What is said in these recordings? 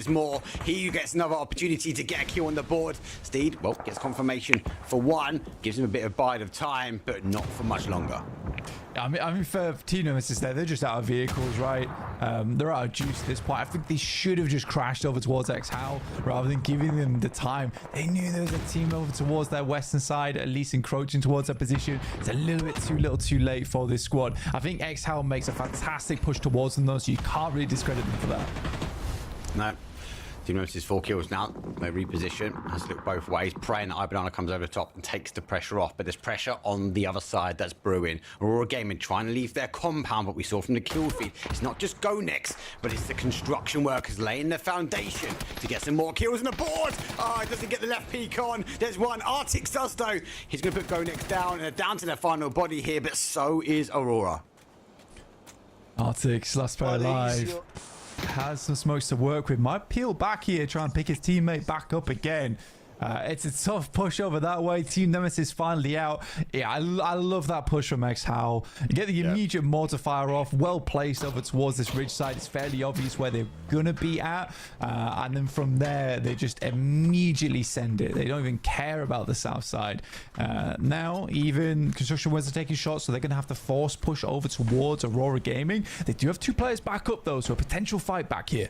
minutes more. He gets another opportunity to get a kill on the board. Steed, well, gets confirmation for one, gives him a bit of bide of time, but not for much longer. I mean, for Team Nemesis there, they're just out of vehicles, right? They're out of juice at this point. I think they should have just crashed over towards X-How rather than giving them the time. They knew there was a team over towards their western side, at least encroaching towards their position. It's a little bit too late for this squad. I think X-How makes a fantastic push towards them, though, so you can't really discredit them for that. No. Team Nemesis 4 kills now. They reposition. Has to look both ways. Praying that Ibanana comes over the top and takes the pressure off. But there's pressure on the other side that's brewing. Aurora Gaming trying to leave their compound, but we saw from the kill feed, it's not just Go Next, but it's the construction workers laying the foundation to get some more kills on the board. Oh, it doesn't get the left peak on. There's one. Arctic does, though. He's going to put Go Next down, and they're down to their final body here, but so is Aurora. Arctic's last player alive. Has some smokes to work with. Might peel back here, try and pick his teammate back up again. It's a tough push over that way. Team Nemesis finally out. Yeah, I love that push from X-How. You get the immediate mortar fire off, well placed over towards this ridge side. It's fairly obvious where they're gonna be at, and then from there they just immediately send it. They don't even care about the south side. Now even construction workers are taking shots, so they're gonna have to force push over towards Aurora Gaming. They do have two players back up though, so a potential fight back here.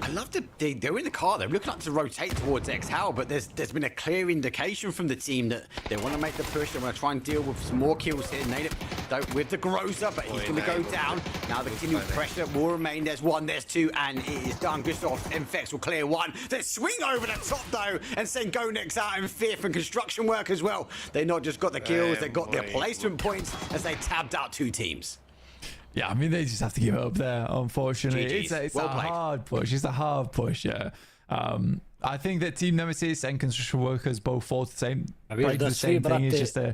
I love they're in the car. They're looking up to rotate towards X-How, but there's been a clear indication from the team that they want to make the push. They want to try and deal with some more kills here. Native with the Groza, but he's going to go down. Now the continued pressure will remain. There's one, there's two, and it is done. Gustav MFX will clear one. They swing over the top though and send Go Next out in fifth, and construction work as well. They not just got the kills, they got their placement points as they tabbed out two teams. Yeah, I mean, they just have to give it up there, unfortunately. It's a hard push. It's a hard push, yeah. I think that Team Nemesis and construction workers both thought the same, the same thing. It's just I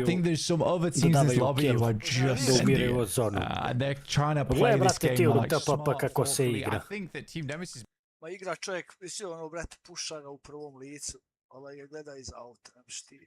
think there's some other teams in this lobby who are just and they're trying to play this game like I think that Team Nemesis... Ma igra čovjek, visi ono, brate, puša ga u prvom licu, ovaj ga gleda iz auta, nemaš ti.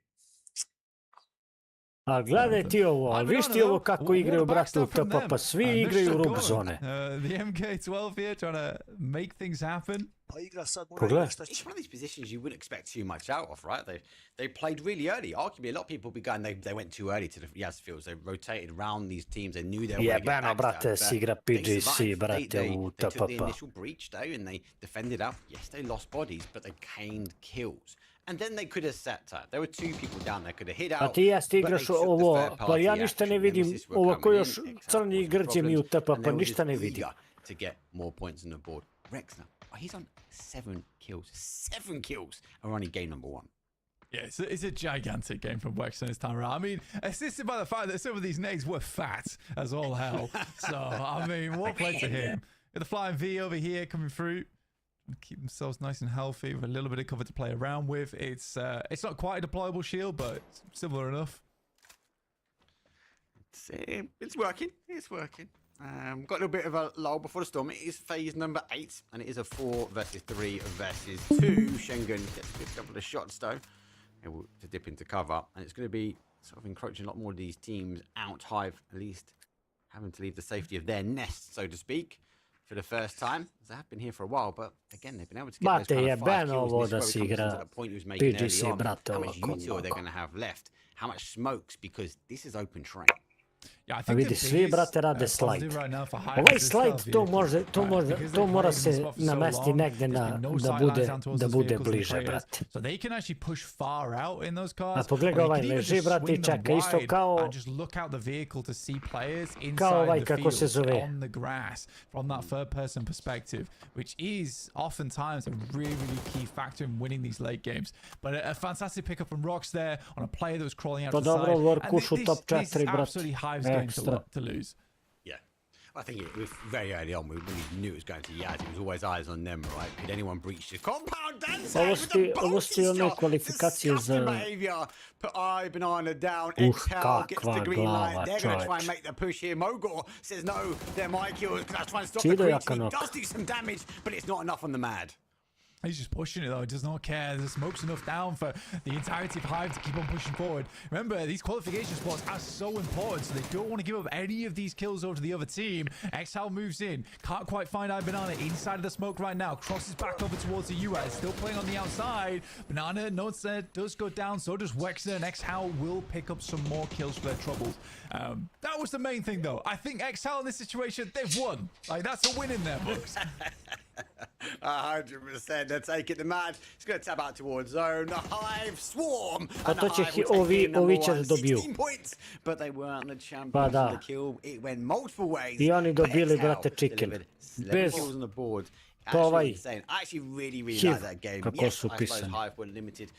A gledaj ti ovo, ali viš ti ovo kako igraju, brate, u TPP, svi igraju u rub zone. The MK12 here trying to make things happen. It's one of these positions you wouldn't expect too much out of, right? They played really early. Arguably, a lot of people would be going, they went too early to the Yas fields. They rotated around these teams. They knew they were going to get brate, si igra PGC, brate, u TPP. They took the initial breach, though, and they defended up. Yes, they lost bodies, but they gained kills. And then they could have set up. There were two people down there, could have hit out. A ti jeste igraš ovo, pa ja ništa ne vidim, ovo ko još crni grđe mi u TPP, ništa ne vidim. To get more points on the board. Rex now, he's on 7 kills. 7 kills are only game number 1. Yeah, it's a gigantic game from Wexton this time around. I mean, assisted by the fact that some of these nags were fat as all hell. So, I mean, what play to him? Got the flying V over here coming through. Keep themselves nice and healthy with a little bit of cover to play around with. It's not quite a deployable shield, but it's similar enough. It's working. It's working. Got a little bit of a lull before the storm. It is phase number 8, and it is a 4 versus 3 versus 2. Schengen gets a good couple of shots though, able to dip into cover, and it's going to be sort of encroaching a lot more of these teams out high, at least having to leave the safety of their nest, so to speak, for the first time. They have been here for a while, but again, they've been able to get those kind of 5 kills. This is where we come to the point he was making early on. How much util are they going to have left? How much smokes? Because this is open terrain. Yeah, I think vidi, svi, brate, rade slajd. Ovaj slajd, to mora se namesti negde da bude bliže, brate. So they can actually push far out in those cars. A pogledaj ovaj leži, brate, i čeka isto kao ovaj, kako se zove. On the grass from that third person perspective, which is oftentimes a really, really key factor in winning these late games. But a fantastic pickup from Rox there on a player that was crawling out the side. And this absolutely hives games to lose. Yeah. I think it was very early on when we knew it was going to Yaz. It was always eyes on them, right? Could anyone breach the compound? Ovo ste one kvalifikacije za... behavior. Put Banana down. Excel gets the green light. They're going to try and make the push here. Mogor says no, they're my kills. Can I try and stop the creeps? He does do some damage, but it's not enough on the Mad. He's just pushing it though. He does not care. The smoke's enough down for the entirety of Hive to keep on pushing forward. Remember, these qualification spots are so important, so they don't want to give up any of these kills over to the other team. Exhal moves in. Can't quite find iBanana inside of the smoke right now. Crosses back over towards the US. Still playing on the outside. Banana, notes there, does go down. So does Wexner, and Exhal will pick up some more kills for their troubles. That was the main thing though. I think Exhal in this situation, they've won. Like, that's a win in their books. 100%. They're taking the match. It's going to tap out towards zone. The Hive swarm. A to će ovi će da dobiju. 16 points, but they weren't the champions of the kill. It went multiple ways. I oni dobili, brate, chicken. Bez kills on the board. Actually insane. I actually really like that game. Yes, I suppose Hive were limited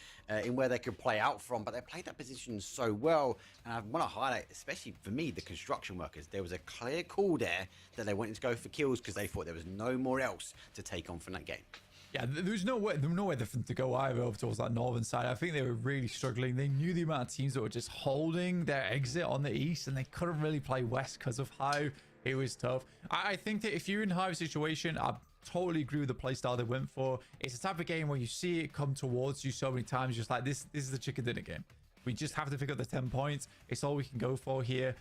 in where they could play out from, but they played that position so well. And I want to highlight, especially for me, the construction workers. There was a clear call there that they wanted to go for kills because they thought there was no more else to take on from that game. Yeah, there's nowhere for them to go either over towards that northern side. I think they were really struggling. They knew the amount of teams that were just holding their exit on the east, and they couldn't really play west because of Hive. It was tough. I think that if you're in Hive's situation, I totally agree with the playstyle they went for. It's a type of game where you see it come towards you so many times, just like this is the chicken dinner game. We just have to pick up the 10 points. It's all we can go for here.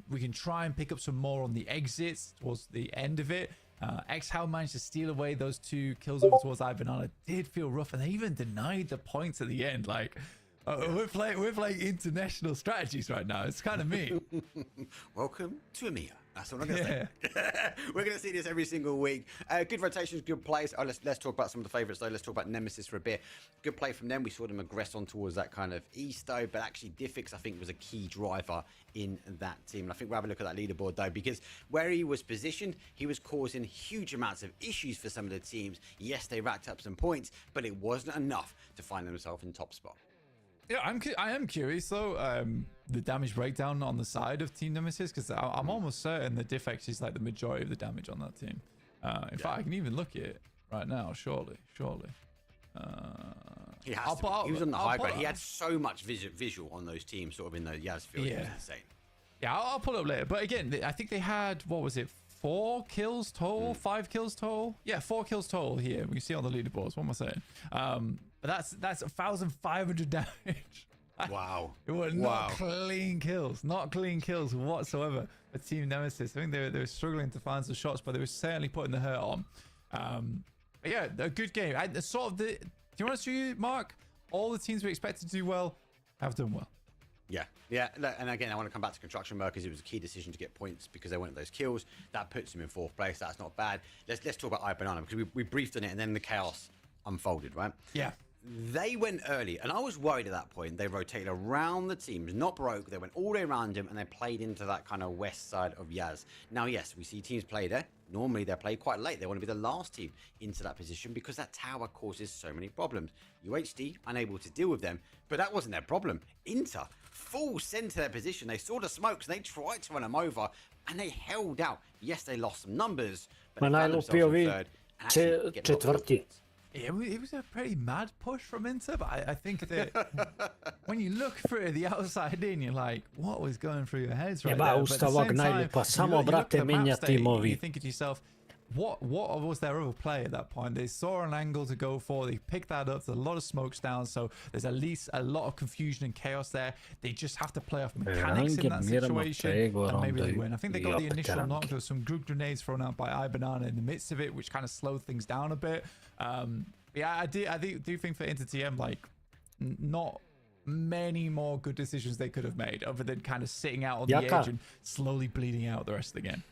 We can try and pick up some more on the exits towards the end of it. Exhal managed to steal away those 2 kills over towards iBanana. Did feel rough, and they even denied the points at the end. Like, we're playing international strategies right now. It's kind of mean. Welcome to EMEA. That's what I'm going to say. We're going to see this every single week. Good rotations, good plays. Let's talk about some of the favourites, though. Let's talk about Nemesis for a bit. Good play from them. We saw them aggress on towards that kind of east, though. But actually, Diffix, I think, was a key driver in that team. And I think we'll have a look at that leaderboard, though, because where he was positioned, he was causing huge amounts of issues for some of the teams. Yes, they racked up some points, but it wasn't enough to find themselves in top spot. Yeah, I am curious though, the damage breakdown on the side of Team Nemesis, because I'm almost certain that Diffx is like the majority of the damage on that team. In fact, I can even look at it right now. Surely. He has to. He was on the high ground. He had so much visual on those teams, sort of in the Yaz field. Yeah. It was insane. Yeah, I'll pull it up later. But again, I think they had, what was it, 4 kills total, 5 kills total. Yeah, 4 kills total here. We see on the leaderboards. What am I saying? But that's 1,500 damage. Wow. It was not clean kills, whatsoever for Team Nemesis. I think they were struggling to find some shots, but they were certainly putting the hurt on. But yeah, a good game. Do you want to show you, Mark? All the teams we expected to do well have done well. Yeah. And again, I want to come back to construction workers. It was a key decision to get points because they wanted those kills. That puts them in 4th place. That's not bad. Let's talk about iBanana because we briefed on it and then the chaos unfolded, right? Yeah. They went early, and I was worried at that point. They rotated around the teams, not broke. They went all the way around them, and they played into that kind of west side of Yaz. Now, yes, we see teams play there. Normally, they play quite late. They want to be the last team into that position because that tower causes so many problems. UHD, unable to deal with them, but that wasn't their problem. Inter, full center their position. They saw the smokes, and they tried to run them over, and they held out. Yes, they lost some numbers, but they found themselves in 3rd. Četvrti. Yeah, it was a pretty mad push from Inter, but I think that when you look through the outside in, you're like, what was going through your heads right there? But at the same time, samo brate menja timovi. You think to yourself, what was their other play at that point? They saw an angle to go for, they picked that up, there's a lot of smokes down, so there's at least a lot of confusion and chaos there. They just have to play off mechanics in that situation, and maybe they win. I think they got the initial knock. There was some good grenades thrown out by iBanana in the midst of it, which kind of slowed things down a bit. Yeah, I do think for Inter TM, like, not many more good decisions they could have made other than kind of sitting out on the edge and slowly bleeding out the rest of the game.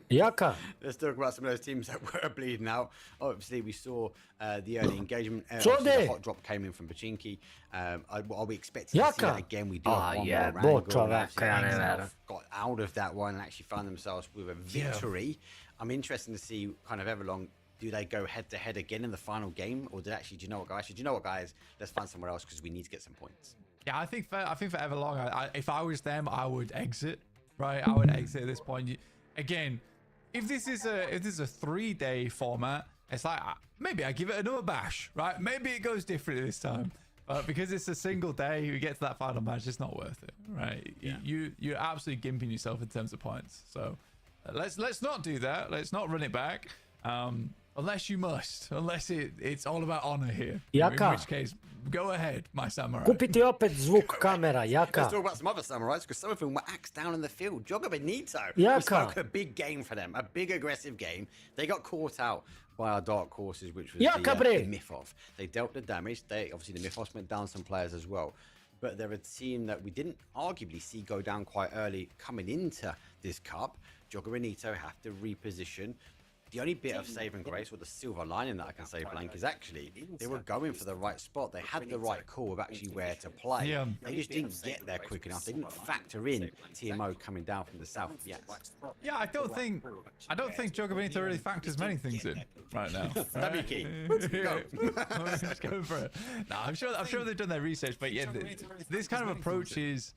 Jaka. Let's talk about some of those teams that were bleeding out. Obviously, we saw the early engagement. The hot drop came in from Pachinki. Are we expecting to see that again? We do have one more round. Got out of that one and actually found themselves with a victory. Yeah. I'm interested to see kind of Everlong. Do they go head-to-head again in the final game, or do you know what, guys? Let's find somewhere else because we need to get some points. Yeah, I think for Everlong, if I was them, I would exit. Right, I would exit at this point. Again, if this is a 3-day format, it's like maybe I give it another bash. Right, maybe it goes differently this time. But because it's a single day, you get to that final match, it's not worth it. Right, yeah. You're absolutely gimping yourself in terms of points. So let's not do that. Let's not run it back. Unless you must. Unless it's all about honor here. Jaka. In which case, go ahead, my samurai. Kupiti opet zvuk kamera, Let's Jaka. talk about some other samurais because some of them were axed down in the field. Jaka-BiH. Jaka. We spoke a big game for them, a big aggressive game. They got caught out by our dark horses, which was Jaka, the Mythos. They dealt the damage. Obviously the Mythos went down some players as well. But they're a team that we didn't arguably see go down quite early coming into this cup. Jaka-BiH have to reposition. The only bit of saving grace, or the silver lining that I can say, Blank, is actually they were going for the right spot. They had the right call of actually where to play. Yeah. They just didn't get there quick enough. They didn't factor in TMO coming down from the south yet. Yeah, I don't think Jaka-BiH really factors many things in right now. That'd be key. Go. Let's go for it. No, I'm sure they've done their research, but yeah, this kind of approach is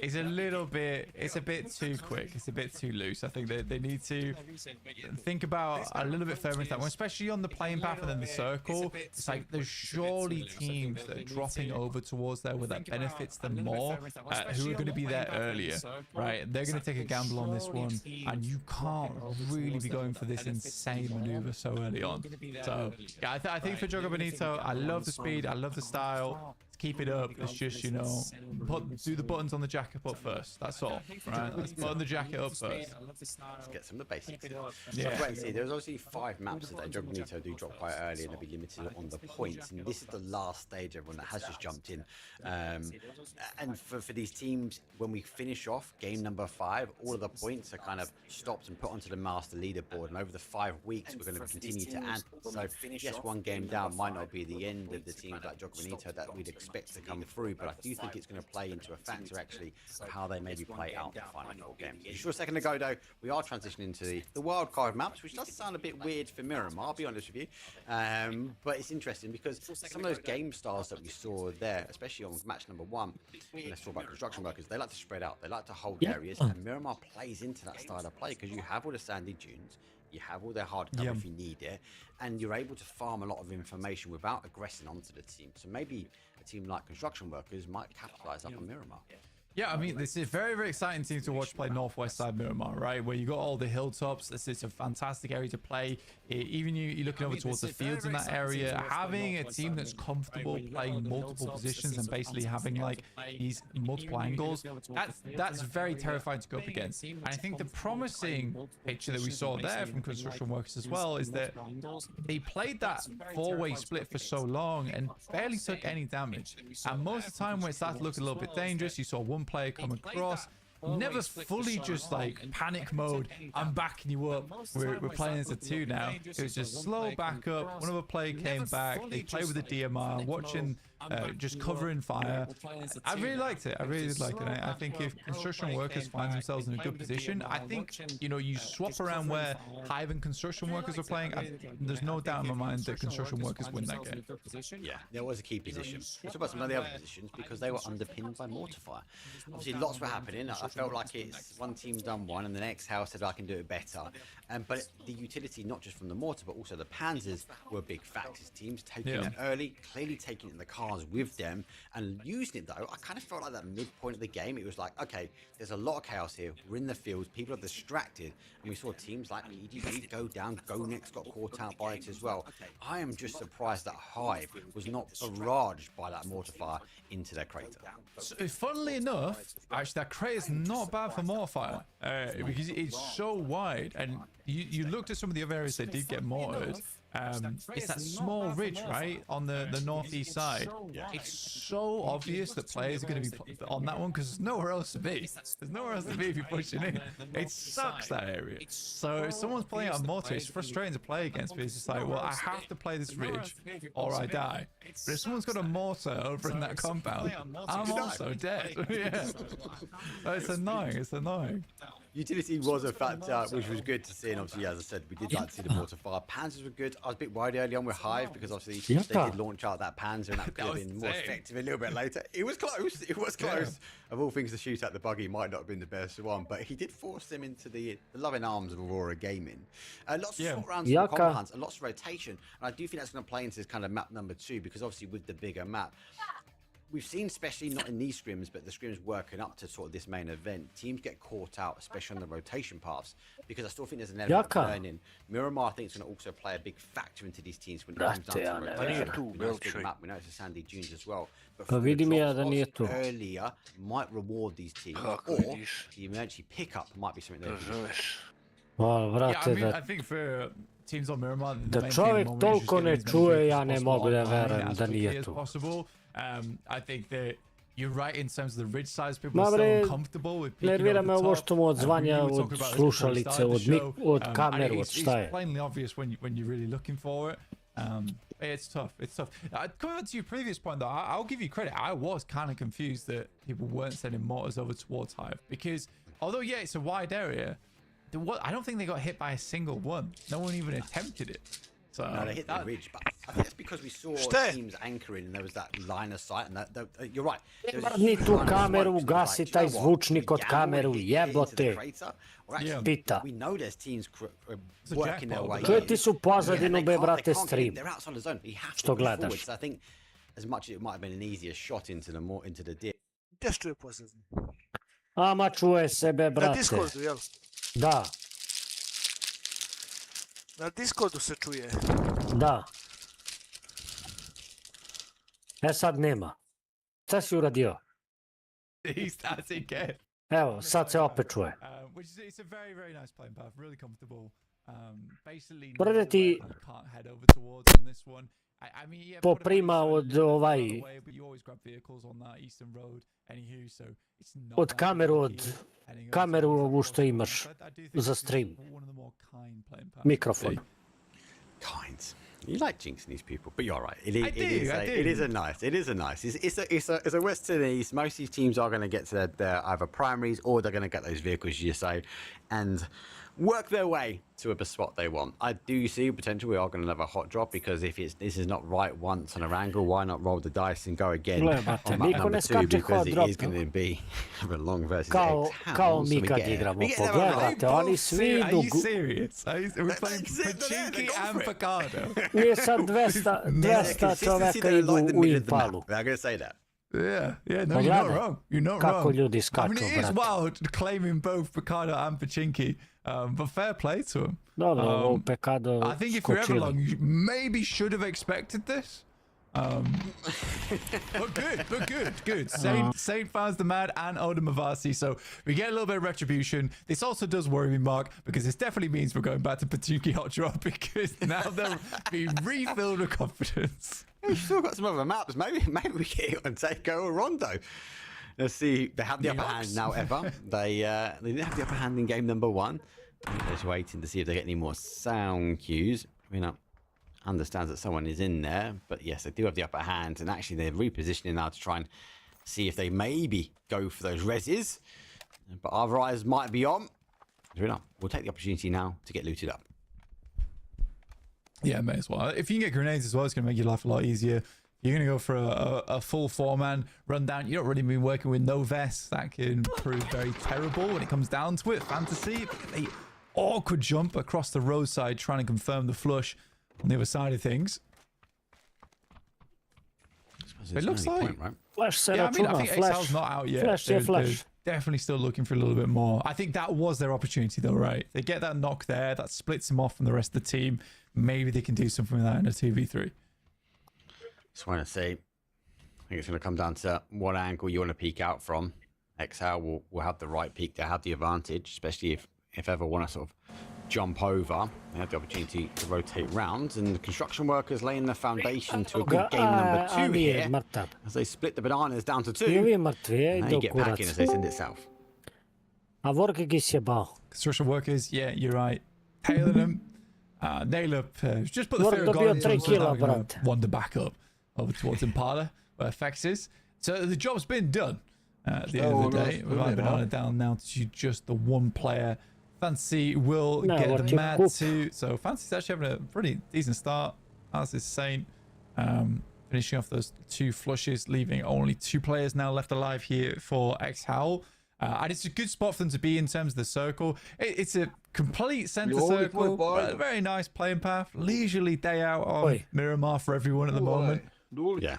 a little bit. It's a bit too quick. It's a bit too loose. I think they need to think about a little bit further into that one, especially on the playing path and then the circle. It's like there's surely teams that are dropping over towards there where that benefits them more, who are going to be there earlier, right? They're going to take a gamble on this one, and you can't really be going for this insane maneuver so early on. So yeah, I think for Jaka-BiH, I love the speed, I love the style. Keep it up. It's just, you know, do the buttons on the jacket up first. That's all, right? Let's button the jacket up first. Let's get some of the basics. Yeah. So wait and see. There's obviously 5 maps today. Jaka-BiH do drop quite early, and they'll be limited on the points. And this is the last stage, everyone that has just jumped in. And for these teams, when we finish off game number 5, all of the points are kind of stopped and put onto the master leaderboard. And over the 5 weeks, we're going to continue to add. So yes, one game down might not be the end of the teams like Jaka-BiH that we'd expect to come through, but I do think it's going to play into a factor actually of how they maybe play out the final 4 games. Just a second ago though, we are transitioning to the wildcard maps, which does sound a bit weird for Miramar, I'll be honest with you, but it's interesting because some of those game styles that we saw there, especially on match number 1, let's talk about construction workers, they like to spread out, they like to hold areas, and Miramar plays into that style of play because you have all the sandy dunes, you have all their hard cover if you need it, and you're able to farm a lot of information without aggressing onto the team. So maybe a team like construction workers might capitalize up on Miramar. Yeah, I mean, this is very, very exciting team to watch play northwest side Miramar, right? Where you got all the hilltops. This is a fantastic area to play. Even you're looking over towards the fields in that area. Having a team that's comfortable playing multiple positions and basically having like these multiple angles, that's very terrifying to go up against. And I think the promising picture that we saw there from construction workers as well is that they played that 4-way split for so long and barely took any damage. And most of the time when it started to look a little bit dangerous, you saw one player come across, never fully just like panic mode, I'm backing you up, we're playing as a 2 now. It was just slow back up, one other player came back, they played with the DMR, watching just covering fire. I really liked it. I really did like it. I think if construction workers find themselves in a good position, I think, you know, you swap around where Hive and construction workers are playing, there's no doubt in my mind that construction workers win that game. Yeah, there was a key position. Let's talk about some of the other positions because they were underpinned by mortarfire. Obviously, lots were happening. I felt like it's one team done one and the next house said I can do it better. But the utility, not just from the mortar, but also the panzers were big factors. Teams taking it early, clearly taking it in the cars with them and using it though. I kind of felt like that midpoint of the game, it was like, okay, there's a lot of chaos here. We're in the fields, people are distracted, and we saw teams like PDB go down, Go Next got caught out by it as well. I am just surprised that Hive was not barraged by that mortar fire into their crater. So, funnily enough, actually that crater is not bad for mortar fire because it's so wide, and you looked at some of the other areas that did get mortared. It's that small ridge, right, on the northeast side. It's so obvious that players are going to be on that one because there's nowhere else to be. There's nowhere else to be if you're pushing in. It sucks, that area. So if someone's playing on mortar, it's frustrating to play against because it's like, well, I have to play this ridge or I die. But if someone's got a mortar over in that compound, I'm also dead. Yeah. It's annoying. It's annoying. Utility was a factor, which was good to see, and obviously, as I said, we did like to see the mortar fire. Panzers were good. I was a bit worried early on with Hive because obviously they did launch out that Panzer, and that could have been more effective a little bit later. It was close. It was close. Of all things, the shoot at the buggy might not have been the best one, but he did force them into the loving arms of Aurora Gaming. Lots of short rounds from compounds and lots of rotation, and I do think that's going to play into this kind of map number 2 because obviously with the bigger map, we've seen, especially not in these scrims, but the scrims working up to sort of this main event, teams get caught out, especially on the rotation paths, because I still think there's an element of learning. Miramar, I think, is going to also play a big factor into these teams when it comes down to rotation. We know it's a big map, we know it's a sandy dunes as well. But the drops earlier might reward these teams, or the emergency pickup might be something I think for teams on Miramar, da čovjek toliko ne čuje, ja ne mogu da verujem da nije tu. I think that you're right in terms of the ridge size. People are so uncomfortable with picking nervira me ovo što mu odzvanja od slušalice, od kameru, od šta je. It's plainly obvious when you're really looking for it. It's tough. Coming on to your previous point though, I'll give you credit. I was kind of confused that people weren't sending mortars over towards Hive, because although it's a wide area, I don't think they got hit by a single one. No one even attempted it. So no, they hit the ridge, but I think it's because we saw teams anchoring and there was that line of sight, and that you're right. Ni tu kameru, gasi taj zvučnik od kameru, jebote. Pita. We know there's teams working their way. Ti su pozadinu, be, brate, stream. They're outside the zone. Što gledaš? I think as much as it might have been an easier shot into the dip. Gdje što je pozadinu? Ama čuje se, be, brate. Na Discordu, jel? Da. Na Discordu se čuje. Da. Sad nema. Šta si uradio? Evo, sad se opet čuje. Prede ti poprima od od kameru ovu što imaš za stream. Mikrofon. Kind. You like jinxing these people, but you're right. It is a nice. It's a West and East. Most of these teams are going to get to their either primaries or they're going to get those vehicles, you say, and work their way to a spot they want. I do see potential we are going to have a hot drop, because if this is not right once on a angle, why not roll the dice and go again on map number 2, because it is going to be a long versus Kao mi kad igramo, pogledajte, oni svi idu... Are you serious? We're playing Pachinki and Picado. Nije sad 200 čoveka idu u Impalu. I'm going to say that. Yeah, no, you're not wrong. You're not Kako wrong. ljudi skaču, I mean, it is wild claiming both Picado and Pachinki, but fair play to him. Dobro, Picado I think if you're ever long, you maybe should have expected this. But good. Saint finds the Mad and Odin Mavasi, so we get a little bit of retribution. This also does worry me, Mark, because this definitely means we're going back to Pachinki Hot Drop, because now they're being refilled with confidence. We've still got some other maps. Maybe we get on Takeo or Rondo. Let's see. They have the upper hand now, Eva. They didn't have the upper hand in game number 1. They're just waiting to see if they get any more sound cues. I mean, understands that someone is in there, but yes, they do have the upper hand, and actually they're repositioning now to try and see if they maybe go for those reses. But our eyes might be on. We'll take the opportunity now to get looted up. Yeah, may as well. If you can get grenades as well, it's going to make your life a lot easier. You're going to go for a full 4-man rundown. You don't really be working with no vests. That can prove very terrible when it comes down to it. Fantasy, the awkward jump across the roadside trying to confirm the flush on the other side of things. It looks like... Point, right? Flash set yeah, up. I mean, I think Excel's not out yet. Flash. Definitely still looking for a little bit more. I think that was their opportunity though, right? They get that knock there, that splits him off from the rest of the team. Maybe they can do something with that in a 2v3. Just want to say, I think it's going to come down to what angle you want to peek out from. Exhale will have the right peek. They have the advantage, especially if ever want to sort of jump over. They have the opportunity to rotate round, and the construction workers laying the foundation to a good game number 2 here as they split the bananas down to 2. And they get back in as they send it south. Construction workers, yeah, you're right. Tailing them. Nail up. Just put the fear of God into them. Wander back up over towards Impala, where Fex is. So the job's been done at the end of the day. We've got Banana down now to just the one player. Fancy will get the Mad too. So Fancy's actually having a pretty decent start, as is Saint. Finishing off those 2 flushes, leaving only 2 players now left alive here for X-Howl. And it's a good spot for them to be in terms of the circle. It's a complete centre circle, but a very nice playing path. Leisurely day out on Miramar for everyone at the moment. Yeah.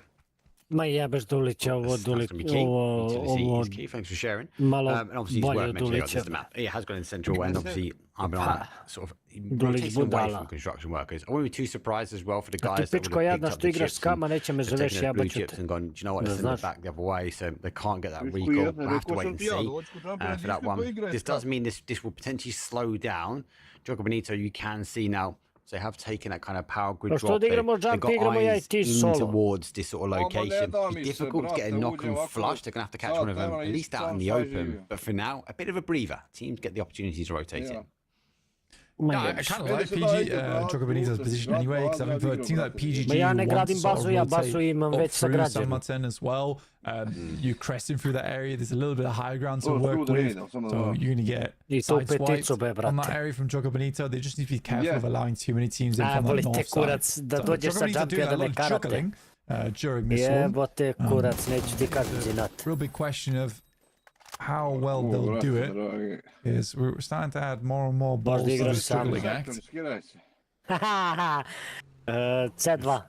Ma jebeš Dulića, ovo That's gonna be key. Utility is key. Thanks for sharing. malo And obviously he's bolje worth od mentioning about Dulića. this map. It has gone in central, and obviously I've been on sort of Dulić rotating away budala. from construction workers. I wouldn't be too surprised as well for the A guys ti that pičko would have jadna picked up što the igraš chips s kama, neće me and zoveš, taken those blue jebaću chips te. and gone, do you know what, Da let's send it znaš. back the other way, so they can't get that recall. We'll have to wait and see for that one. This does mean this will potentially slow down. Jaka-BiH, you can see now. So they have taken that kind of power grid Pa što drop. da igramo They've jump, got igramo ja i eyes ti in solo. towards this sort of location. da It's mi se, difficult to get a brate, knock uđe and ovako, flush. They're going to have to catch one of them vremena at least out in the isto, sad open. živio. But for now, a bit of a breather. Teams get the opportunity to rotate Yeah. in. Ma Yeah, I jebeš. kind of Vidi like se PG, da ide, brate, Jaka-BiH's uđe, position brate, anyway, because I think for a team like PGG Ma ja ne who gradim wants to bazu, sort ja of bazu rotate imam up već through San sagrađenu. Martin as well. You cresting through that area, there's a little bit of higher ground to Oh, work through the with, radar, some of so that. you're going to get I tu sideswiped peticu, be, on brate. that area from Jaka-BiH. They just need to be careful Yeah. of allowing too many teams in A, from that volite north side. kurac da So dođeš sa Jaka-BiH jumpija doing da a me lot of karate. juggling during this one. Jebote kurac, neću ti kažem zinat. Real big question of how well they'll do it is we're starting to add more and more balls to igraš the sam. juggling act. Skiraj se. C2.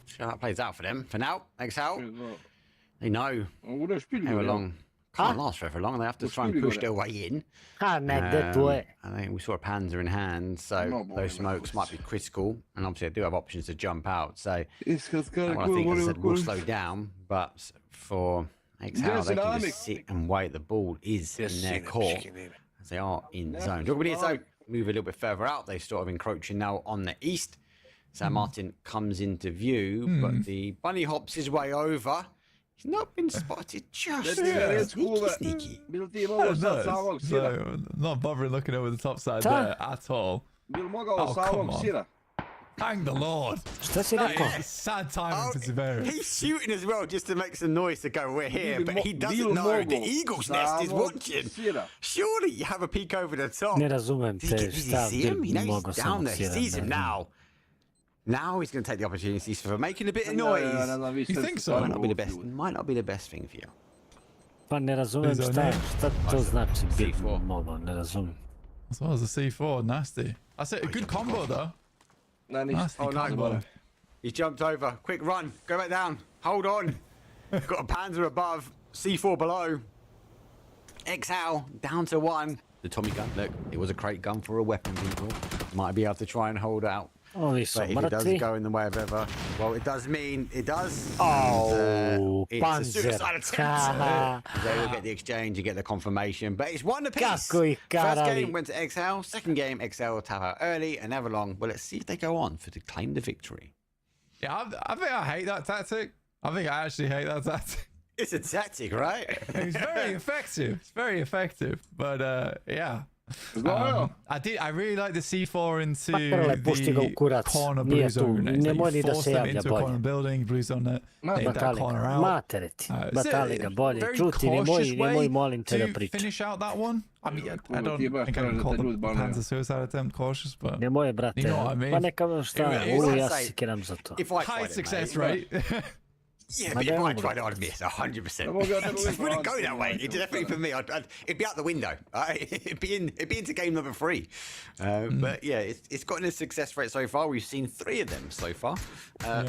See how that plays out for them. For now, exhale. 5-2. They know Udeš špilju. how ja. long can't last forever long. They have to try and push their way in. Ha, negde tu je. I think we saw a Panzer in hand, so No, boy, those smokes might be critical. And obviously, they do have options to jump out. So, Iskad well, I think, as I said, will slow down. But for Exhale, they can just sit and wait. The ball is in their court as they are in zone. Jaka-BiH move a little bit further out. They're sort of encroaching now on the east. San Martin comes into view, but the bunny hops his way over. He's not been spotted just yet. Sneaky. Bil ti mogao sad sa ovog sira? So, not bothering looking over the top side Ta. there at all. Bil mogao Oh, sa come ovog on. sira? Thank the Lord. Šta si That rekao? is sad timing for Severa. He's shooting as well just to make some noise to go, we're here, but he doesn't Bil know the mogao Eagle's sa nest is ovog watching. sira. Surely you have a peek over the top. Ne razumem Does he, te does he šta see him? bi He knows mogo he's samo down there. He sees him now. Now he's going to take the opportunities for making a bit of noise. You think so? Might not be the best. Might not be the best thing for you. Pa ne razumem There's šta to znači bi C4. mogo, ne razumem. As well as a C4, nasty. That's it, a good combo though. Ništa. Oh no, combo. he's jumped over. Quick run. Go back down. Hold on. Got a Panzer above. C4 below. Exhale. Down to 1. The Tommy gun. Look, it was a crate gun for a weapon, people. Might be able to try and hold out. Ovi su But if it does mrtvi. go in the way of ever, well, it does mean it does. Oh, it's a Panzer. suicide attempt. Haha. They will get the exchange, you get the confirmation, but it's one apiece. Kako ih First karali. game went to Exhale, second game Exhale tap out early and Everlong. Well, let's see if they go on to claim the victory. Yeah, I think I hate that tactic. I think I actually hate that tactic. It's a tactic, right? It's very effective. It's very effective. But yeah. I really like the C4 into Patrle, pušti ga u the kurac. corner Nije blue tu. zone. It's Nemoj like you ni da force se them javlja into a corner bolje. building, blue's on it. They that Batali corner ga. out. Matere ti. It's Batali ga bolje. very Čuti, cautious nemoj way molim te da to priča. finish out that one. I mean, I don't ti baš think I can traže call da the ljudi banaju. Panzer suicide attempt cautious, but Nemoj, brate. You know what I mean? Pa neka šta, It was- ja I'd se say- kiram za to. If I high tried it, success mate. rate. Yeah, but if I tried it, I'd miss 100%. It wouldn't go that way. It definitely for me. It'd be out the window. It'd be into game number 3. But yeah, it's gotten a success rate so far. We've seen 3 of them so far.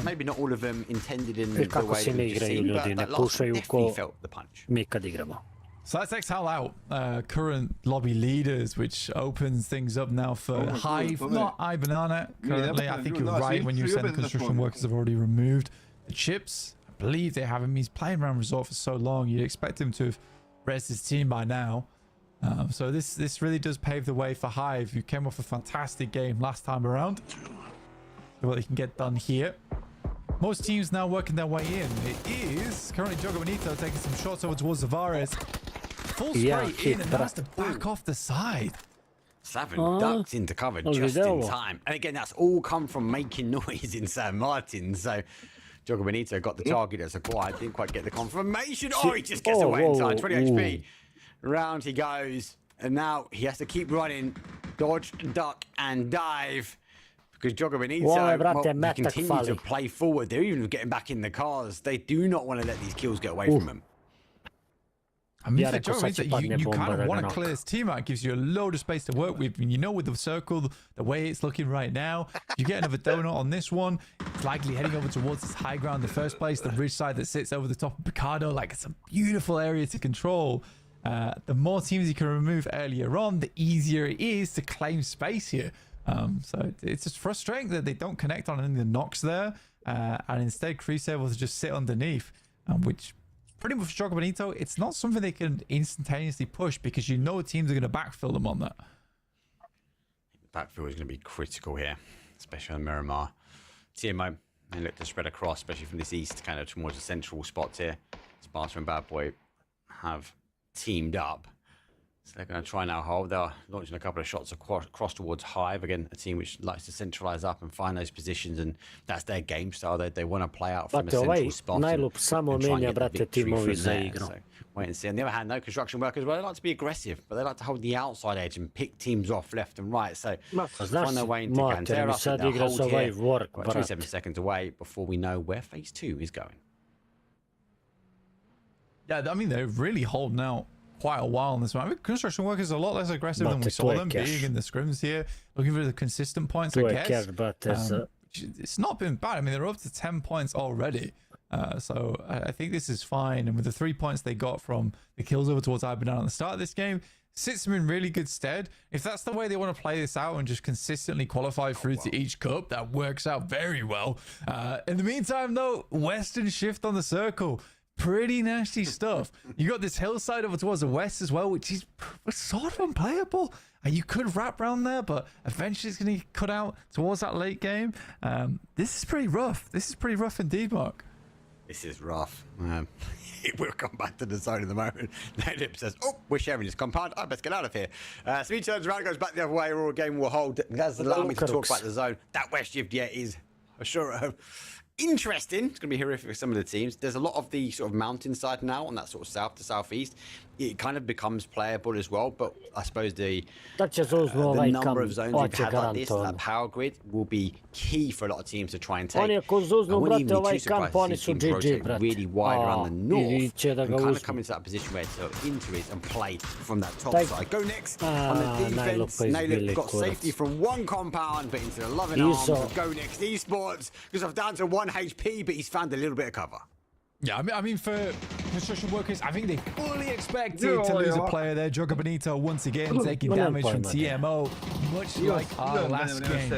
Maybe not all of them intended in the kako way se that ne we've just igraju seen, but ljudi, ne that last one pušaju definitely ko felt the punch. mi kad igramo. So that's Exhale out, current lobby leaders, which opens things up now for Hive, not iBanana currently. I think you're right when you said the construction workers have already removed the chips. I believe they have him. He's playing around resort for so long. You'd expect him to have rested his team by now. So this really does pave the way for Hive, who came off a fantastic game last time around. So what they can get done here. Most teams now working their way in. It is currently Jaka-BiH taking some shots over towards Zavares. Full spray in and has to back off the side. Savin ducked into cover just in time. And again, that's all come from making noise in San Martin. So Jaka-BiH got the target as acquired, didn't quite get the confirmation. Oh, he just gets away in time. 20 HP. Round he goes. And now he has to keep running, dodge, duck, and dive. Because Jaka-BiH brate, continue metak to fali. play forward. They're even getting back in the cars. They do not want to let these kills get away from them. I mean, Ja for rekao, Joe, sad means će that padne you bomba kind da of ga want to knock. clear this team out. It gives you a load of space to work with. And you know, with the circle, the way it's looking right now, you get another donut on this one. It's likely heading over towards this high ground in the first place, the ridge side that sits over the top of Picardo. Like, it's a beautiful area to control. The more teams you can remove earlier on, the easier it is to claim space here. So it's just frustrating that they don't connect on any of the knocks there. And instead, Crusader to just sit underneath, which pretty much Jaka-BiH, it's not something they can instantaneously push because you know teams are going to backfill them on that. Backfield is going to be critical here, especially on Miramar. TMO, they look to spread across, especially from this east, kind of towards the central spots here. Sparta and Bad Boy have teamed up. So they're going to try now hold. They're launching a couple of shots across towards Hive. Again, a team which likes to centralize up and find those positions, and that's their game style. They want to play out from a central spot. Najlup samo menja, brate, timovi za igru. So wait and see. On the other hand, no, construction workers, well, they like to be aggressive, but they like to hold the outside edge and pick teams off left and right. So find their way into Cantera. I think they'll hold here. We're 27 seconds away before we know where phase 2 is going. Yeah, I mean, they're really holding out quite a while on this one. I mean, construction workers are a lot less aggressive than we saw them being in the scrims here, looking for the consistent points, I guess. It's not been bad. I mean, they're up to 10 points already. So I think this is fine. And with the 3 points they got from the kills over towards Iberdan at the start of this game, sits them in really good stead. If that's the way they want to play this out and just consistently qualify through to each cup, that works out very well. In the meantime, though, Western shift on the circle. Pretty nasty stuff. You got this hillside over towards the west as well, which is sort of unplayable. And you could wrap around there, but eventually it's going to get cut out towards that late game. This is pretty rough. This is pretty rough indeed, Mark. This is rough. We'll come back to the zone in the moment. Nadip says, oh, we're sharing this compound. I best get out of here. So he turns around, goes back the other way, or game will hold. That's allowed me to talk about the zone. That west shift, yeah, is sure interesting. It's going to be horrific for some of the teams. There's a lot of the sort of mountainside now on that sort of south to southeast. It kind of becomes playable as well, but I suppose the number of zones you've had like this, that power grid, will be key for a lot of teams to try and take. I wouldn't even be too surprised to see teams rotate really wide around the north and kind of come into that position where to enter it and play from that top side. Go next on the defense. Nailip got safety from one compound, but into the loving arms of Go Next Esports because I'm down to 1 HP, but he's found a little bit of cover. Yeah, I mean, for construction workers, I think they fully expected to lose a player there. Jaka-BiH once again taking damage from TMO, much like our last game.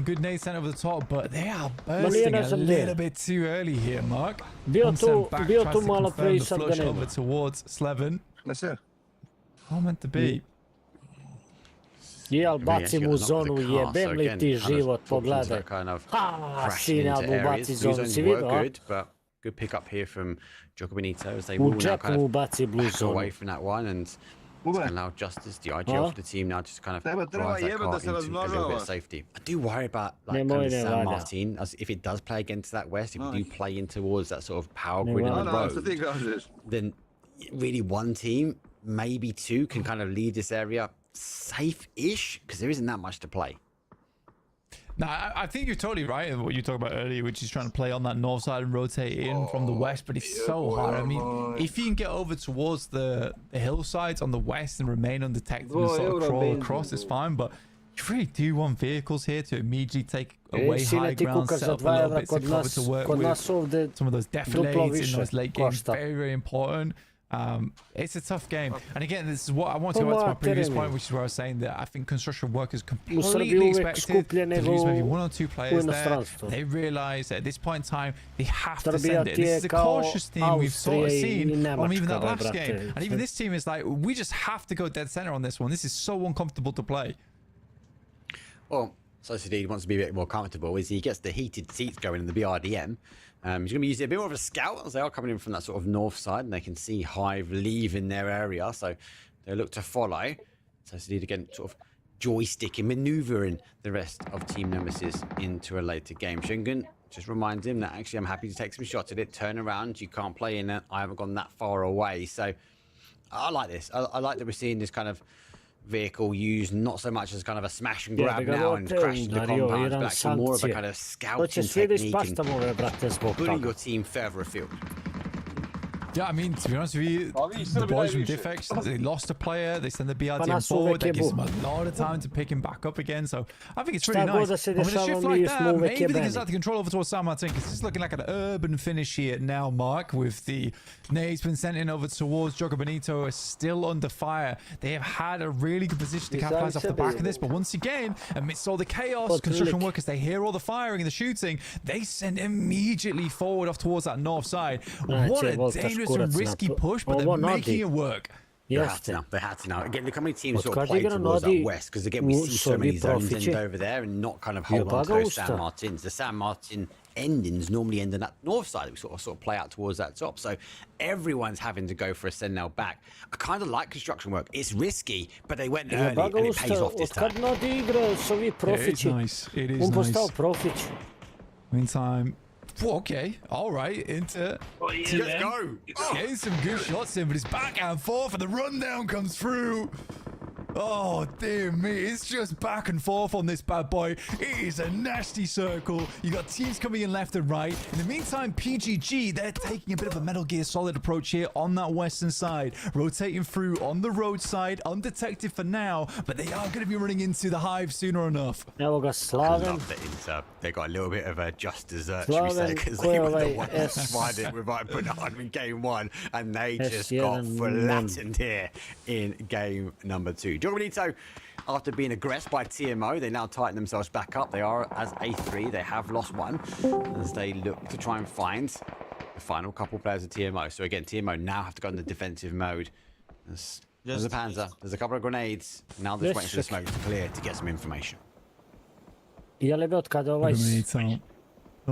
Good nade sent over the top, but they are bursting a little bit too early here, Mark. Bio tu malo pre i sad ga nema. Over towards Slevin. How meant to be? Jel, bacim u zonu, jebem li ti život, pogledaj. Ha, sina mu baci zonu, si vidio? Good pick up here from Jaka-BiH as they will now kind of back away from that one and allow Justice, the IGL for the team now just kind of drive that car into a little bit of safety. I do worry about like kind of San Martin, as if it does play against that west, if we do play in towards that sort of power grid in the road, then really one team, maybe two, can kind of leave this area safe-ish because there isn't that much to play. No, I think you're totally right in what you talked about earlier, which is trying to play on that north side and rotate in from the west, but it's so hard. I mean, if you can get over towards the hillsides on the west and remain undetected and sort of crawl across, it's fine, but you really do want vehicles here to immediately take away high ground, set up a little bit of cover to work with. Some of those defilades in those late games, very, very important. It's a tough game, and again, this is what I want to go back to my previous point, which is where I was saying that I think construction workers completely expected to lose maybe 1 or 2 players there. They realize at this point in time they have to send it. This is a cautious team we've sort of seen on even that last game, and even this team is like, we just have to go dead center on this one. This is so uncomfortable to play. Well, Sociedad wants to be a bit more comfortable as he gets the heated seats going in the BRDM. He's going to be using a bit more of a scout as they are coming in from that sort of north side, and they can see Hive leaving their area, so they look to follow. Sociedad again sort of joysticking, manoeuvring the rest of Team Nemesis into a later game. Schengen just reminds him that actually I'm happy to take some shots at it, turn around, you can't play in it, I haven't gone that far away. So I like this. I like that we're seeing this kind of vehicle used not so much as kind of a smash and grab now and crash into compounds, but actually more of a kind of scouting technique and putting your team further afield. Yeah, I mean, to be honest with you, the boys from Diffex, they lost a player, they send the BRTM forward, that gives them a lot of time to pick him back up again, so I think it's really nice. With a shift like that, maybe they can start to control over towards San Martin, because it's looking like an urban finish here now, Mark, with the nades been sent in over towards Jaka-BiH, is still under fire. They have had a really good position to capitalize off the back of this, but once again, amidst all the chaos, construction workers, they hear all the firing and the shooting, they send immediately forward off towards that north side. What a dangerous and risky push, but they're making it work. Yes, they had to now. Again, look how many teams sort of play towards that west, because again, we see so many zones end over there and not kind of hold on to those San Martins. The San Martin endings normally end on that north side. We sort of play out towards that top. So everyone's having to go for a send now back. I kind of like construction work. It's risky, but they went early and it pays off this time. It is nice. It is nice. Meantime, okay, all right, into let's go. Getting some good shots in, but it's back and forth, and the rundown comes through. Oh, dear me. It's just back and forth on this bad boy. It is a nasty circle. You got teams coming in left and right. In the meantime, PGG, they're taking a bit of a Metal Gear Solid approach here on that western side. Rotating through on the road side, undetected for now, but they are going to be running into the hive sooner enough. Now we've got Slaven. They got a little bit of a just dessert, should we say, because they were the ones that tried it with Bernard in game one, and they just got flattened here in game number 2. Jaka-BiH, after being aggressed by TMO, they now tighten themselves back up. They are as A3. They have lost one as they look to try and find the final couple players of TMO. So again, TMO now have to go in the defensive mode. There's a Panzer. There's a couple of grenades. Now they're waiting for the smoke to clear to get some information. Come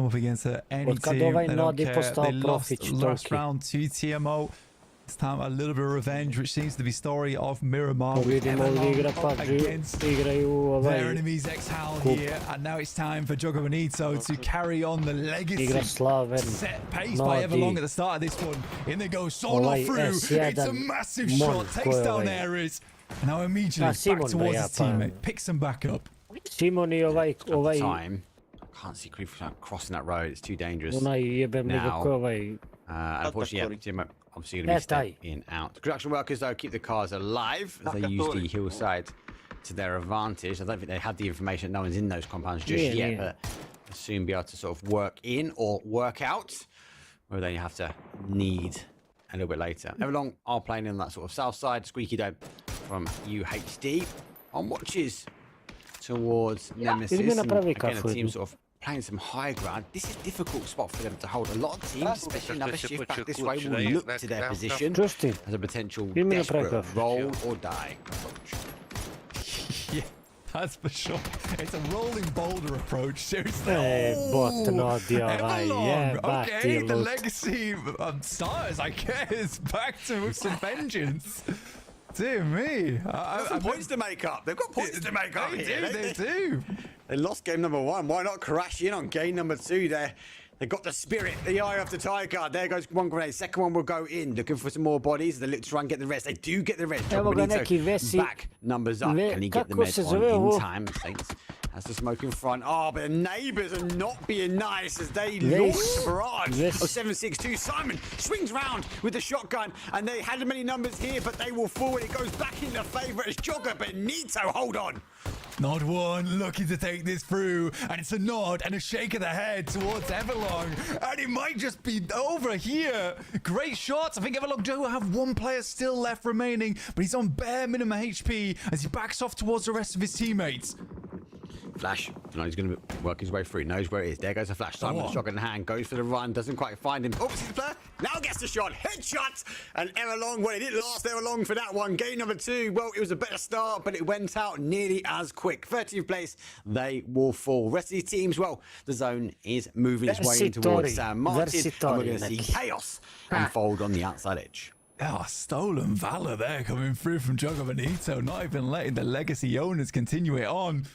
up against any team. They don't care. They lost last round to TMO. This time a little bit of revenge, which seems to be story of Miramar against their enemies Exhal here, and now it's time for Jaka-BiH to carry on the legacy set pace by Everlong at the start of this one. In they go, solo through. It's a massive shot, takes down Ares, and now immediately back towards his teammate, picks him back up. Time. I can't see Creep crossing that road. It's too dangerous. Now, unfortunately, TMO obviously going to be stepping out. The construction workers, though, keep the cars alive as they use the hillside to their advantage. I don't think they have the information. No one's in those compounds just yet, but they'll soon be able to sort of work in or work out, where they have to need a little bit later. Everlong are playing in that sort of south side. Squeaky Dope from UHD on watches towards Nemesis. And again, a team sort of playing some high ground. This is a difficult spot for them to hold. A lot of teams, especially another shift back this way, will look to their position as a potential desperate roll or die approach. Yeah, that's for sure. It's a rolling boulder approach, seriously. Everlong, okay, the legacy stars, I guess, back to some vengeance. Dear me. They've got some points to make up. They've got points to make up here. They do. They lost game number 1. Why not crash in on game number 2 there? They got the spirit, the eye of the tiger. There goes one grenade. Second one will go in, looking for some more bodies. They look to try and get the rest. They do get the rest. Jaka-BiH back numbers up. Can he get the med on in time? Saints has the smoke in front. Oh, but the neighbours are not being nice as they launch the barrage of 762. Simon swings round with the shotgun, and they had many numbers here, but they will fall. It goes back in the favour as Jaka-BiH. Hold on. Nod one looking to take this through, and it's a nod and a shake of the head towards Everlong, and it might just be over here. Great shots. I think Everlong do have one player still left remaining, but he's on bare minimum HP as he backs off towards the rest of his teammates. Flash. No, he's going to work his way through. Knows where it is. There goes a flash. Simon with the shotgun in hand. Goes for the run. Doesn't quite find him. Oh, sees the player. Now gets the shot. Headshot. And Everlong, well, it didn't last Everlong for that one. Game number 2. Well, it was a better start, but it went out nearly as quick. 30th place. They will fall. Rest of these teams, well, the zone is moving its way in towards San Martin. And we're going to see chaos unfold on the outside edge. Oh, stolen valor there coming through from Jaka-BiH, not even letting the legacy owners continue it on.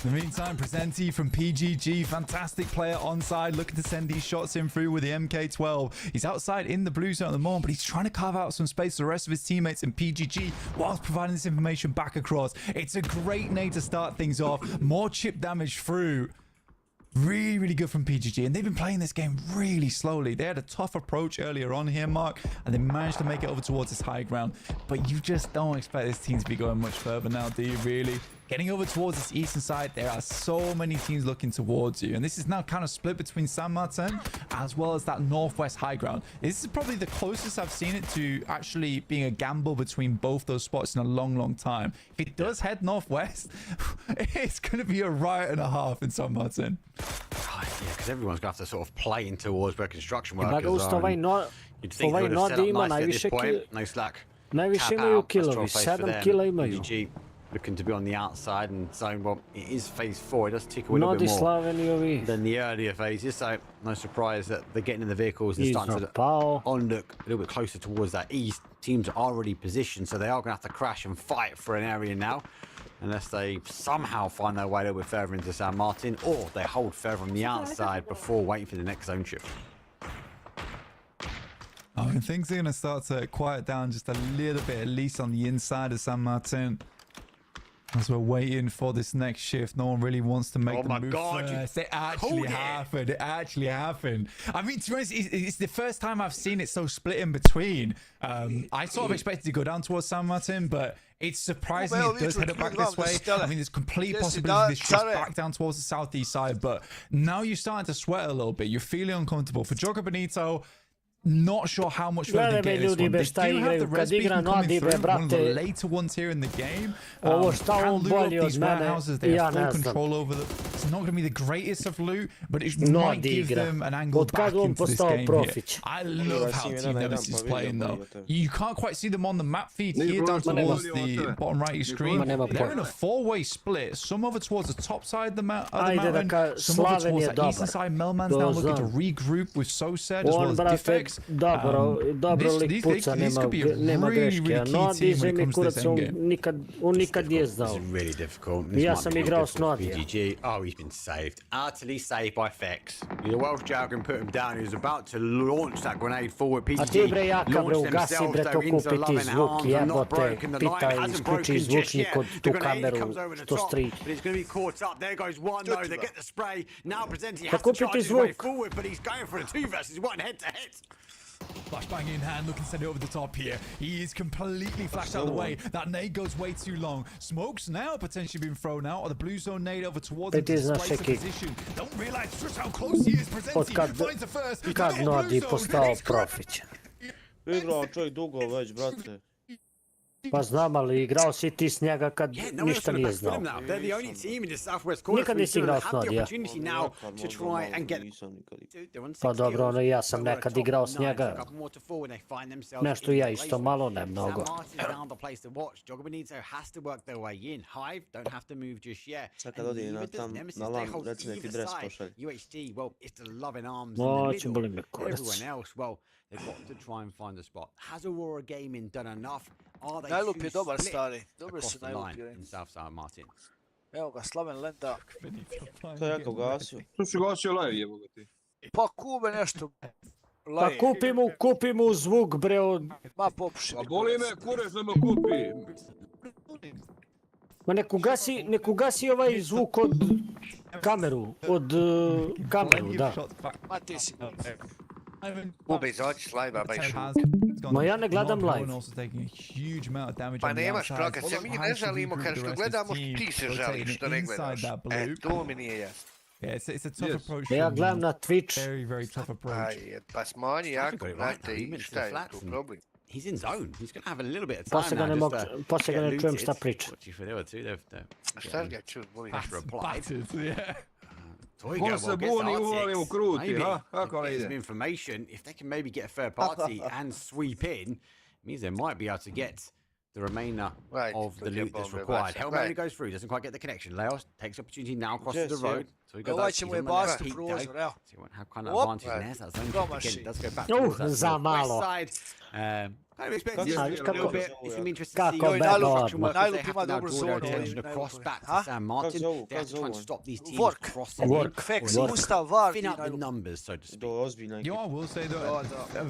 In the meantime, Presenti from PGG, fantastic player onside, looking to send these shots in through with the MK12. He's outside in the blue zone at the moment, but he's trying to carve out some space for the rest of his teammates in PGG whilst providing this information back across. It's a great nade to start things off. More chip damage through. Really, really good from PGG, and they've been playing this game really slowly. They had a tough approach earlier on here, Mark, and they managed to make it over towards this high ground. But you just don't expect this team to be going much further now, do you really? Getting over towards this eastern side, there are so many teams looking towards you. And this is now kind of split between San Martin as well as that northwest high ground. This is probably the closest I've seen it to actually being a gamble between both those spots in a long, long time. If it does head northwest, it's going to be a riot and a half in San Martin. Yeah, because everyone's going to have to sort of play in towards where construction workers ovaj are. You'd think they would have set up nicely at this point. No slack. Najviše Tap imaju out, that's kilovi, draw face for 7 them. kila imaju. PGG looking to be on the outside and zone. Well, it is phase 4. It does tick a little Mnogi bit more Slaveni ovi. than the earlier phases, so no surprise that they're getting in the vehicles and starting to Pao. look a little bit closer towards that east. Teams are already positioned, so they are going to have to crash and fight for an area now, unless they somehow find their way a little bit further into San Martin, or they hold further on the outside before waiting for the next zone shift. I mean, things are going to start to quiet down just a little bit, at least on the inside of San Martin. As we're waiting for this next shift, no one really wants to make the move first. It actually happened. It actually happened. I mean, to be honest, it's the first time I've seen it so split in between. I sort of expected to go down towards San Martin, but it's surprising it does head up back this way. I mean, there's complete possibility this shifts back down towards the southeast side, but now you're starting to sweat a little bit. You're feeling uncomfortable. For Jaka-BiH, not sure how much further they get this one. They do have the res beacon coming through, one of the later ones here in the game. Can loot up these warehouses. They have full control over them. It's not going to be the greatest of loot, but it might give them an angle back into this game here. I love how Team Nemesis is playing though. You can't quite see them on the map feed here down towards the bottom right of your screen. They're in a 4-way split. Some over towards the top side of the mountain, some over towards the eastern side. Melman's now looking to regroup with Sosed as well as Defex. Dobro lik puca, nema greške. No, diže mi kurac, on nikad nije znao. This is really difficult. Ja sam igrao s Nodija. PGG. Oh, he's been saved. Utterly saved by Fex. The Welsh Jargon put him down. He was about to launch that grenade forward. PGG A ti bre Jaka bre ugasi bre to kupiti zvuk, jebote. Pitaj isključi zvučnik od tu kameru što stri. But it's going to be caught up. There goes one though. They get the spray. Now presents he Pa has to charge kupiti his way zvuk. forward, but he's going for a 2 versus 1 head to head. Flashbang in hand, looking to send it over the top here. He is completely flashed out of the way. That nade goes way too long. Smoke's now potentially been thrown out, or the blue zone nade over towards him to displace the position. Don't realize just how close he is. Presenti finds the first. Kad Nodi postao profić. Igrao čovjek dugo već, brate. Pa znam, ali igrao si ti s njega kad ništa nije znao. Nikad nisi igrao s Nodija. Pa dobro, ono ja sam nekad igrao s njega. Nešto ja isto malo, ne mnogo. Sad kad odi na lan, reci neki dres pošalj. Moći, boli me kurac. They've got to try and find a spot. Has Aurora Gaming done enough? Are they Najlup je too dobar, split stari. Dobro across se the najlup line je. in South San Martin? Evo ga, Slaven lenda. To je jako gasio. Tu si gasio live, jebo ga ti. Pa kube nešto. Pa Laje. kupi mu zvuk bre od... Ma popuši. A boli me, kurez da me kupi. Ma nek ugasi ovaj zvuk od kameru, da. Ma ti si. Kubi, izađi s live-a, bajšu. Ma ja ne gledam live. Pa nemaš praka, se mi ne žalimo kad što gledamo, ti se žališ što ne gledaš. To mi nije jasno. It's a tough approach. Ja gledam na Twitch. Very tough approach. Pa smanji jako, brate, i šta je tu problem? He's in zone. He's going to have a little bit of time now. Poslije ga ne čujem šta priča. Šta ga čuš, boli? Ko se buni, uvali mu kruti, ha? Kako ne Some ide? information, if they can maybe get a third party and sweep in, means they might be able to get the remainder of the loot that's required. Helmet only goes through, doesn't quite get the connection. Laos takes opportunity now, crosses the road. So we got Ovaj that. će He's mu je on the bas left tu peak prozor, though. evo. So he won't have kind of advantage in there. So that's zone shift again. Does go back towards that za west malo. side. Kind of expected a little bit. It's going to be interesting to see. Kako Construction bedno. workers, they Najlup have ima to now dobru draw their zonu, attention najlup. across back to Ha? San Martin. Kako They have to try and zovu? stop these teams Work. crossing in. Work. Fex, Work. Ustav, var Thin i out the najlup. numbers, so to speak. To je ozbiljna You know, I will say though, I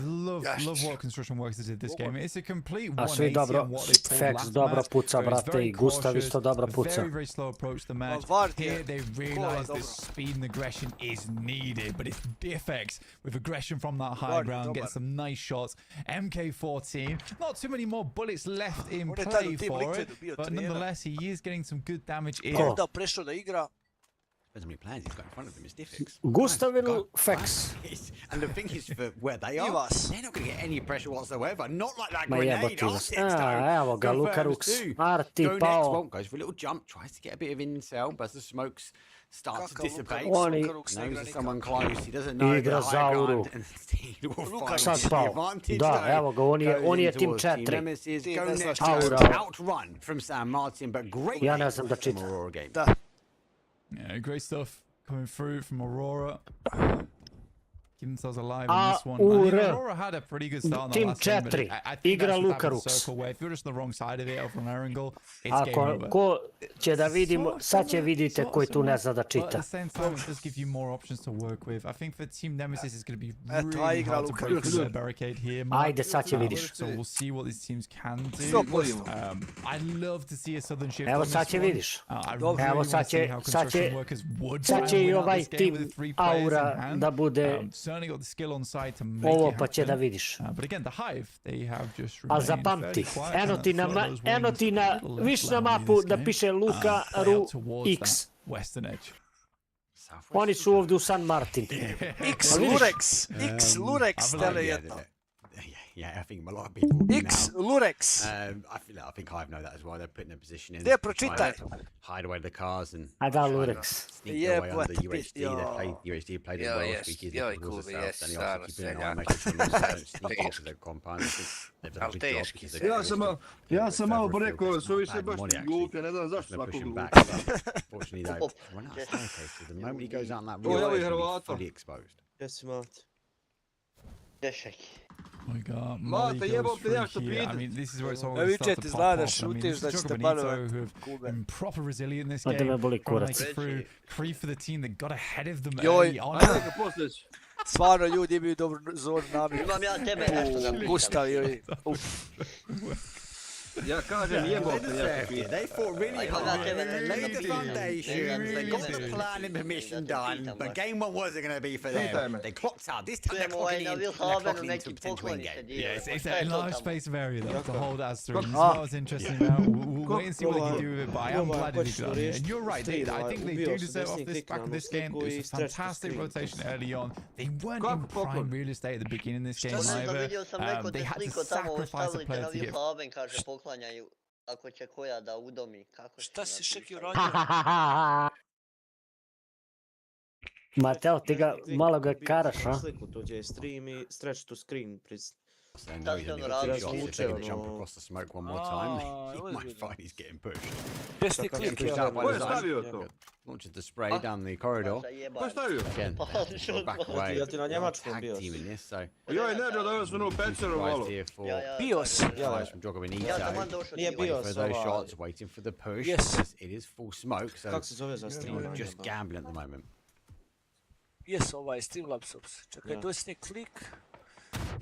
love what Construction Workers did this game. It's a complete A svi 180 dobro, on what they pulled Fex last dobro match. puca, So it's brate, very i Gustav cautious, isto dobro a puca. very slow approach to the match. Vard je Here they realized this speed and aggression is needed, but it's BFX with aggression from that high ground, getting some nice shots. MK14, not too many more bullets left in play for it, but nonetheless, he is getting some good damage in. Da prešao da igra. Depends how many players he's got in front of him. It's Diffix. Gustavil Fex. And the thing is, for where they are, they're not going to get any pressure whatsoever. Not like that Ma grenade. jebote vas. Evo ga, Luka Rux. Arti pao. Goes for a little jump, tries to get a bit of intel, but as the smokes start to dissipate, Oni knows there's someone close. He doesn't know igra the high Zauru. ground, and he will find Sad the pao. advantage. Da, though. evo ga, on je tim Goes towards 4. Team Nemesis, go next, Aura. outrun from Sam Martin, but great Ja ne znam da from čitam. Aurora game. Da. Yeah, great stuff coming through from Aurora. Keep themselves alive in A this one. I mean, Ura. Aurora had a pretty good start on the Team last game, but 4. I think Igra that's the type Luka of Rux. circle where if you're just on the wrong side of it or from an angle, it's game over. Ko će da vidimo, sad će vidite koji tu ne zna da But at čita. the same time, it does give you more options to work with. I think for Team Nemesis, it's going to be Eto, really igra hard to Luka break through Rux. their barricade here. Mark. Ajde, sad će vidiš. So we'll see what these teams can do. 100%. I'd love to see a southern shift. Evo on sad this će one. vidiš. I Dobro. really Evo want sad to see će, how sad construction će, workers would sad try će and i win out ovaj this game with tim the 3 players in Aura hand. da bude, Certainly got the skill on side to make ovo it pa će da happen. vidiš. But again, the Hive, they have just A remained zapamti, fairly quiet, eno and ti that's na, one of those eno wings ti na, a little less viš na loudly mapu this da game. piše Luka Play out Ru towards X. that western edge. Southwest. Oni su ovdje u San Martin. X Lurex. X Lurex. I Tele believe jedno. Yeah, I think a lot of people will X now. Lurex. I think Hive know that as well. They're putting their position in. Gdje to pročitaj? try and hide away the cars and A da, try and Lurex. sneak their way Jebote, under UHD. jo. UHD played it Jo, well. jest, Speakeasy jo, took the rules Kubi, themselves, jest, and he also stvarno keeping an eye seljak. on making sure they don't sneak Teški. into their compound. I think they've done a Al good job teški because se. they're Ja sam malo further rekao, afield, su it's više not baš bad money, glupi, actually. ne znam zašto They're svako pushing glupi. back. Fortunately, though, we're not staircase, so the moment he goes out in that Oh, real evo i he's gonna be Hrvata. fully exposed. Jesi Mate. Dešak. Oh my god, Mate, Molly jebo goes ti through nešto here. I pitat. mean, this is where it's Ja, always vi started ćete to pop znati da off. I mean, šutiš, this da is ćete Jaka-BiH balovat who have Kube. been proper resilient in this Ma game. da me boli Trying to kurac. make it through. Cree for the team that got ahead of them Joj. early on. Ajde ga posljedeć. Stvarno ljudi imaju dobru zonu namjeru. Imam ja tebe nešto da pitam. Gustav joj. Ja kažem jebote They nešto pitam. They fought really Like, I'm hard. not They giving laid the it. foundations. They got the Really? plan and permission That's a done. Peter, But man. game one wasn't going to be for Peter, them. man. They clocked out. This time they're Čujemo clocking na in. They're Wilhavenu clocking into neki a potential win pokloni se game. dio. Yeah, it's Šta a je to large tamo? space of area though to hold us through. This is Ah. what was interesting now. We'll wait and see what they can do with it, but I am glad that he got here. And you're right, I think they do deserve off this back of this game. It was a fantastic rotation early on. They weren't in prime real estate at the beginning of this game Ne znam, either. vidio sam neko They te had to sliko tamo sacrifice a stavili te player na to get Wilhaven, kaže poklanjaju ako će koja da udomi. Kako Šta si Šeki napisali? uradio? Mateo, ti ga malo ga karaš, a? Sliku tuđe stream i stretch to screen. So they know he's only got 2 shots. If they can jump across the smoke one more time, he might find he's getting pushed. Gdje si ti klik? Pushed out by Ko the je zone. stavio to? Launches the spray down the corridor. Ko je stavio? Again, go back away. Ja ti na njemačkom Tag bio. team in this, so Joj, Neđo, da sam u pečeru malo. surprised here for Bio si. guys from Jaka-BiH. Ja taman došao Nije ti bio Waiting for those ovaj- shots, waiting for the push. Yes. because It is full smoke, so Kako se zove za stream? we're just gambling at the moment. Jes, ovaj Streamlabs. Čekaj, Ja. desni klik.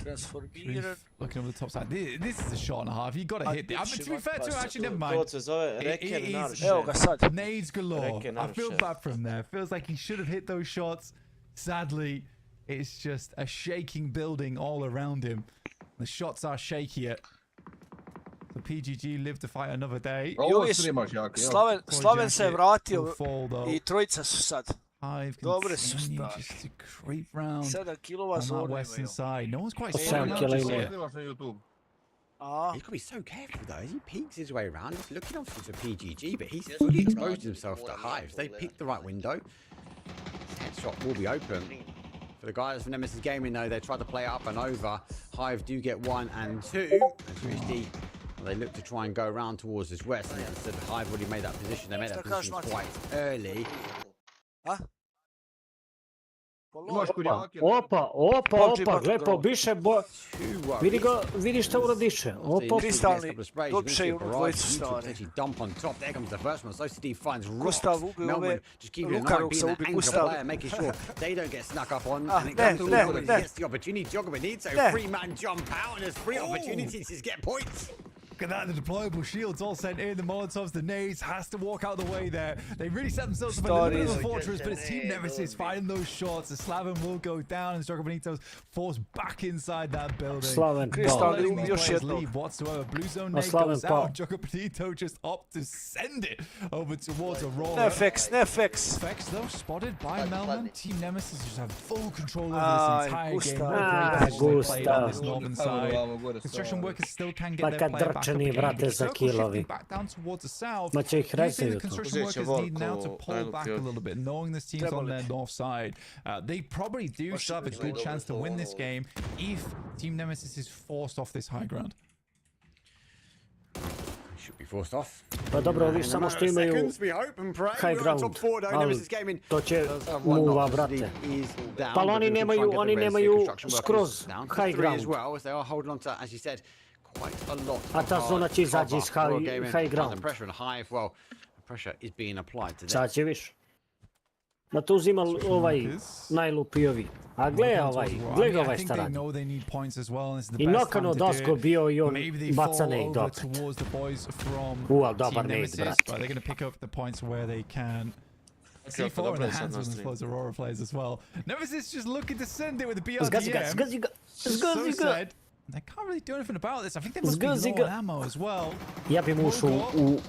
Transformiran. Looking over the top side. This is a shot and a half. You got to hit it. I mean, to be fair to him, actually, never To mind. se zove It Reken is- Narše. Evo ga sad. Nades galore. Reckon I feel Archer. bad from there. Feels like he should have hit those shots. Sadly, it's just a shaking building all around him. The shots are shakier. The PGG live to fight another day. Ovo Joj, streamaš jako, jel? Slaven se je Will vratio fall though. i trojica su sad. Hive Dobre su continue stvari. just to creep round 7 kilova on that zonu western imaju. side. No one's quite Pa sure sam about kila this imaju. yet. Snimaš na YouTube. A, He's got to be so careful though. As he peeks his way around, he's looking off to PGG, but he's fully exposed himself to Hives. They picked the right window. His headshot will be open. For the guys from Nemesis Gaming, though, they tried to play up and over. Hive do get 1 and 2. As UHD, they look to try and go around towards this west. And instead, Hive already made that position. They made that position quite early. Imaš kurjake. Opa, glepo, biše bo... Two Vidi šta uradiše. Opa, Kristalni, dobiše i onu dvojicu stvari. Potentially dump on top. There comes the first one. So CD finds Gustav Ross. ubi Melbourne ove. just keeping an Luka eye, Ruxa being that ubi anchor Gustav. player, making sure they don't get snuck up on. Ah, And it ne, goes to ne, Luka, ne. he gets the opportunity. Jaka-BiH needs a Ne. 3-man jump out, and there's 3 opportunities to get points. Look at that, the deployable shields all sent in, the Molotovs, the nades, has to walk out the way there. They really set themselves up a little bit of a fortress, but it's Team Nemesis fighting those shots. The Slaven will go down, and Jaka-BiH's forced back inside that building. Slaven, leave whatsoever. Blue zone nade goes out, Jaka-BiH just opt to send it over towards Aurora. Nefex. Fex, though, spotted by Melman. Team Nemesis just have full control over this entire game. Played on this northern side. Construction workers still can get their player back up again. Back down towards the south. Ma će ih The reseju tu. construction workers need now to pull back a little bit, knowing this team's on their north side. They probably do still have a good chance to win this game if Team Nemesis is forced off this high ground. Should be forced off. Pa dobro, vi samo što imaju high ground, ali to će muva, brate. Pa oni nemaju skroz high ground. A ta zona će izaći iz high ground. Sad će viš. Da to uzima ovaj najlupiovi. A gle ovaj stara. I Nokano Dosko bio i on baca nade opet. Al dobar nade, brate. They're going to pick up the points where they can. C4 in the hands of as well as Aurora plays as well. Nemesis just looking to send it with the BRDM. Zgazi ga. They can't really do anything about this. I think they must be low on ammo as well. Ja bi mu ušao u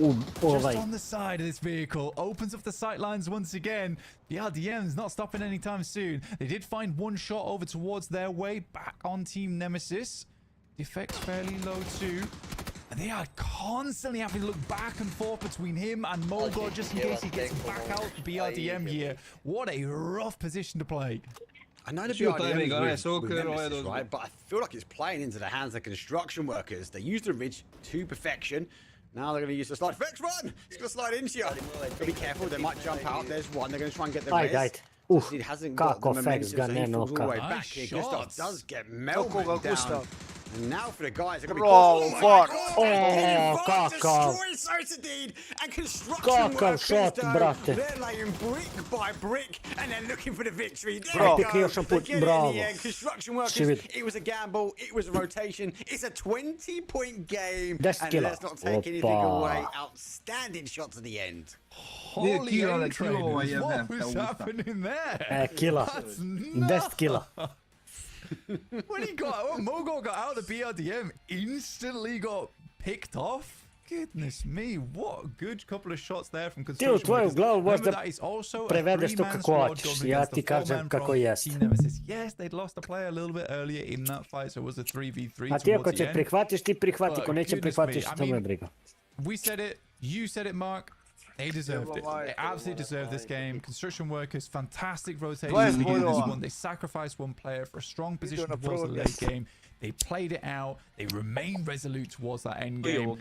ovaj. Just on the side of this vehicle. Opens up the sight lines once again. The RDM's not stopping anytime soon. They did find one shot over towards their way. Back on Team Nemesis. The effect's fairly low too. And they are constantly having to look back and forth between him and Mogor just in case he gets back out the BRDM here. What a rough position to play. I know the BRDM is with Nemesis, right? But I feel like it's playing into the hands of construction workers. They used the ridge to perfection. Now they're going to use the slide. Fex, run! It's going to slide into you. Gotta be careful. They might jump out. There's one. They're going to try and get the res. It hasn't got the momentum, so he falls all the way back here. Gustav does get melted down. And now for the guys, they're going to be fuck! Destroy Sociedade and construction workers, they're laying brick by brick and they're looking for the victory. There we go. They get it in the end. Construction workers, it was a gamble, it was a rotation. It's a 20-point game, and let's not take anything away. Outstanding shots at the end. Holy trainers, what was happening there? Killer. Best killer. When Mogor got out of the BRDM, instantly got picked off. Goodness me, what a good couple of shots there from construction. Ti u tvoju glavu možda prevedeš to kako hoćeš. Ja ti kažem kako jest. Yes, they'd lost a player a little bit earlier in that fight, so it was a 3v3. A ti ako će prihvatiš, ti prihvati. Ko neće prihvatiš, to me briga. We said it, you said it, Mark. They deserved it. They absolutely deserved this game. Construction workers, fantastic rotation to begin this one. They sacrificed one player for a strong position towards the late game. They played it out. They remained resolute towards that end game.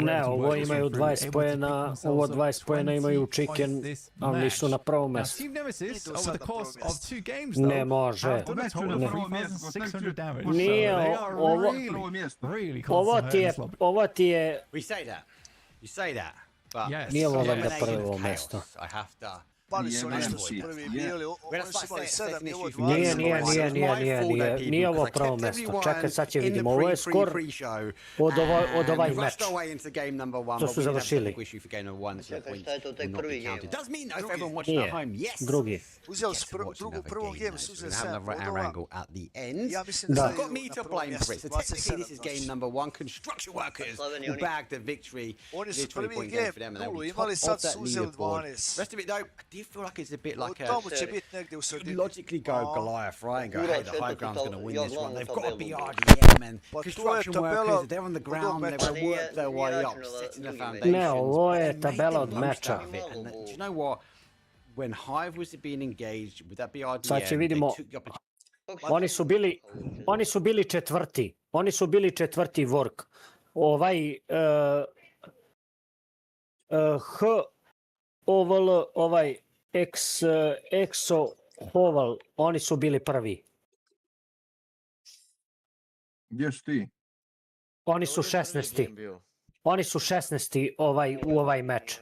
Ne, ovo imaju 20 poena, ovo 20 poena imaju Chicken, ali nisu na prvom mjestu. Team Nemesis, over the course of 2 games, ne može. Nije, ovo ti je... We say that. You say that. Nije ovo valjda prvo mjesto. Pali su nešto su prvi bili, oni su imali 7 i ovo 20. Nije ovo prvo mjesto. Čekaj, sad će vidimo. Ovo je skor od ovaj meč. To su završili. Nije, drugi. Uzeli su prvom game, su uzeli 7 bodova. Ja mislim da oni su prvi game nulu imali, sad su uzeli 12. You feel like it's a bit like logically go Goliath, right? And go, hey, the high ground's going to win this one. They've got to be RDM and construction workers. They're on the ground. They're going to work their way up, setting the foundation. Ne, ovo je tabela od meča. Do you know what? When Hive was being engaged with that BRDM, sad će vidimo. Oni su bili četvrti. Oni su bili četvrti work. Ovaj OVL, ovaj EXO, OVL, oni su bili prvi. Gdje su ti? Oni su 16. Oni su 16. u ovaj meč.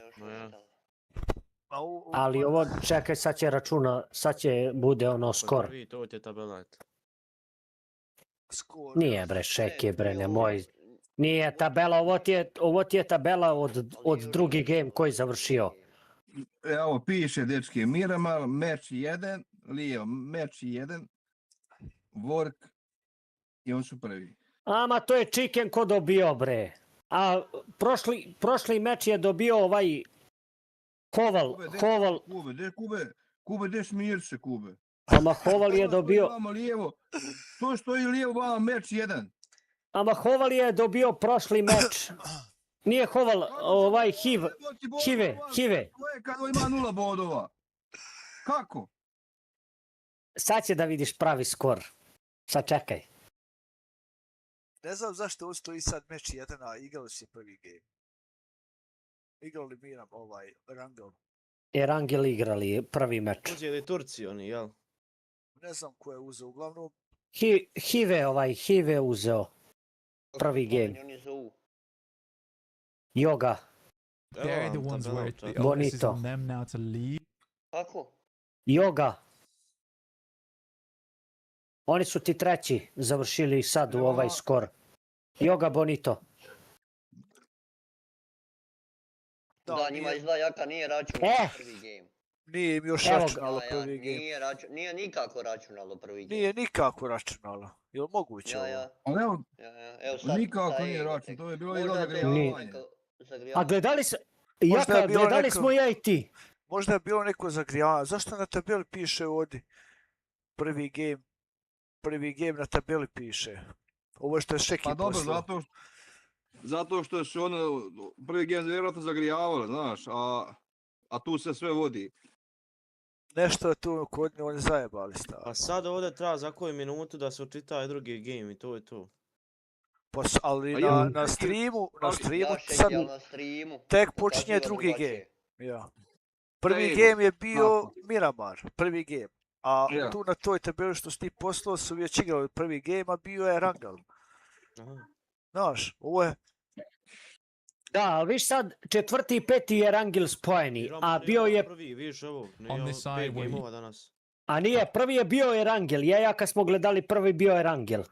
Ali ovo, čekaj, sad će računa, sad će bude ono skor. Nije bre, Šek je bre, nemoj. Nije tabela, ovo ti je tabela od drugi game koji završio. Evo, piše, dečki, Miramar, meč 1, Lio, meč 1, Vork i on su prvi. Ama to je Chicken ko dobio, bre. A prošli meč je dobio ovaj Hoval. Kube, gdje smir se, Kube? Ama Hoval je dobio... Vama lijevo, to stoji lijevo, vama meč 1. Ama Hoval je dobio prošli meč. Nije Hoval, ovaj Hive. To je kada ima 0 bodova. Kako? Sad će da vidiš pravi skor. Sad čekaj. Ne znam zašto ovo stoji sad meč 1, a igrali si prvi game. Igrali Miram Rangel. Rangel igrali prvi meč. Uzeli Turci oni, jel? Ne znam ko je uzeo, uglavnom... Hive uzeo prvi game. Joga. They're the ones where the onus is Bonito. on them now to leave. Kako? Joga. Oni su ti treći završili sad u ovaj skor. Joga Bonito. Da, njima izgleda Jaka nije računalo prvi game. Nije im još računalo prvi game. Nije nikako računalo prvi game. Nije nikako računalo. Je li moguće ovo? Ali evo, Evo sad, nikako nije račun, to je bilo i zagrijavanje. A gledali smo... Jaka, gledali smo ja i ti. Možda je bilo neko zagrijavanje. Zašto na tabeli piše ovdje? Prvi game na tabeli piše. Ovo je što je Šeki poslao. Pa dobro, zato što su ono, prvi game vjerojatno zagrijavali, znaš, a tu se sve vodi. Nešto je tu kod njih, oni zajebali stavili. A sad ovdje treba za koju minutu da se učita drugi game i to je to. Ali na streamu sad tek počinje drugi game. Ja. Prvi game je bio Miramar, prvi game. A tu na toj tabeli što si ti poslao su već igrali prvi game, a bio je Rangel. Znaš, ovo je... Da, ali viš sad, 4. i 5. je Rangel spojeni, a bio je... Prvi, viš ovo, nije 5 gameova danas. A nije, prvi je bio je Rangel, ja kad smo gledali prvi bio je Rangel.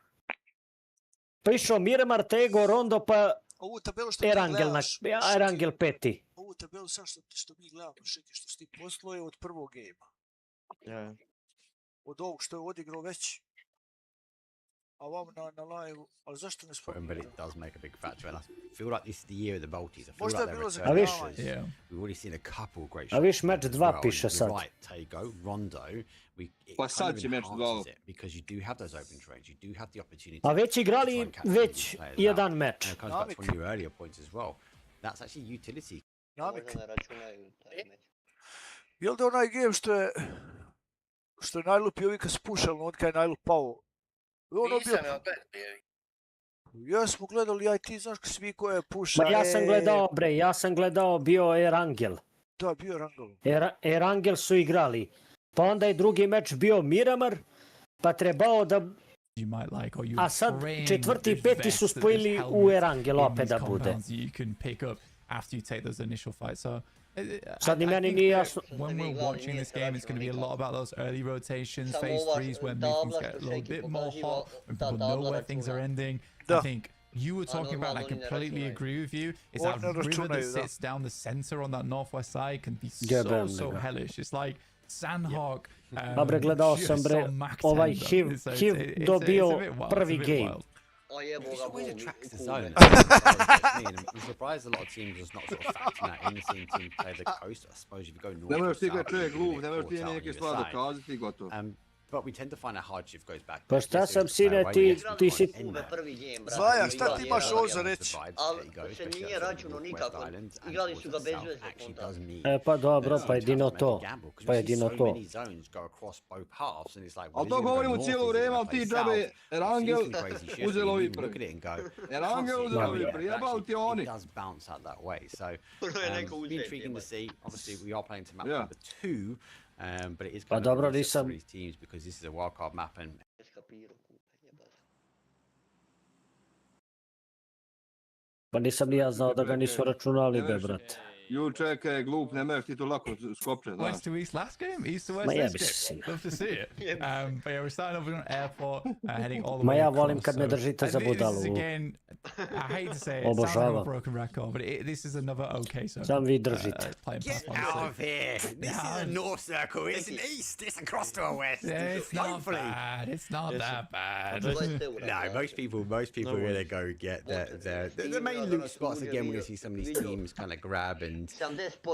Pa išao Miramar, Tego, Rondo, pa... Ovu tabelu što ti gledaš... Rangel 5. Ovu tabelu sad što mi gledamo, Šeki, što si ti poslao je od prvog gejma. Od ovog što je odigrao već. A vam na live, ali zašto ne spominjate? But it does make a big factor, and I feel like this is the year of the Balties. I feel Možda like je bilo they're zagrijavanje. We've already seen a couple of great A viš meč 2 piše sad. Right, Tego, Rondo. Pa sad će meč 2. Because you do have those open trades, you do have the opportunity. A već igrali već jedan meč. And it comes back to one of your earlier points as well. That's actually utility. Namik. Možda ne računaju taj meč. Jel da onaj game što je najlupi ovi kad spušali, on kad je najlup pao? Nisam ja opet bio. Ja smo gledali, aj ti znaš svi ko je puša. Ma ja sam gledao, bio je Rangel. Da, bio je Rangel. Rangel su igrali. Pa onda je drugi meč bio Miramar, pa trebao da... A sad 4. i 5. su spojili u Rangel opet da bude. Sad ni meni nije jasno. When we're watching this game, it's going to be a lot about those early rotations, phase 3s, where things get a little bit more hot, when people know where things are ending. I think you were talking about, and I completely agree with you, is that river that sits down the center on that northwest side can be so hellish. It's like Sandhawk. Dobre, gledao sam bre, ovaj Hiv dobio prvi game. Oh yeah, It always attracts the zone. I'm surprised a lot of teams just not sort of factoring that in, seeing teams play the coast. I suppose if you go north. Ne možeš ti gledati čovjek glup, ne možeš ti neke stvari dokazati i gotovo. But we tend to find a hardship goes back. Pa šta sam sine, ti si... Zvaja, šta ti imaš ovo za reći? Ali se nije računao nikako. Igrali su ga bez veze konta. Pa dobro, pa jedino to. Ali to govorimo cijelo vrijeme, ali ti džabe Rangel uzelo ovi prvi. Rangel uzelo ovi prvi, jebali ti oni. It does bounce out that way, so it'll be intriguing to see. Obviously, we are playing to map number 2. But it is kind of for these teams because this is a wildcard map and pa nisam ni ja znao da ga nisu računali, be, brate. Ju čekaj, glup, ne možeš ti to lako skopčati. West to East last game, East to West this game. Love to see it. But yeah, we're starting over on Airport, heading all the way ja across. volim kad me držite za budalu. This is again, I hate to say it, sounds like a broken record, but this is another okay circle. Sam vi držite. Get out of here! This is a North Circle, it's an East, it's across to a West. It's not bad, it's not that bad. No, most people are going to go get the main loot spots. Again, we're going to see some of these teams kind of grab and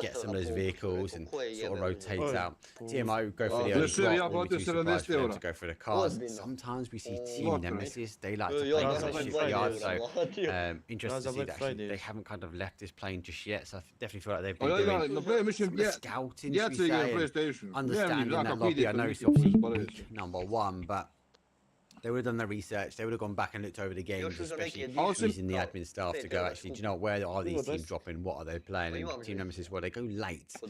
get some of those vehicles and sort of rotate out. TMO go for the early block, to go for the cars. Sometimes we see Team Nemesis, they like to play kind of shipyard, so interesting to see that actually they haven't kind of left this plane just yet, so I definitely feel like they've been doing some scouting, should we say, and understanding that lobby. I know it's obviously week number 1, but they would have done their research. They would have gone back and looked over the games, especially using the admin staff to go, actually, do you know where are these teams dropping? What are they playing? And Team Nemesis, well, they go late. So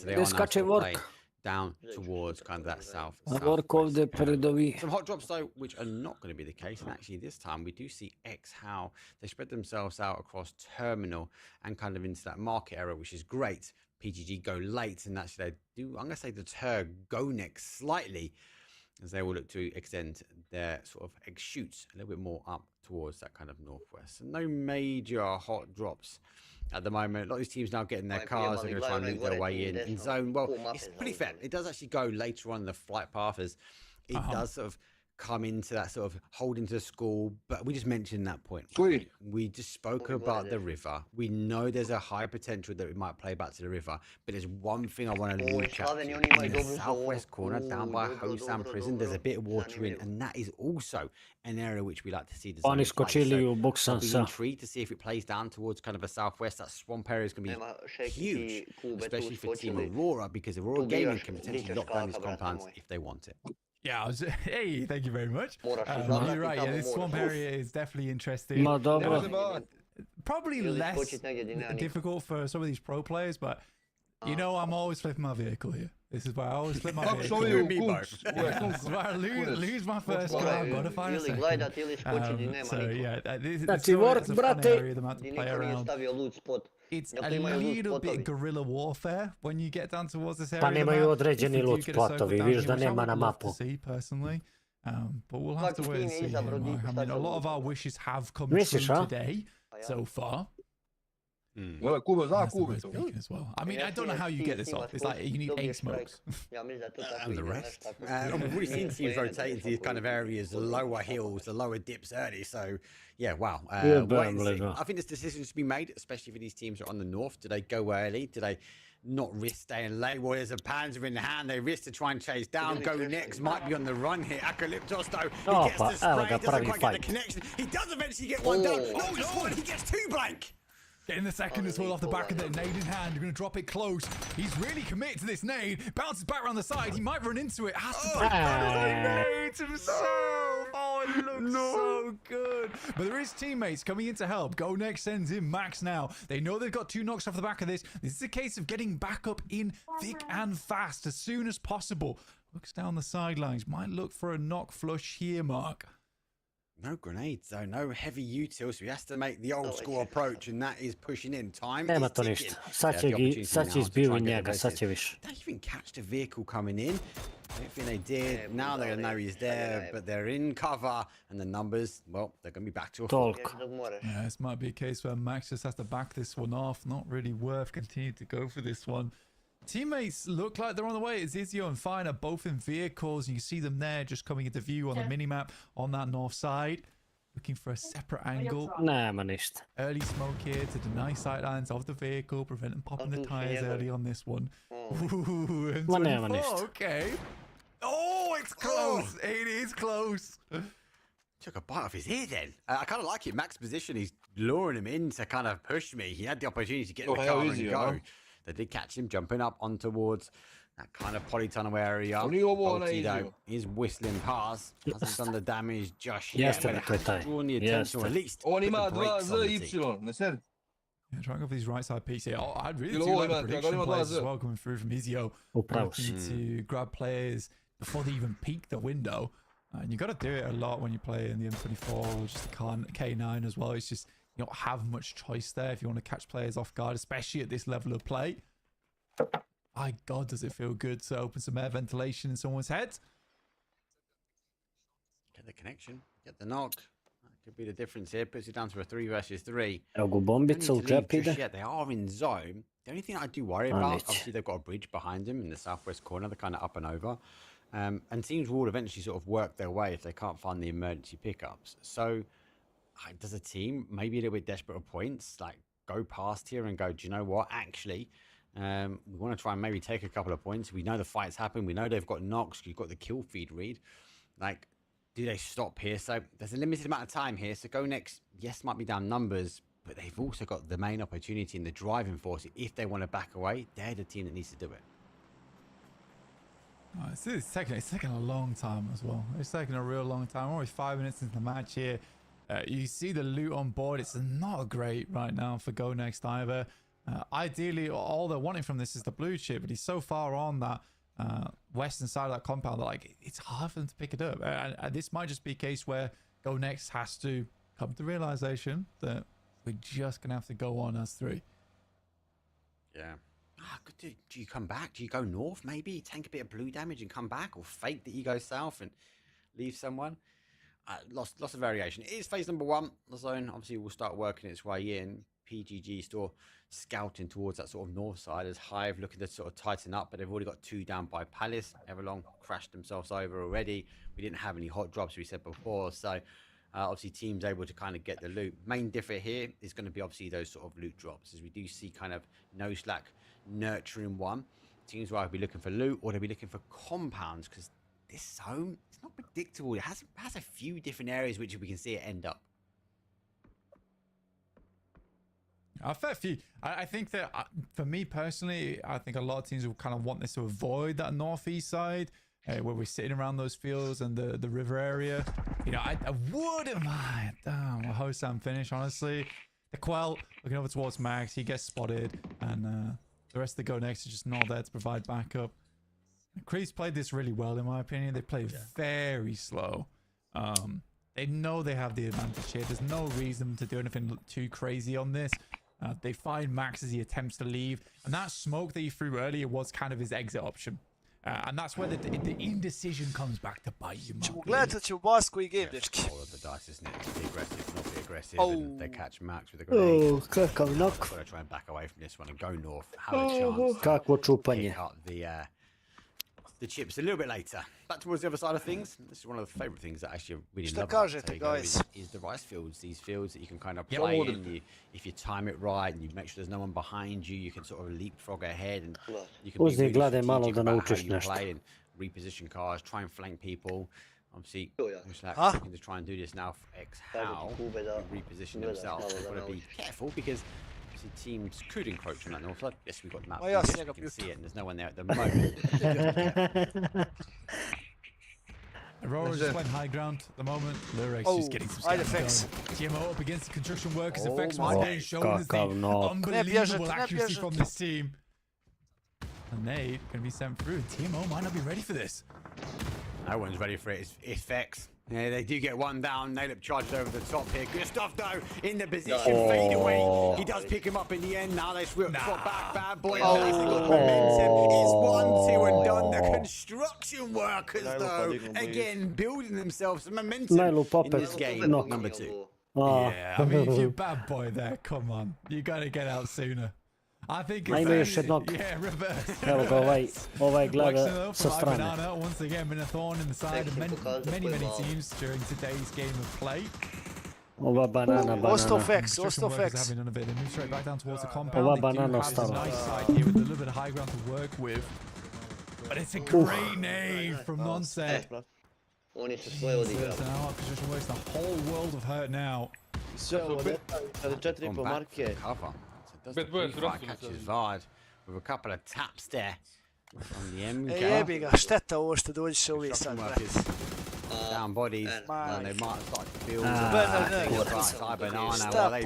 they are now playing down towards kind of that south. Some hot drops, though, which are not going to be the case. And actually, this time, we do see X how they spread themselves out across Terminal and kind of into that market area, which is great. PGG go late, and actually, they do, I'm going to say, deter Go next slightly, as they will look to extend their sort of X shoots a little bit more up towards that kind of northwest. So no major hot drops at the moment. A lot of these teams now getting their cars. They're going to try and loot their way in zone. Well, it's pretty fair. It does actually go later on in the flight path as it does sort of come into that sort of hold into the school, but we just mentioned that point. We just spoke about the river. We know there's a high potential that we might play back to the river, but there's one thing I want to look at. In the southwest corner, down by Hosam Prison, there's a bit of water in, and that is also an area which we like to see. Oni skočili u Boksansa. I'll be intrigued to see if it plays down towards kind of a southwest. That swamp area is going to be huge, especially for Team Aurora, because Aurora Gaming can potentially lock down these compounds if they want it. Yeah, hey, thank you very much. You're right, yeah, this swamp area is definitely interesting. Probably less difficult for some of these pro players, but you know, I'm always flipping my vehicle here. This is why I always flip my vehicle. This is why I lose my first car. I've got to find a second. So yeah, this is a fun area to play around. It's a little bit guerrilla warfare when you get down towards this area. Pa nemaju određeni loot spotovi, vidiš da nema na mapu. Personally, but we'll have to wait and see. I mean, a lot of our wishes have come true today so far. Well, as well. I mean, I don't know how you get this off. It's like you need 8 smokes. And the rest. We've already seen teams rotate into these kind of areas, the lower hills, the lower dips early. So, yeah, wow. I think this decision should be made, especially for these teams who are on the north. Do they go early? Do they not risk staying late? Well, there's a Panzer in the hand. They risk to try and chase down. Go next. Might be on the run here. Apocalyptos, though. He gets the spray. Doesn't quite get the connection. He does eventually get one down. No, just one. He gets 2 blank. Getting the second as well off the back of that nade in hand. You're going to drop it close. He's really committed to this nade. Bounces back around the side. He might run into it. Has to break down his nade himself. Oh, it looks so good. But there is teammates coming in to help. Go next sends in Max now. They know they've got 2 knocks off the back of this. This is a case of getting back up in thick and fast as soon as possible. Looks down the sidelines. Might look for a knock flush here, Mark. No grenades, though. No heavy utils. So he has to make the old school approach, and that is pushing in. Time Nema to ništa. Sad će izbiju njega, sad će više. Don't even catch the vehicle coming in. I don't think they did. Now they're going to know he's there, but they're in cover, and the numbers, well, they're going to be back to a 4. Yeah, this might be a case where Max just has to back this one off. Not really worth continuing to go for this one. Teammates look like they're on the way. It's Izio and Fine are both in vehicles. You can see them there just coming into view on the minimap on that north side. Looking for a separate angle. Nema ništa. Early smoke here to deny sightlines of the vehicle, prevent them popping the tires early on this one. Ooh, and nema ništa. Okay. Oh, it's close. It is close. Took a bite off his ear then. I kind of like it. Max position, he's luring him in to kind of push me. He had the opportunity to get in the car and go. They did catch him jumping up on towards that kind of polytunnel area. Bolty, though, is whistling past. Hasn't done the damage just yet, but it has drawn the attention, or at least put the brakes on the team. Yeah, trying off these right side piece here. Oh, I'd really do like the prediction plays as well coming through from Izio. Looking to grab players before they even peek the window. And you got to do it a lot when you play in the M24 or just the K9 as well. It's just you don't have much choice there if you want to catch players off guard, especially at this level of play. My God, does it feel good to open some air ventilation in someone's head? Get the connection, get the knock. That could be the difference here. Puts it down to a 3 versus 3. Evo go bombica u džep ide. Yeah, they are in zone. The only thing I do worry about, obviously they've got a bridge behind them in the southwest corner. They're kind of up and over. And teams will eventually sort of work their way if they can't find the emergency pickups. So does a team, maybe a little bit desperate of points, like go past here and go, do you know what? Actually, we want to try and maybe take a couple of points. We know the fights happen. We know they've got knocks. You've got the kill feed read. Like, do they stop here? So there's a limited amount of time here. So go next, yes, might be down numbers, but they've also got the main opportunity and the driving force. If they want to back away, they're the team that needs to do it. Oh, it's taking a long time as well. It's taking a real long time. Almost 5 minutes into the match here. You see the loot on board. It's not great right now for Go Next either. Ideally, all they're wanting from this is the blue chip, but he's so far on that western side of that compound that like it's hard for them to pick it up. And this might just be a case where Go Next has to come to realization that we're just gonna have to go on as 3. Yeah. Do you come back? Do you go north? Maybe tank a bit of blue damage and come back, or fake that you go south and leave someone. Lots of variation. It is phase number 1. The zone obviously will start working its way in. PGG still scouting towards that sort of north side as Hive looking to sort of tighten up, but they've already got 2 down by Palace. Everlong crashed themselves over already. We didn't have any hot drops, we said before, so obviously teams able to kind of get the loot. Main differ here is going to be obviously those sort of loot drops, as we do see kind of no slack nurturing one. Teams will either be looking for loot or they'll be looking for compounds, because this zone, it's not predictable. It has a few different areas which we can see it end up. A fair few. I think that for me personally, I think a lot of teams will kind of want this to avoid that northeast side where we're sitting around those fields and the river area. You know, I wouldn't mind. Damn, a Hosam finish, honestly. The Quell looking over towards Max. He gets spotted, and the rest of the Go Next is just not there to provide backup. Kreese played this really well, in my opinion. They played very slow. They know they have the advantage here. There's no reason to do anything too crazy on this. They find Max as he attempts to leave, and that smoke that he threw earlier was kind of his exit option. And that's where the indecision comes back to bite you. Ćemo gledati ćemo bas koji game, dečki. All of the dice, isn't it? Be aggressive, not be aggressive. And they catch Max with a grenade. Oh, kakav knock. Got to try and back away from this one and go north. Have a chance. Kakvo čupanje. Pick up the chips a little bit later. Back towards the other side of things. This is one of the favourite things that I actually really love about Tego is the rice fields. These fields that you can kind of play in. If you time it right and you make sure there's no one behind you, you can sort of leapfrog ahead and you can be really strategic about how you play and reposition cars, try and flank people. Obviously, looking to try and do this now for X-How, reposition themselves. They've got to be careful because teams could encroach on that north side. Yes, we've got the map. Yes, you can see it, and there's no one there at the moment. Aurora is playing high ground at the moment. Lurex just getting some scans going. TMO up against the construction workers. Effects was getting shown as the unbelievable accuracy from this team. And they can be sent through. TMO might not be ready for this. No one's ready for it. It's effects. Yeah, they do get one down. Nailip charged over the top here. Gustav, though, in the position. Fade away. He does pick him up in the end. Now they swap back. Bad boy. They got momentum. It's 1-2 and done. The construction workers, though, again, building themselves some momentum in this game. Number 2. Yeah, I mean, if you're bad boy there, come on. You got to get out sooner. I think it's reverse. Evo ga ovaj gleda sa strane. Banana once again been a thorn in the side of many teams during today's game of play. Ova banana. Osto Fex. Having none of it. They move straight back down towards the compound. Ova banana nice side here with a little bit of high ground to work with. But it's a great nade from Nonset. Oni su svoje odigrali. Now position works the whole world of hurt now. Sve ovo 4,5 marke. Does the pre-fight catches Vard with a couple of taps there on the MK. Jebi ga, šteta ovo što dođeš ovi sad. Down bodies, and they might start to build Banana while they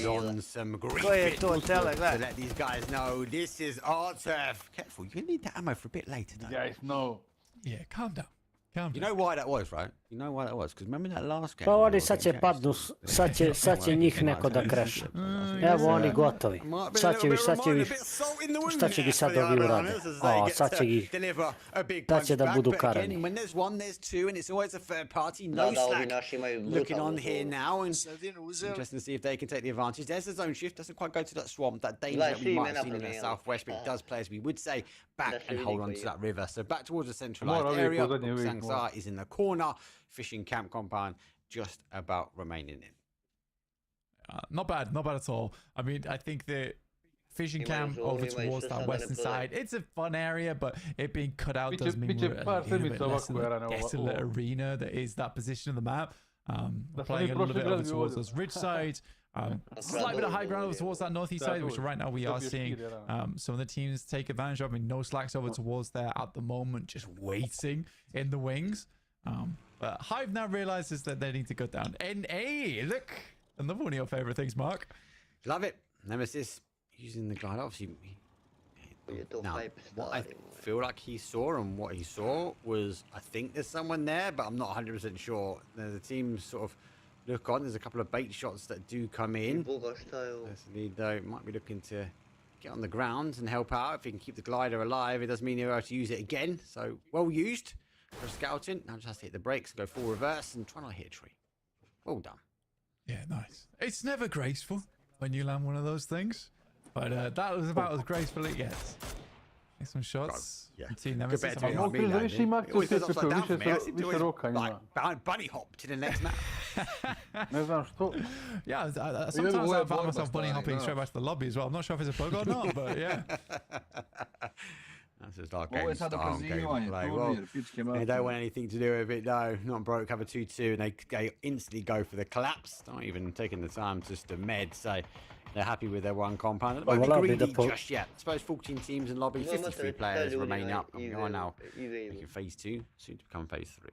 build on some great to let these guys know this is our turf. Careful, you need that ammo for a bit later though. Guys, no. Yeah, calm down. You know why that was, right? You know why that was? Because remember that last game? Pa oni sad će padnu, sad će njih neko da kreša. Evo oni gotovi. Sad će šta će gi sad ovi urade? O, sad će gi, da će da budu karani. When there's one, there's two, and it's always a third party. No slack. Looking on here now, and interesting to see if they can take the advantage. There's the zone shift. Doesn't quite go to that swamp, that danger that we might have seen in the southwest, but it does play, as we would say, back and hold on to that river. So back towards the centralized area. Sangsar is in the corner. Fishing camp compound just about remaining in. Not bad at all. I mean, I think the fishing camp over towards that western side, it's a fun area, but it being cut out does mean we're a little bit less in the desolate arena that is that position of the map. Playing a little bit over towards those ridge sides. Slight bit of high ground over towards that northeast side, which right now we are seeing some of the teams take advantage of. I mean, no slacks over towards there at the moment, just waiting in the wings. But Hive now realizes that they need to go down. NA, look, another one of your favorite things, Mark. Love it. Nemesis using the glide. Obviously, now what I feel like he saw and what he saw was, I think there's someone there, but I'm not 100% sure. The team sort of look on. There's a couple of bait shots that do come in. Leslie, though, might be looking to get on the ground and help out. If he can keep the glider alive, it does mean he'll have to use it again. So well used for scouting. Now just has to hit the brakes, go full reverse, and try not to hit a tree. Well done. Yeah, nice. It's never graceful when you land one of those things, but that was about as graceful it gets. Make some shots. Yeah. Nemesis. Like bunny hop to the next map. Yeah, sometimes I find myself bunny hopping straight back to the lobby as well. I'm not sure if it's a bug or not, but yeah. That's just our game style gameplay. Well, they don't want anything to do with it, though. Not broke, have a 2-2, and they instantly go for the collapse. Not even taking the time just to med, so they're happy with their one compound. They won't be greedy just yet. I suppose 14 teams in lobby, 53 players remain up, and we are now making phase 2, soon to become phase 3.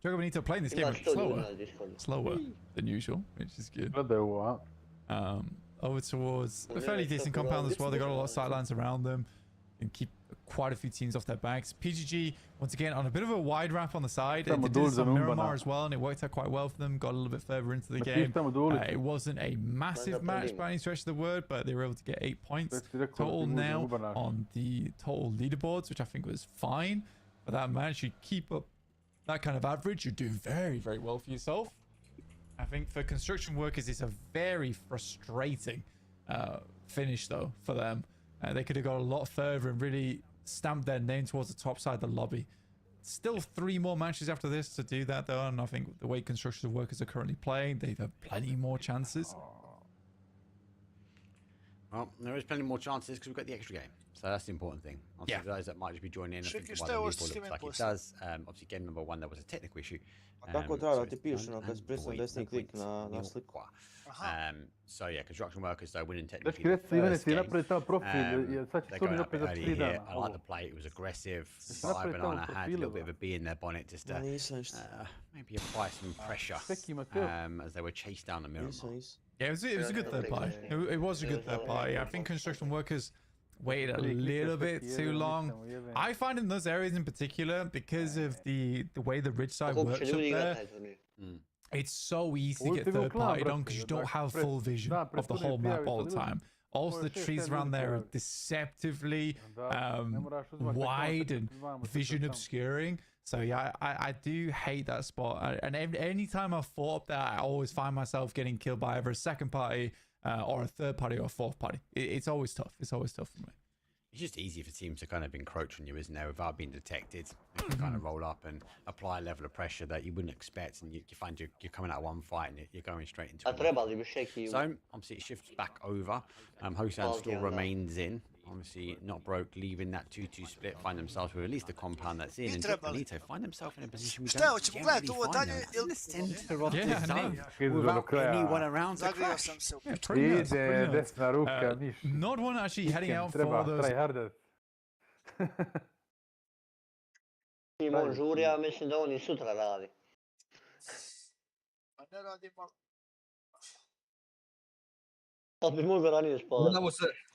Jaka-BiH playing this game slower than usual, which is good. Over towards a fairly decent compound as well. They got a lot of sidelines around them and keep quite a few teams off their backs. PGG, once again, on a bit of a wide ramp on the side. They did this on Miramar as well, and it worked out quite well for them. Got a little bit further into the game. It wasn't a massive match by any stretch of the word, but they were able to get 8 points total now on the total leaderboards, which I think was fine for that match. You keep up that kind of average, you're doing very, very well for yourself. I think for construction workers, it's a very frustrating finish, though, for them. They could have got a lot further and really stamped their name towards the top side of the lobby. Still 3 more matches after this to do that, though, and I think the way construction workers are currently playing, they've had plenty more chances. Well, there is plenty more chances because we've got the extra game. So that's the important thing. Obviously, for those that might just be joining in, I think why the leaderboard looks like it does. Obviously, game number 1, there was a technical issue. Kako treba da ti piše, no, kad pritisnem desni klik na sliku. So yeah, construction workers, though, winning technically Dečki, the recimo, first si game. napravi tamo profil, sad će They to go mi up opet za early 3 here. dana. I like the play. It was aggressive. Side banana had a little bit of a bee in their bonnet just to maybe apply some pressure as they were chased down the Miramar. Yeah, it was a good third party. It was a good third party. I think construction workers waited a little bit too long. I find in those areas in particular, because of the way the ridge side works up there, it's so easy to get third party on because you don't have full vision of the whole map all the time. Also, the trees around there are deceptively wide and vision obscuring. So yeah, I do hate that spot. And any time I've fought up there, I always find myself getting killed by either a second party or a third party or a fourth party. It's always tough. It's always tough for me. It's just easy for teams to kind of encroach on you, isn't there, without being detected. You can kind of roll up and apply a level of pressure that you wouldn't expect, and you find you're coming out of one fight and you're going straight into it. So obviously it shifts back over. Hosan still remains in. Obviously not broke, leaving that 2-2 split, find themselves with at least a compound that's in, and Jaka-BiH find themselves in a position we don't generally find them. That's in the center of the zone, without anyone around to crash. Ide desna ruka, niš. Not one actually heading out for those. Timon žuri, ja mislim da on i sutra radi. Ne radi malo. Sad bi mogao ranije spavati.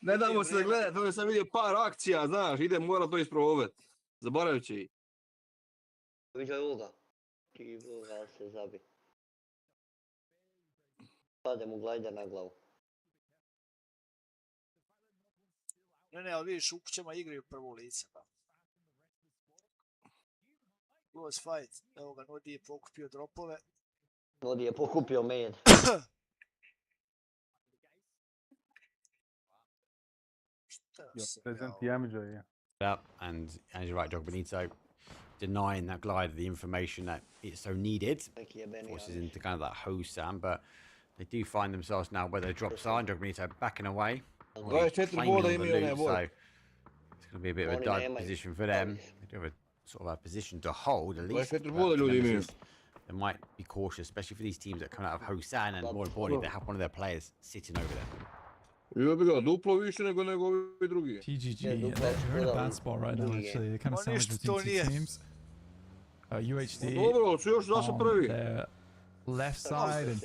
Ne damo se gledati, to sam vidio par akcija, znaš, idem mora to isprobati. Zaboravit će ih. Viđaj ovoga. Ti Boga se zabi. Pade mu glajder na glavu. Ne, ali vidiš, u kućama igraju prvo lice. Close fight. Evo ga, Nodi je pokupio dropove. Nodi je pokupio med. Present damage, yeah. Yeah, and as you're right, Jaka-BiH denying that glider the information that it so needed. Forces into kind of that Hosam, but they do find themselves now where their drops are, and Jaka-BiH backing away. So it's going to be a bit of a dud position for them. They do have a sort of a position to hold at least. They might be cautious, especially for these teams that come out of Hosan, and more importantly, they have one of their players sitting over there. TGG, they're in a bad spot right now, actually. They're kind of sandwiched between two teams. UHD on their left side, and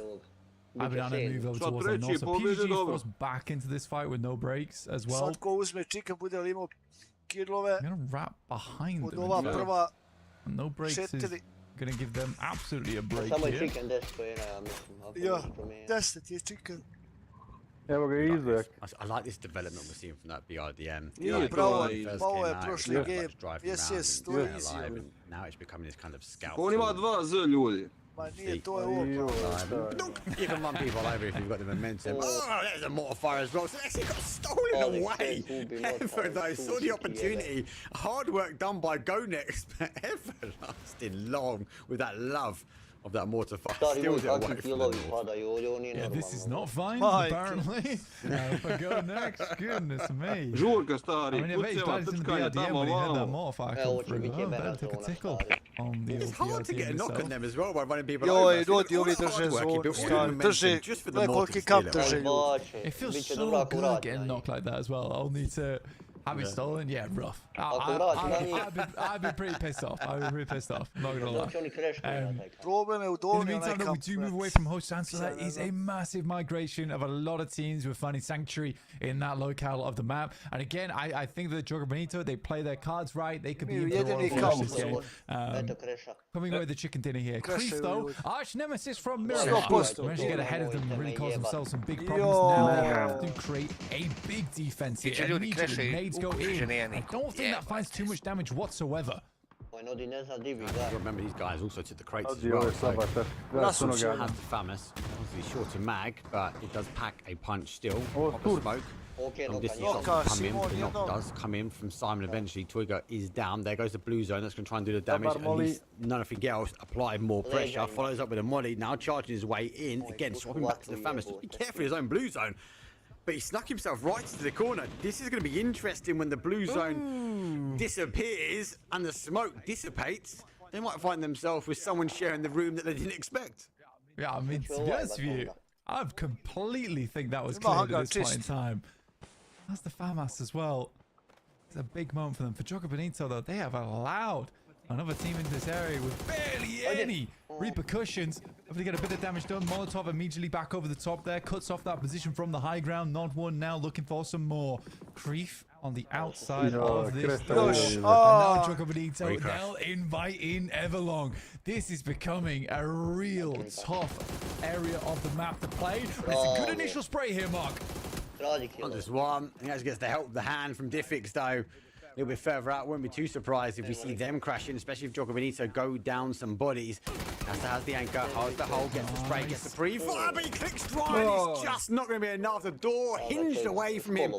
Abidana move over towards the north. So PGG falls back into this fight with no breaks as well. They're going to wrap behind them. No breaks is going to give them absolutely a break here. Evo ga izvek. I like this development we're seeing from that BRDM. Prošli game. Yes, to je easy. Now it's becoming this kind of scout. Ma nije, to je ovo. You can run people over if you've got the momentum. Oh, there's a mortar fire as well. So actually got stolen away. Ever though, saw the opportunity. Hard work done by GoNext, but everlasting long with that love of that mortar fire. Still away from them. Yeah, this is not fine, apparently. For GoNext, goodness me. I mean, I bet he's glad he's in the BRDM when he had that mortar fire come through. Oh, that took a tickle on the It's hard to get a knock on them as well by running people Joj, over. Nodi ovi drže zonu, stari. Drži, nekoliki kamp drže ljudi. It feels so good getting knocked like that as well. Only to have it stolen, yeah, rough. I'd be pretty pissed off. I'm not gonna lie. Problem je u In the dolni meantime, onaj though, we kamp. do move away from Hosan, so that is a massive migration of a lot of teams who are finding sanctuary in that locale of the map. And again, I think that Jaka-BiH, they play their cards right. They could be in this game. Coming away with the chicken dinner here. Kreef, though, arch nemesis from Miramar. Managed to get ahead of them and really cause themselves some big problems. Now they have to create a big defense here. Immediately, nades go in. I don't think that finds too much damage whatsoever. Remember, these guys also took the crates as well. So has the Famous. Obviously short of mag, but it does pack a punch still. Pop a smoke. From distance come in, the knock does come in from Simon eventually. Twigger is down. There goes the blue zone. That's going to try and do the damage. At least nothing else. Apply more pressure. Follows up with a molly. Now charging his way in. Again, swapping back to the Famous. Just be careful of his own blue zone. But he snuck himself right into the corner. This is going to be interesting when the blue zone disappears and the smoke dissipates. They might find themselves with someone sharing the room that they didn't expect. Yeah, I mean, to be honest with you, I completely think that was clear at this point in time. That's the FAMAS as well. It's a big moment for them. For Jaka-BiH, though, they have allowed another team into this area with barely any repercussions. Hopefully get a bit of damage done. Molotov immediately back over the top there. Cuts off that position from the high ground. Nod one now looking for some more. Kreef on the outside of this door. And now Jaka-BiH now inviting Everlong. This is becoming a real tough area of the map to play. But it's a good initial spray here, Mark. Not just one. He actually gets the help of the hand from Diffix, though. A little bit further out, wouldn't be too surprised if we see them crashing, especially if Jaka-BiH go down some bodies. Nasta has the anchor, holds the hole, gets the spray, gets the pre-fire, but he clicks dry, and it's just not going to be enough. The door hinged away from him.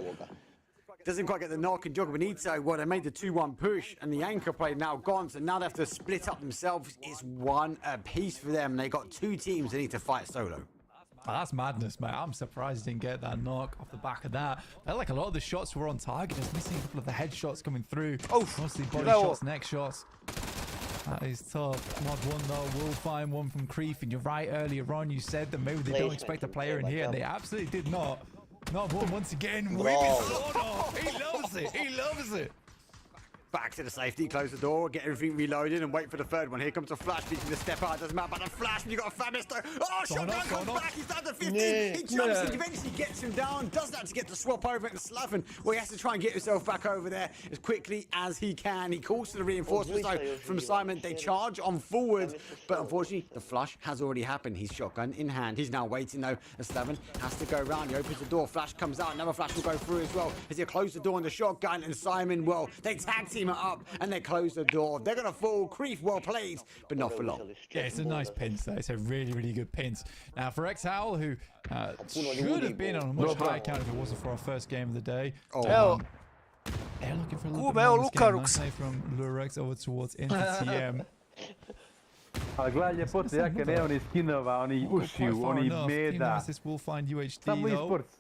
Doesn't quite get the knock, and Jaka-BiH, well, they made the 2-1 push, and the anchor play now gone, so now they have to split up themselves. It's one apiece for them. They got two teams they need to fight solo. Oh, that's madness, mate. I'm surprised he didn't get that knock off the back of that. Felt like a lot of the shots were on target, just missing a couple of the headshots coming through. Mostly body shots, neck shots. That is tough. Mod one, though, will find one from Kreef. And you're right, earlier on, you said that maybe they don't expect a player in here. And they absolutely did not. Mod one, once again, with his sword off. He loves it. He loves it. back to the safety, close the door, get everything reloaded, and wait for the third one. Here comes the flash. He's going to step out. Doesn't matter about the flash. When you got a Famisto. Oh, shotgun comes back. He's down to 15. He jumps and eventually gets him down. Does that to get the swap over and Slaven. Well, he has to try and get himself back over there as quickly as he can. He calls to the reinforcements though from Simon. They charge on forward, but unfortunately, the flush has already happened. He's shotgun in hand. He's now waiting though. As Slaven has to go around. He opens the door. Flash comes out. Another flash will go through as well. As he closes the door on the shotgun, and Simon, well, they tag team it up and they close the door. They're gonna fall. Creef, well played, but not for long. Yeah, it's a nice pinch though. It's a really, really good pinch. Now for X-Howl, who should have been on a much higher count if it wasn't for our first game of the day. They're looking for a little bit more in this game. Nice play from Lurex over towards NTTM. Ali gledaj ljepote, jake ne oni skinova, oni ušiju, oni meda. This will find UHD Samo though. e-sports.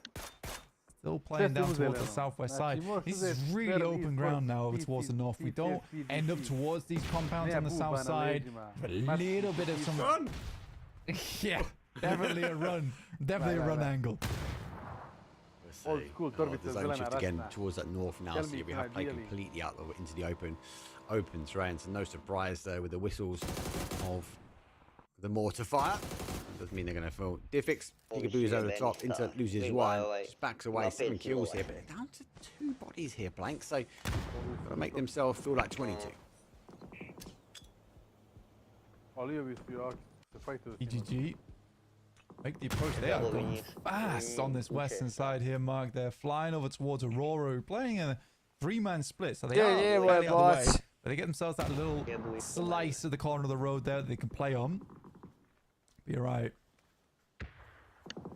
Still playing down towards the southwest side. This is really open ground now over towards the north. We don't end up towards these compounds on the south side. But a little bit of some run. Yeah, definitely a run. Definitely a run angle. Old school, The zone shift again towards that north now, so we have played completely out into the open terrain. So no surprise there with the whistles of the mortar fire. Doesn't mean they're going to fall. Diffix, Jaka-BiH over the top, into loses one, just backs away, 7 kills here, but they're down to 2 bodies here, Blank, so got to make themselves feel like 22. EGG. Make the approach. They are going fast on this western side here, Mark. They're flying over towards Aurora, playing a 3-man split, so they are fairly out of the way. But they get themselves that little slice of the corner of the road there that they can play on. But you're right.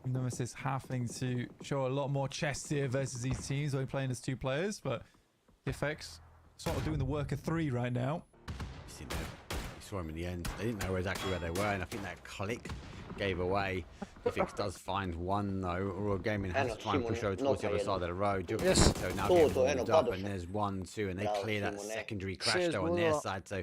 Nemesis having to show a lot more chest here versus these teams, only playing as 2 players, but Diffex sort of doing the work of 3 right now. You saw him in the end. They didn't know exactly where they were, and I think that click gave away. Diffix does find one though. Aurora Gaming has to try and push over towards the other side of the road. So now getting warmed up, and there's 1, 2, and they clear that secondary crash though on their side. So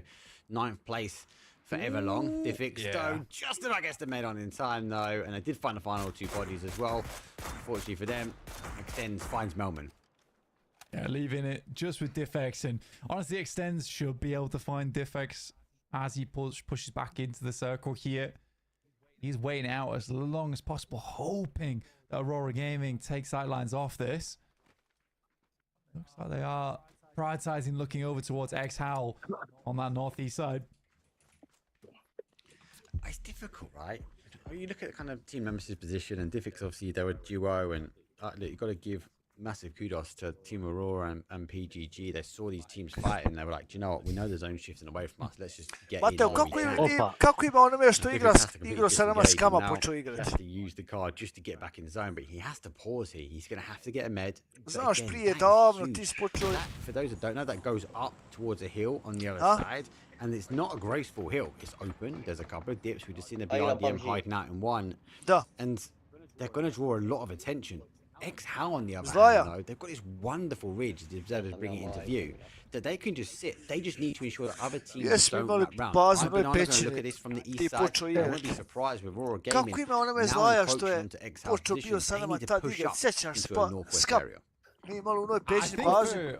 9th place for Everlong. Diffix though just about gets the med on in time though, and they did find the final 2 bodies as well. Unfortunately for them, Extends finds Melman. Yeah, leaving it just with Diffex, and honestly Extends should be able to find Diffex as he pushes back into the circle here. He's waiting out as long as possible, hoping that Aurora Gaming takes sidelines off this. Looks like they are prioritizing looking over towards X-Howl on that northeast side. It's difficult, right? You look at kind of Team Nemesis' position, and Diffix obviously they're a duo, and look, you've got to give massive kudos to Team Aurora and PGG. They saw these teams fight and they were like, do you know what, we know the zone shifting away from us, let's just get in. Kako ima onome što igrao sa nama skama počeo igrati? He has to use the card just to get back in the zone, but he has to pause here. He's going to have to get a med. Znaš prije davno, ti si počeo... For those that don't know, that goes up towards a hill on the other side. And it's not a graceful hill. It's open. There's a couple of dips. We've just seen the BRDM hiding out in one. And they're going to draw a lot of attention. X-Howl on the other hand, though, they've got this wonderful ridge, the observers bring it into view, that they can just sit. They just need to ensure that other teams don't wrap round. I'm going to look at this from the east side. I won't be surprised with Aurora Gaming now encroaching onto X-Howl's position. They need to push up into a northwest area. I think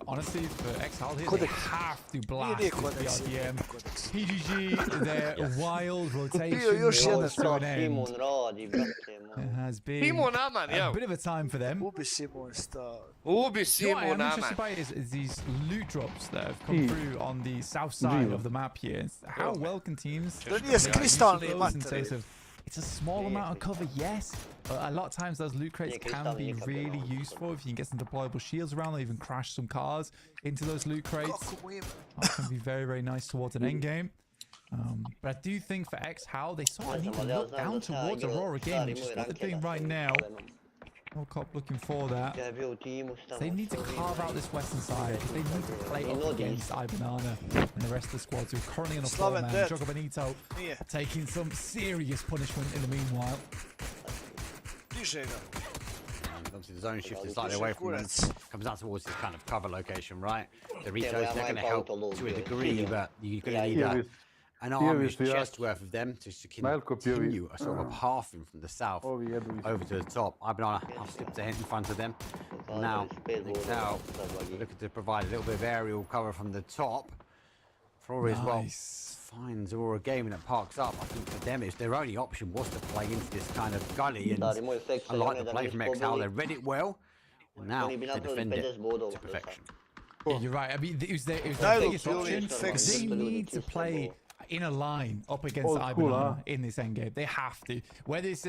honestly, for X-Howl here, they have to blast this BRDM. PGG, their wild rotation goes to an end. It has been a bit of a time for them. Ubi What I'm interested by is these loot drops that have come through on the south side of the map here. How well can teams... It's a small amount of cover, yes, but a lot of times those loot crates can be really useful if you can get some deployable shields around or even crash some cars into those loot crates. That can be very, very nice towards an end game. But I do think for X-Howl, they sort of need to look down towards Aurora Gaming, which is what they're doing right now. No cop looking for that. So they need to carve out this western side. They need to play up against Ibanana and the rest of the squads who are currently on a 4-man. Jaka-BiH taking some serious punishment in the meanwhile. Obviously the zone shift is slightly away from them. Comes out towards this kind of cover location, right? The Ritos, they're going to help to a degree, but you're going to need an army's chest worth of them to continue a sort of a pathing from the south over to the top. I've slipped ahead in front of them. Now, Excel looking to provide a little bit of aerial cover from the top. Flora as well finds Aurora Gaming that parks up. I think for them, their only option was to play into this kind of gully, and I like the play from Excel. They read it well, and now they defend it to perfection. Yeah, you're right. I mean, it was their biggest option. They need to play in a line up against Ibanana in this endgame. They have to. Whether it's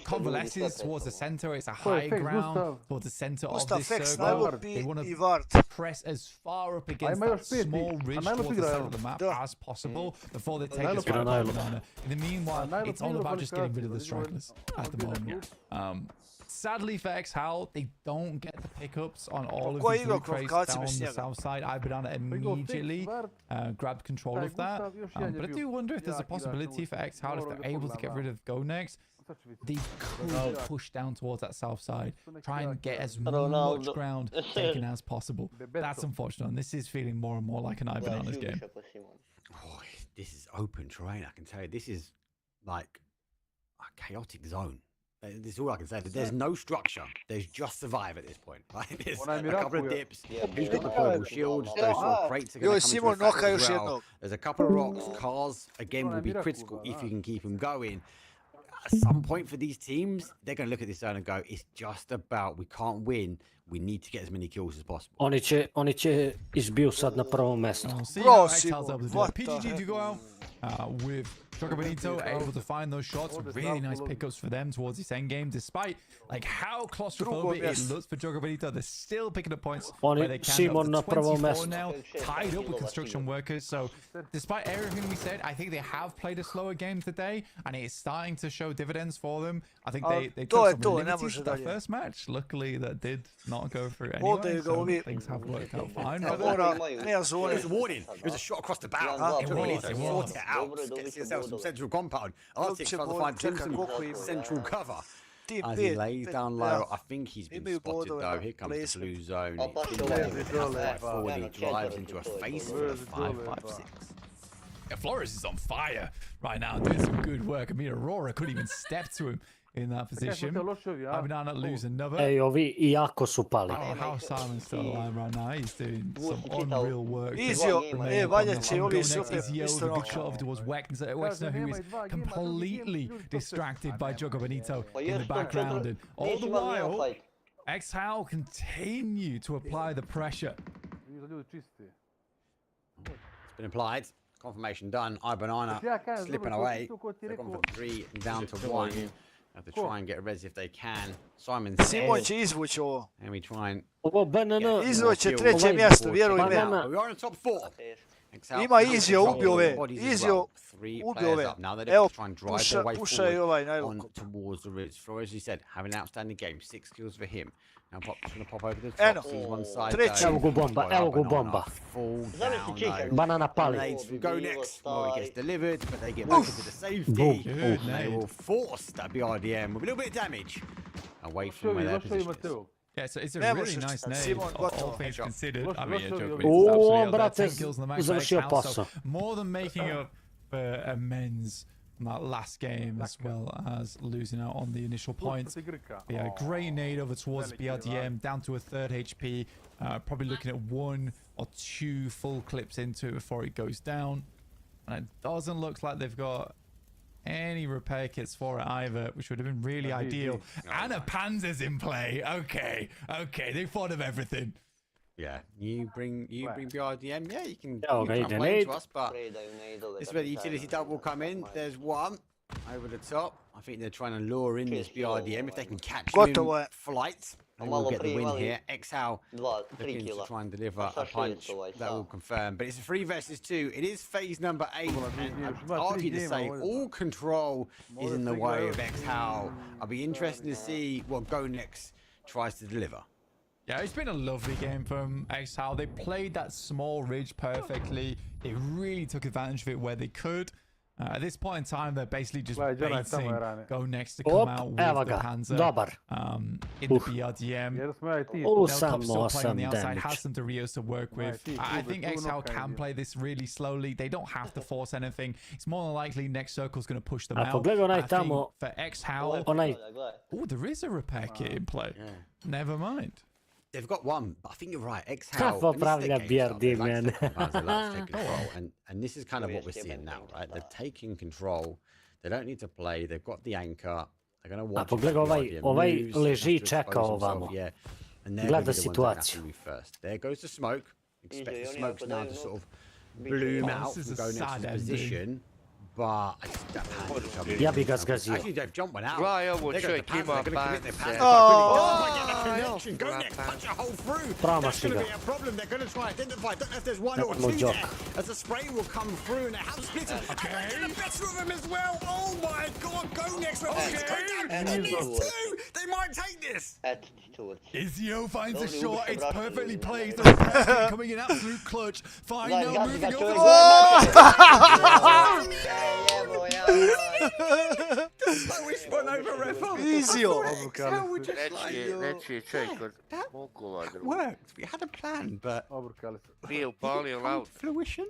convalesces towards the center, it's a high ground towards the center of this circle. They want to press as far up against that small ridge towards the center of the map as possible before they take this from Ibanana. In the meanwhile, it's all about just getting rid of the stragglers at the moment. Sadly for X-Hal, they don't get the pickups on all of these loot crates down the south side. Ibanana immediately grabbed control of that. But I do wonder if there's a possibility for X-Hal, if they're able to get rid of Go Next, they could push down towards that south side, try and get as much ground taken as possible. That's unfortunate, and this is feeling more and more like an Ibanana's game. Oh, this is open terrain, I can tell you. This is like a chaotic zone. This is all I can say. There's no structure. There's just survive at this point. Like, there's a couple of dips. Who's got the purple shields? Those sort of crates are going to come into effect as well. There's a couple of rocks. Cars, again, will be critical if you can keep them going. At some point for these teams, they're going to look at this zone and go, it's just about, we can't win. We need to get as many kills as possible. Oni će izbiju sad na prvom mjestu. PGG to go out with Jaka-BiH able to find those shots. Really nice pickups for them towards this end game, despite like how claustrophobic it looks for Jaka-BiH. They're still picking up points where they can. Simon na prvom 24 mjestu. now, tied up with construction workers. So despite everything we said, I think they have played a slower game today, and it is starting to show dividends for them. I think they took some liberties with that first match. Luckily, that did not go through anyway. So things have worked out fine. It was a warning. It was a shot across the bow. It was. It out. Get yourself some central compound. Arctic's trying to find some central cover. As he lays down low, I think he's been spotted though. Here comes the blue zone. He drives into a face for a 5.56. Yeah, Flores is on fire right now, doing some good work. I mean, Aurora couldn't even step to him in that position. Ibanana lose another. Ej, ovi jako su pali. Oh, how Simon's still alive right now. He's doing some unreal work. Izio, valja će ovi super. Izio, the good shot of towards Wexner, who is completely distracted by Jaka-BiH in the background. And all the while, X-Hal continue to apply the pressure. It's been applied. Confirmation done. Ibanana slipping away. They've gone from 3 down to 1. Have to try and get a res if they can. Simon Simon će izvući ovo. And we try and... Ovo banana. Izvuće treće mjesto, vjeruj me. We are in the top 4. Ima Izio, ubio ove. Izio, ubio ove. Evo, pušaj ovaj najluk. Towards the ridge. Flores, as you said, having an outstanding game. 6 kills for him. Now Pop's going to pop over the top. Sees one side. Evo go bomba, evo go bomba. Fall down though. Banana pali. Grenades from Go Next. Well, it gets delivered, but they get back into the safety. They will force that BRDM with a little bit of damage away from where their position is. Yeah, so it's a really nice nade, all things considered. I mean, brate, 10 kills on the max završio posao. so more than making up for amends from that last game, as well as losing out on the initial points. Yeah, great nade over towards BRDM, down to a 3rd HP. Probably looking at 1 or 2 full clips into it before it goes down. And it doesn't look like they've got any repair kits for it either, which would have been really ideal. And a Panzer's in play. Okay, they thought of everything. Yeah, you bring BRDM. Yeah, you can complain to us, but this is where the utility double will come in. There's one over the top. I think they're trying to lure in this BRDM. If they can catch him in flight, they will get the win here. X-Hal looking to try and deliver a punch that will confirm. But it's a 3 versus 2. It is phase number 8. And I'd argue to say all control is in the way of X-Hal. I'll be interested to see what Go Next tries to deliver. Yeah, it's been a lovely game from X-Hal. They played that small ridge perfectly. They really took advantage of it where they could. At this point in time, they're basically just Gledaj, onaj baiting tamo je rane. Go Next to come out with Evo the ga, Panzer dobar. in the BRDM. Jer smo ja i ti. U Nelkop's samo still playing on the 8 outside, damage. has some Doritos to work with. I think Exhal can play this really slowly. They don't have to force anything. It's more than likely next circle's going to push them Ako out. gledaj onaj I think tamo, for Exhal, onaj, oh, there is a repair kit in play. Yeah. Never mind. They've got one, but I think you're right. Exhal. Kako and this is their pravlja game style. They BRD, like to man. take control, they like to take control, and this is kind of what we're seeing now, right? They're taking control. They don't need to play. They've got the anchor. They're going to watch. A pogledaj ovaj leži i čeka ovamo. Yeah, and they're Gleda going to be the ones that situaciju. have to move first. There goes the smoke. Expect the Easy, smokes only now up to to sort of them, bloom Oh, out this and is a go next sad to ending. position. But I just that hand is coming Ja in. bi ga zgazio. Actually, they've jumped one out. Gledaj ovo, They're going čovjek to pass. ima They're going to commit their pass. bance. Oh, Oh, get the no. connection. Go next. Punch a hole through. Prama That's going to šiga. be a problem. They're going to try and identify. Don't know if there's one or Nemamo two džok. there. As the spray will come through and they have splits. And they get the best of them as well. Oh my God. Go next. They need two. They might take this. Attitude. Izio finds a Dobro, shot. Ubica It's vraća perfectly ljudi, placed. ne. The repair kit coming in absolute clutch. Fine Gledaj, now gazi moving ga over. čovjek, the- Evo, ja. I wish one over refa. Vizio. Reći je čovjek od Mokova. Worked. We had a plan, but Obrkali se. Prije upalio laut. fruition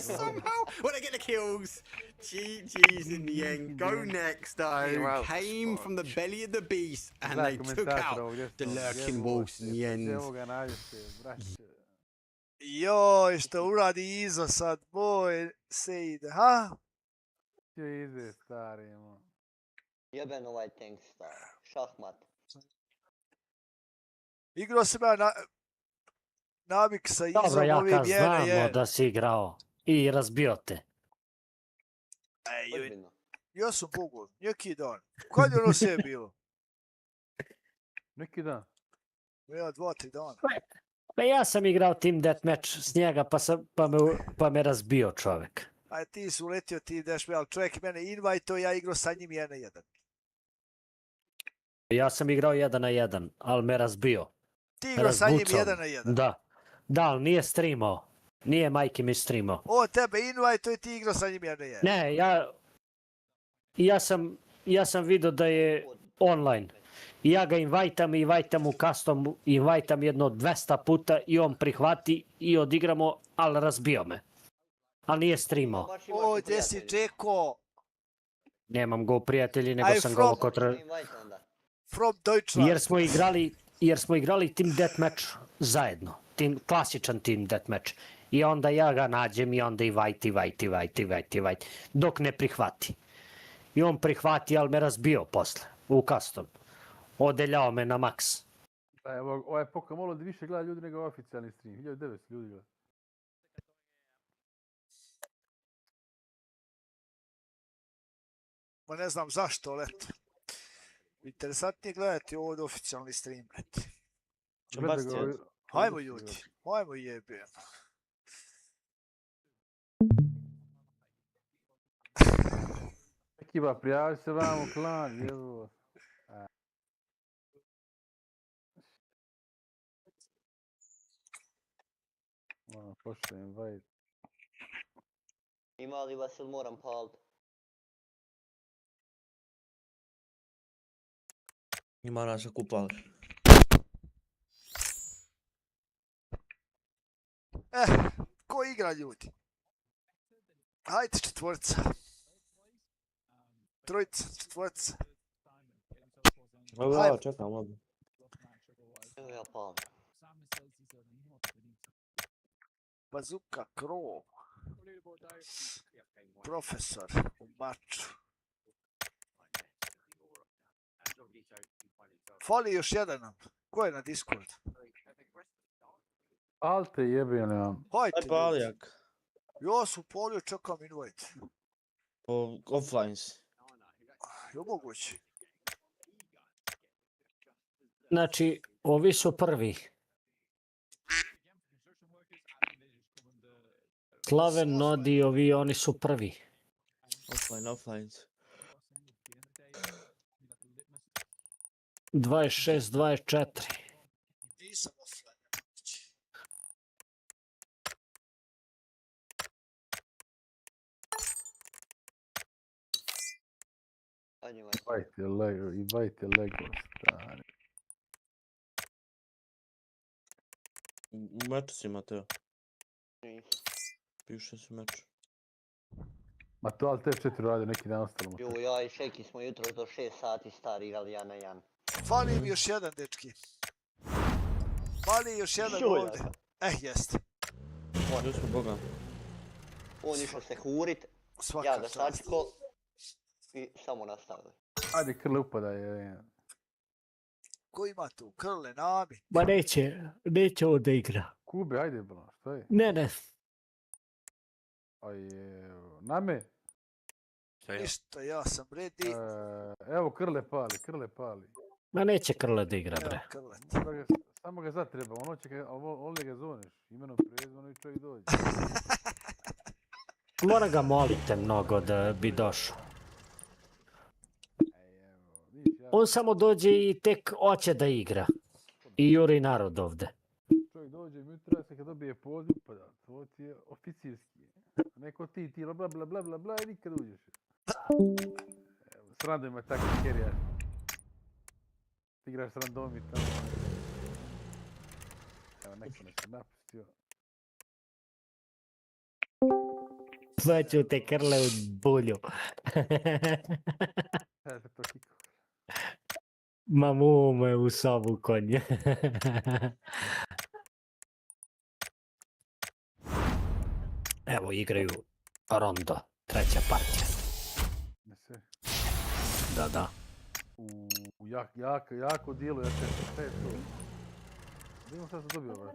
somehow. Well, they get the kills. GG's in the end. Go next, though. Came from the belly of the beast, and they took out the lurking wolves in the end. Evo ga najviše, braće. Joj, što uradi Izo sad, boj se ide, ha? Će ide, stari, mo. Jeben ovaj tank star. Šahmat. Igrao sam ja navik sa Izom Dobro, ovim Jaka, znamo 1-1. da si igrao i razbio te. Ej, Ozbiljno. ja sam pogod, neki dan. Kad je ono sve bilo? Neki dan. Ja, 2-3 dana. Pa ja sam igrao Team Deathmatch s njega pa me razbio čovek. Aj, ti su uletio, ti ideš me, ali čovjek mene invajto, ja igrao sa njim 1-1. Ja sam igrao 1 na 1, ali me razbio. Ti igrao sa njim Razbucao. 1-1. Da. Da, ali nije streamao. Nije majke mi streamao. O, tebe invajto i ti igrao sa njim 1-1. Ne, ja sam vidio da je online. I ja ga invajtam u custom, invajtam jedno 200 puta i on prihvati i odigramo, ali razbio me. Ali nije streamao. Baš imaš O, i gdje si prijatelje. Džeko? Nemam go u prijatelji, nego Aj, sam from- ga kotra... Invite onda. From Deutschland. Jer smo igrali Team Deathmatch zajedno. Klasičan Team Deathmatch. I onda ja ga nađem i onda invite. Dok ne prihvati. I on prihvati, ali me razbio posle. U custom. Odeljao me na maks. Evo, ovaj poka malo da više gleda ljudi nego oficijalni stream. 1900 ljudi gleda. Ma ne znam zašto, ali eto. Interesantnije gledati ovo od oficijalni stream, brate. Gleda ga ovi- Hajmo ljudi, hajmo jebe. Ekipa, prijavi se vam u klan, jezu. Pošto invite. Ima li vas ili moram palit? Ima nas kupali. Ko igra ljudi? Hajde četvorca. Trojica, četvorca. Evo, čekam ovdje. Evo ja palim. Bazuka, krov. Profesor u maču. Fali još jedan nam. Ko je na Discord? Alte jebene vam. Hajde Aj ljudi. palijak. Ja sam polio, čekam invite. Po offline si. Je moguće? Znači, ovi su prvi. Slaven, Nodi, oni su prvi. Offline. 26, 24. Nisam offline. Invite je Lego, stari. U meču si, Mateo. Piše si meč. Ma to, ali te 4 radi, neki dan ostalo. Jo, ja i Šeki smo jutro do 6 sati stari igrali 1 na 1. Fali mi još jedan, dečki. Fali još jedan ovdje. Jest. Gdje smo Boga? On išao se hurit, ja ga sačko i samo nastavili. Ajde, Krle upadaj. Ko ima tu? Krle, Nami? Ma neće on da igra. Kube, ajde, bro, što je? Ne. Aj, Name? Ništa, ja sam ready. Evo, Krle pali. Ma neće Krle da igra, bre. Samo ga sad treba, ovdje ga zoveš, imenom prezvanom i čovjek dođe. Mora ga molite mnogo da bi došao. On samo dođe i tek hoće da igra. I juri narod ovde. Čovjek dođe jutra, se kad dobije poziv, pa da, to ti je oficijski. Neko ti bla bla bla bla bla i nikad uđeš. S random je tako kerija. Ti igraš s random i tamo. Evo, neko nas je napustio. Svaću te Krle u bulju. Sada to kiko. Mamu me u sobu konje. Evo igraju rondo, treća partija. Da. Jako djeluje, sve je to. Vidimo šta sam dobio, bro.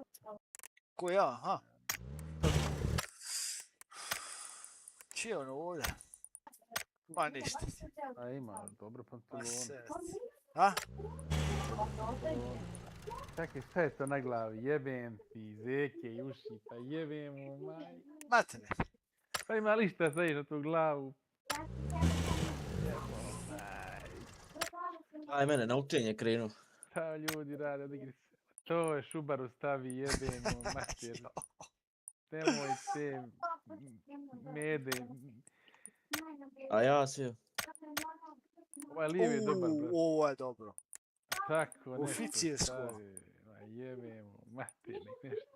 Ko ja, aha. Čije ono ovdje? Ma ništa. A ima, dobro pantalone. A? Čekaj, šta je to na glavi? Jebem ti zeke i uši, pa jebem mu maj. Matene. Pa ima li šta staviš na tu glavu? Aj, mene na učenje krenu. Šta ljudi rade, odigri se. To je Šubaru stavi, jebem mu mater. Nemoj te mede. A ja si. Ovaj lijev je dobar, bro. Ovo je dobro. Tako, nešto Oficijesko. stavi. Jebem mu mater, nek nešto.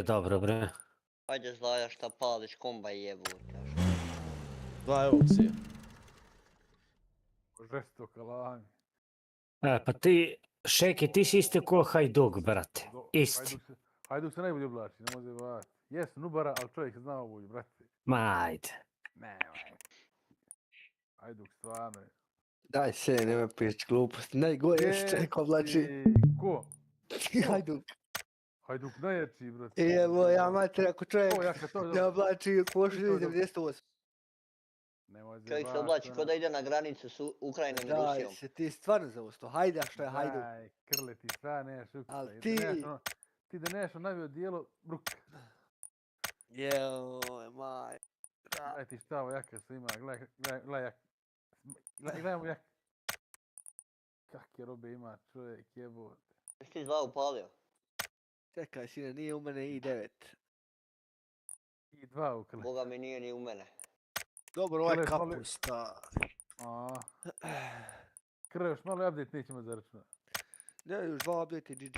Dobro, bre. Ajde Zlaja šta pališ, komba i jebu. 2 opcije. Žestoka lani. Pa ti, Šeki, ti si isti ko Hajduk, brate. Isti. Hajduk se najbolje oblači, ne može bavati. Jes, Nubara, ali čovjek zna ovolju, brate. Ma, ajde. Nemoj. Hajduk stvarno je. Daj se, nemoj pričati gluposti. Najgore što neko oblači. Ko? Hajduk. Hajduk najjači, brate. Evo, ja mater, ako čovjek ne oblači košu 98. Čovjek se oblači ko da ide na granicu s Ukrajinom i Rusijom. Daj se, ti stvarno za usto. Hajde, što je Hajduk. Daj, Krle, ti stvarno nemaš ukusa. Ali ti... Ti da nemaš navio dijelo, bruk. Joj, maj. Gledaj ti šta ovo jaka se ima, gledaj jak. Gledaj ovo jak. Kakve robe ima čovjek, jebote. Jesi ti Zla upalio? Čekaj, sine, nije u mene i9. I2 u Krle. Boga mi nije ni u mene. Dobro, ovaj kapusta. Krle, još malo update nećemo zaračunati. Ne, još 2 update i GG.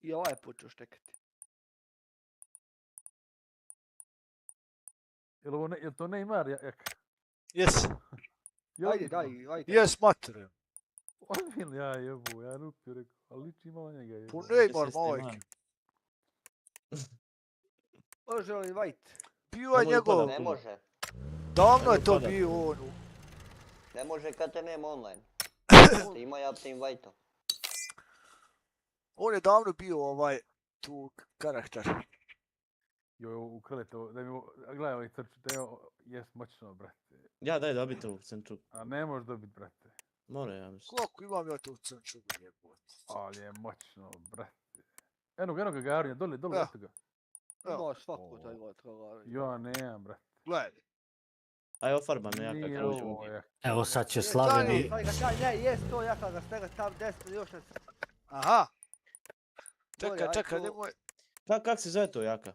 I ovaj je počeo štekati. Jel to Neymar jak? Jes. Ajde, ajde. Jes, mater. Ozbiljno, ja jebu, ja rupio rekao, ali liči malo njega jebu. Po Neymar, majke. Može li invite? Bio je njegov. Ne može. Davno je to bio on. Ne može kad te nema online. Ima ja te invite-o. On je davno bio tu karakter. Joj, u Krleto, da mi gledaj ovaj crču, da jes moćno, brate. Ja, daj dobiti ovu crnču. A ne možeš dobiti, brate. More, ja mislim. Koliko imam ja tu crnču, jebote. Ali je moćno, brate. Eno ga Garinja, dole, eto ga. Imaš svaku taj god Garinja. Ja nemam, brate. Gledaj. Aj, ofarba me jaka kad uđem. Evo sad će Slaveni... Ne, jes to jaka ga stega tam 10 još ne... Aha. Čekaj, nemoj... Kak se zove to jaka?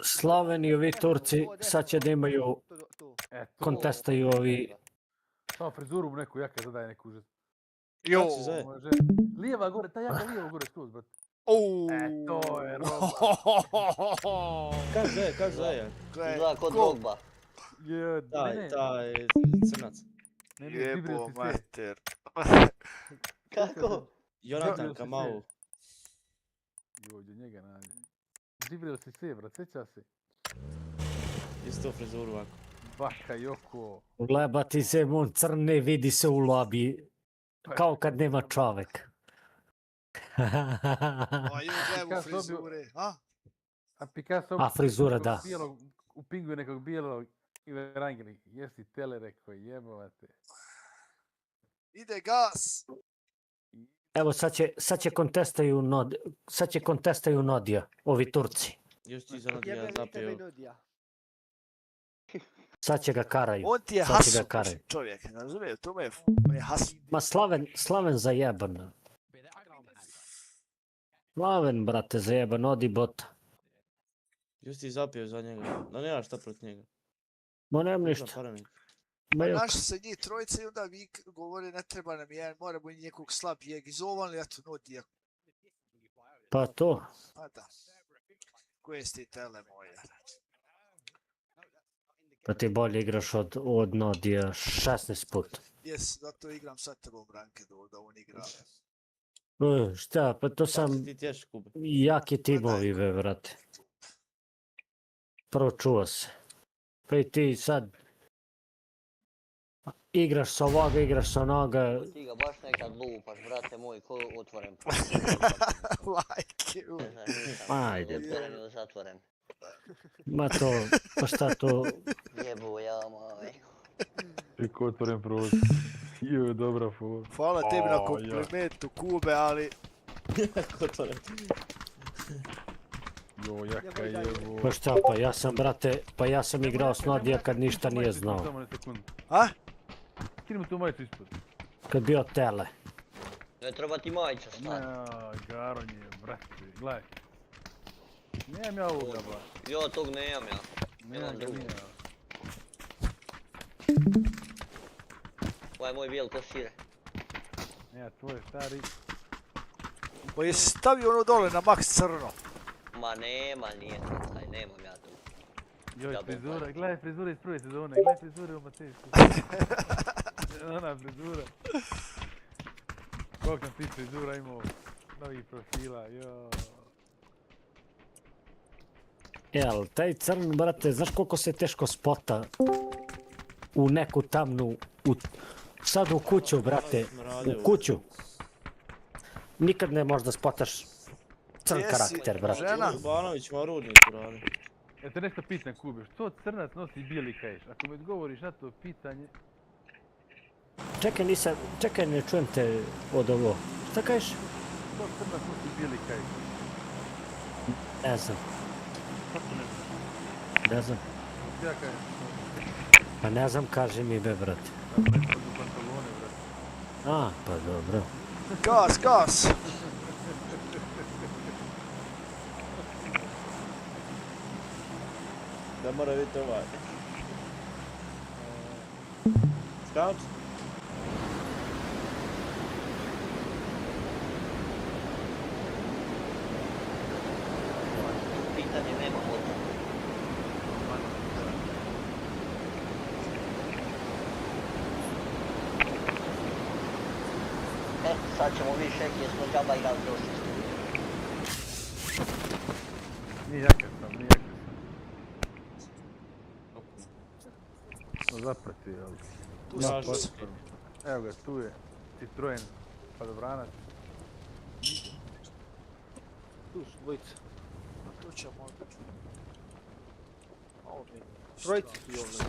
Slaven i ovi Turci sad će da imaju kontestaju ovi... Samo frizuru mu neku jaka zadaje neku užas. Jo. Može. Lijeva gore, ta jaka lijeva gore skroz, brat. To je roba. Kaže zaje. Izgleda kod Drogba. Taj crnac. Jebo mater. Kako? Jonatan Kamau. Joj, do njega nađe. Živrio si se, brat, sjeća se. Isto frizuru ovako. Baka Joko. Ulebati se, on crne, vidi se u lobi. Kao kad nema čovek. A frizura, da. U pingu nekog bijelog ili rangeli. Jesi tele rekao, jebovate. Ide gas! Evo sad će kontestaju Nodija, ovi Turci. Još ti za Nodija zapio. Sad će ga karaju. On ti je hasu čovjek, ne razumije, to me je hasu. Ma Slaven zajeban. Slaven, brate, zajeban, Nodi bota. Još ti zapio za njega, da nema šta protiv njega. Ma nemam ništa. Naši se njih trojice i onda vi govori ne treba nam jedan, moramo i nekog slabijeg izovali, eto Nodija. Pa to. Pa da. Koje ste tele moje? Pa ti bolje igraš od Nodija 16 puta. Jes, zato igram sa tebom rankedu, da on igra. Šta, pa to sam jaki timovi, be, brate. Pročuo se. Pa i ti sad igraš sa ovoga, igraš sa onoga. Ti ga baš nekad lupaš, brate moj, ko otvoren. Like you. Ajde. Otvoren ili zatvoren. Ma to, pa šta to? Jebo ja, majko. I ko otvoren prozor. Joj, dobra for. Hvala tebi na komplimentu, Kube, ali... Otvoren. Joj, jaka jebo. Pa šta, pa ja sam, brate, pa ja sam igrao s Nodija kad ništa nije znao. A? Skini mu tu majicu ispod. Kad bio tele. Ne treba ti majica stati. Garonje, brate, gledaj. Nemam ja ovoga, ba. Jo, tog nemam ja. Nemam ga nije. Ovaj moj bijel ko sire. Ja, tvoj stari. Pa jesi stavio ono dole na max crno? Ma nema, nije taj, nemam ja to. Joj, frizura, gledaj frizura iz prve sezone, gledaj frizure u Matejsku. Ona frizura. Koliko sam ti frizura imao novih profila, joj. Jel, taj crn, brate, znaš koliko se teško spota u neku tamnu, sad u kuću, brate, u kuću. Nikad ne možeš da spotaš crn karakter, brate. Žena? Banović ima rudnik, brate. Ja te nešto pitan, Kube, što crnac nosi bijeli kajš? Ako mi odgovoriš na to pitanje... Čekaj, ne čujem te od ovo. Šta kažeš? Što crnac nosi bijeli kajš? Ne znam. Kako ne znam? Ne znam. Ja kažem. Pa ne znam, kaži mi, be, brate. Ispod u pantalone, brate. A, pa dobro. Gas, gas! Da mora biti ovaj. Scout? Pitanje nema odgovora. Sad ćemo više jer smo džaba igrali prošli. Nije jaka sam, nije jaka sam. Zaprati, ali... Tu si. Evo ga, tu je Citroen padobranac. Tu su dvojica. Tu ćemo odbiti. Trojica ti ovdje.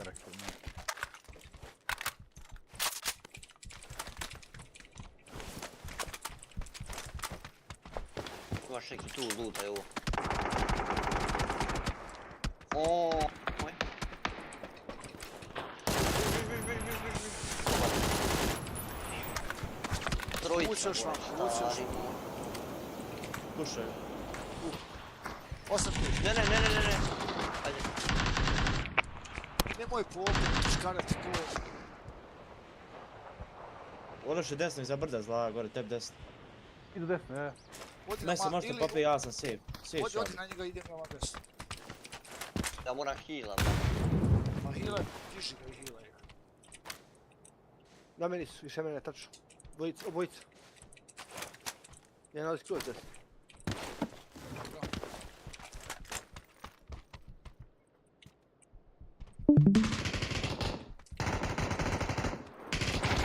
rekao. Imaš neki tu lutaj ovo. Oooo. Trojica. Vučeš vam, vučeš. Slušaj. 8 tu. Ne. Ajde. Nemoj popet, škarati to. Ološ je desno iza brda zla, gore, tebi desno. Idu desno, ja. Meso možete papir, ja sam safe. Odi na njega, idem na vam desno. Ja moram healam. Ma healaj, tiži ga i healaj ga. Na meni su, više mene, tačno. Obojica. Jedan od skroz desno.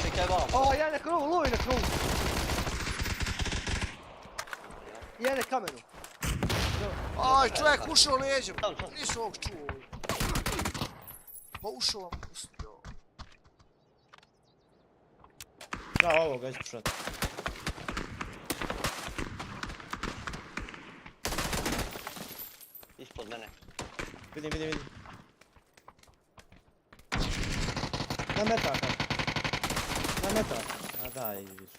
Čekaj vam. O, jedan je krovu, lovi na krovu. Jedan je kamenu. Aj, čovjek ušao leđem. Nisu ovog čuo. Pa ušao vam pustio. Da, ovo ga ispušati. Ispod mene. Vidim. Na metaka. A daj, vidiš.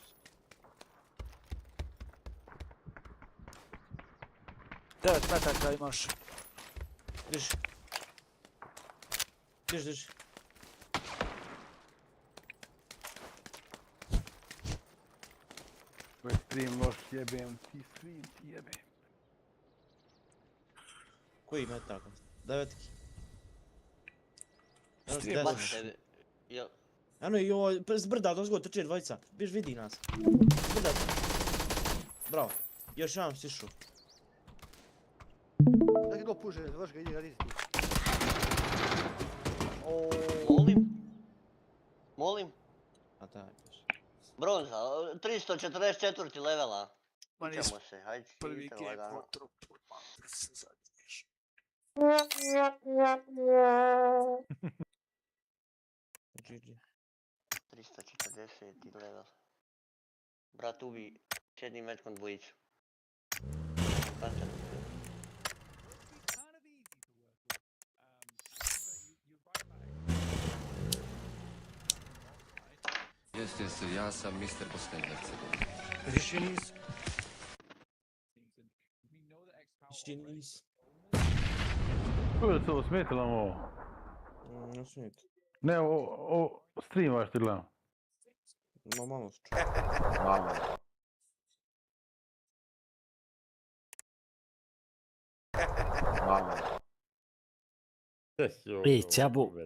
Devet metaka imaš. Diži. Tvoj stream loš, jebem ti stream, ti jebem. Koji metaka? Devetki. Baš tebi. Jel? Ano i ovo, s brda dozgo trče dvojica. Biš vidi nas. S brda. Bravo. Još jedan stišu. Daj do puže, završ ga, idi raditi ti. Molim? A daj. Bronza, 344 levela. Ma nismo Ićemo se, hajde. prvi idite game lagano. kontrol. Se zadnješ. 340 level. Brat ubi jednim mečkom dvojicu. Znate? Jeste, ja sam Mr. Bosne i Hercegovine. Više nis. Više nis. Kako je to ovo smetilo ovo? Ne smijete. Ne, o stream vaš ti gledam. Ma malo su Malo.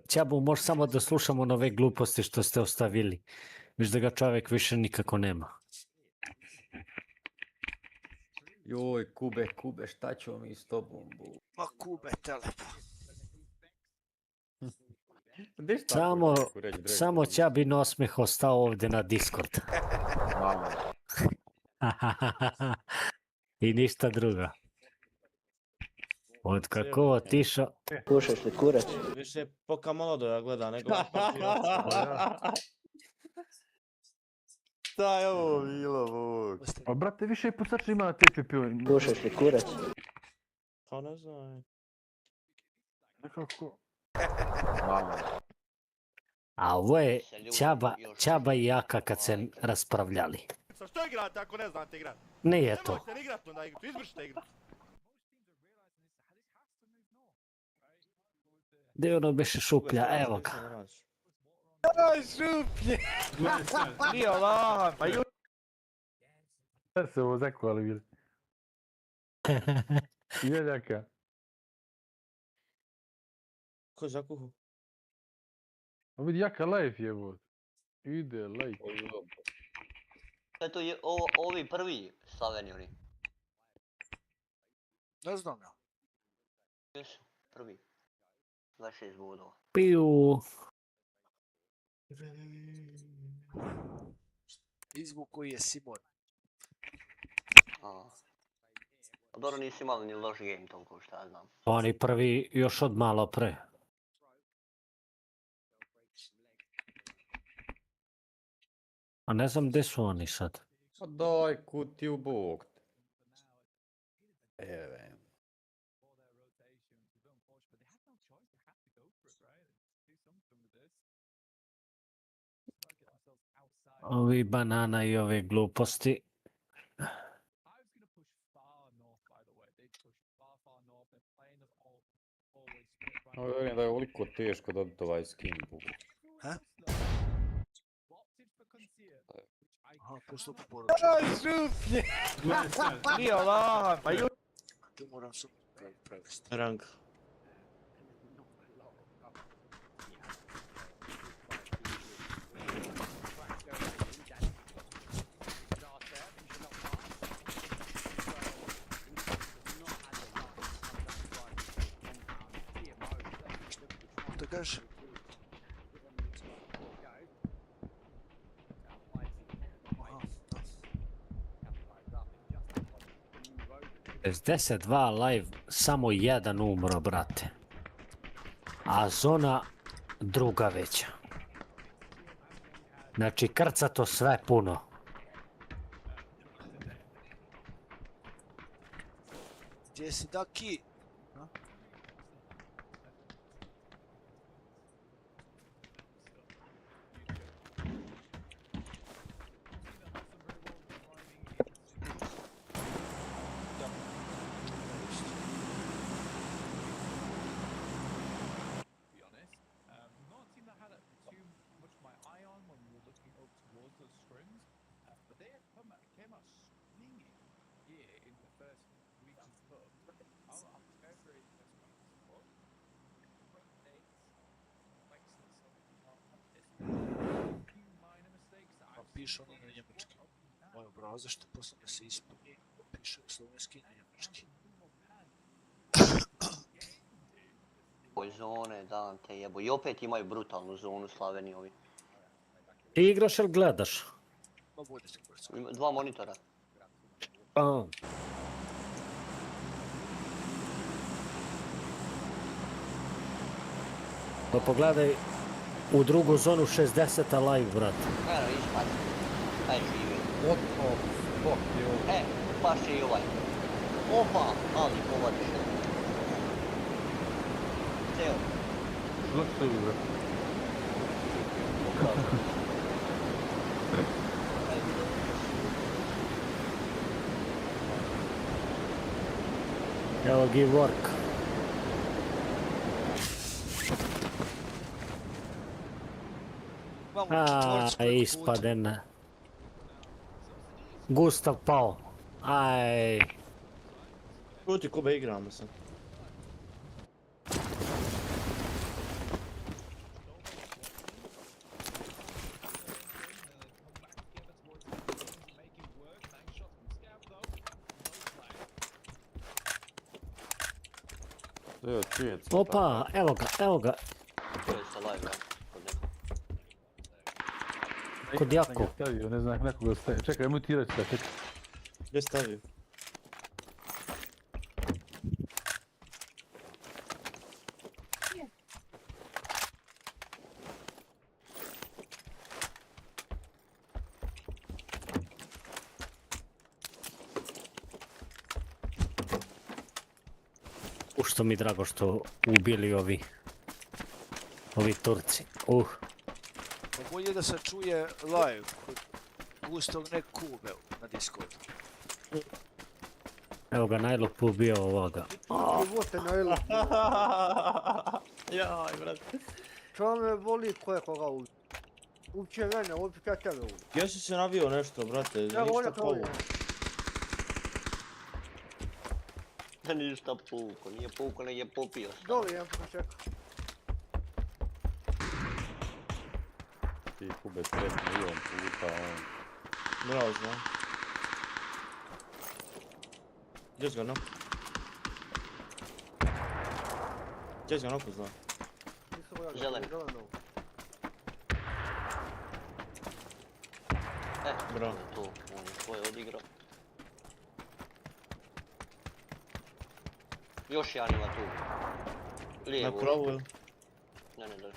Ćabu, može samo da slušamo nove gluposti što ste ostavili. Viš da ga čovjek više nikako nema. Joj, Kube, šta ćemo mi s tobom? Ma Kube, telepo. Samo Ćabin osmeh ostao ovdje na Discord. I ništa drugo. Od kako otišao... Kušaš li kurac? Više poka molodo ja gleda nego... Šta je ovo bilo, Vuk? A brate, više pucača ima na TPP-u. Kušaš li kurac? Pa ne znam. Nekako... A ovo je Ćaba i Jaka kad se raspravljali. Što igrate ako ne znate igrati? Nije to. Nemojte igrati onda igru, izvršite igru. Gdje je ono beše šuplja, evo ga. Aj, šuplje! Nije Allah, pa ju... Šta se ovo zakovali bili? Jeljaka. Ko je zakuhu? A vidi, Jaka live je vod. Ide, like. Eto je ovi prvi slaveni oni. Ne znam ja. Jesu, prvi. 26 bodova. Piju. Izvuku je Simon. Dobro nisi imali ni loš game toliko šta ja znam. Oni prvi još od malo pre. A ne znam gdje su oni sad. Pa daj kutiju bog. Evo. Ovi banana i ove gluposti. Ovo je da je ovoliko teško dobiti ovaj skin bug. Ha? Aha, postup poručiti. Župlje! Nije Allah, pa ju... Tu moram se prevesti. Rang. Što kažeš? Bez 10-2 live, samo jedan umro, brate. A zona druga veća. Znači, krca to sve puno. Gdje si Daki? Piše ono na njemački. Moj obrazac što posle da se ispuni, piše slovenski na njemački. Oj, zone, dan te jebo. I opet imaju brutalnu zonu Slaveni ovi. Ti igraš ili gledaš? Ma bude se kurca. Ima 2 monitora. A. Pa pogledaj u drugu zonu 60 live, brate. Eno, ispad. Aj, živi. Opa, fuck you. Baš je i ovaj. Opa, ali povadiš. Ceo. Što se igra? Evo give work. Ispaden. Gustav pao. Aj. Šuti Kube, igramo se. Opa, evo ga, evo ga. To je sa live, Kod Jako. Stavio, ne znam, neko ga stavio. Čekaj, mutirat ću ga, čekaj. Gdje stavio? Što mi drago što ubili ovi Turci. Pa bolje da se čuje live kod pustog nek Kube na Discordu. Evo ga, Najlop ubio ovoga. Živote Najlop. Jaj, brate. Čo me boli ko je koga ubio? Uče mene, opet ja tebe ubio. Ja si se navio nešto, brate, ništa polu. Ništa puko, nije puko, nego je popio. Doli, ja sam čekao. Ti Kube 5 milion puta, on. Bravo, znam. Gdje si ga naku? Gdje si ga naku, znam? Zeleno. Bravo. To, on je svoje odigrao. Još jedan ima tu. Lijevo. Na krovu ili? Ne, drži.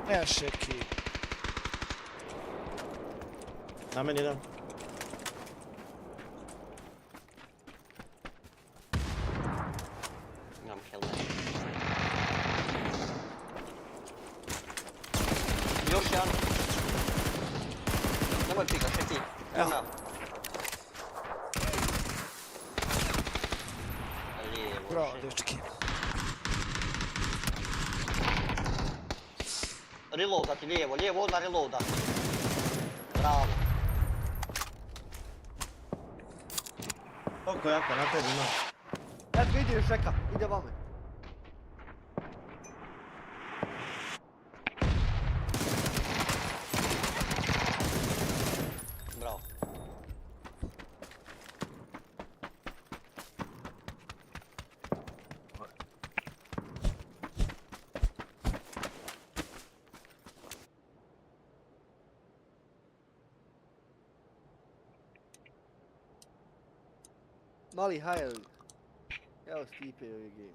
Ne, Šeki. Na meni jedan. Imam helmet. Još jedan. Nemoj pika, Šeki. Evo. Bravo, dečki. Reloadati lijevo, odmah reloadati. Bravo. Koliko Jaka na tebi ima? Eto vidi Šeka, ide vame. Bravo. Mali hajel. Evo Stipe ovaj game.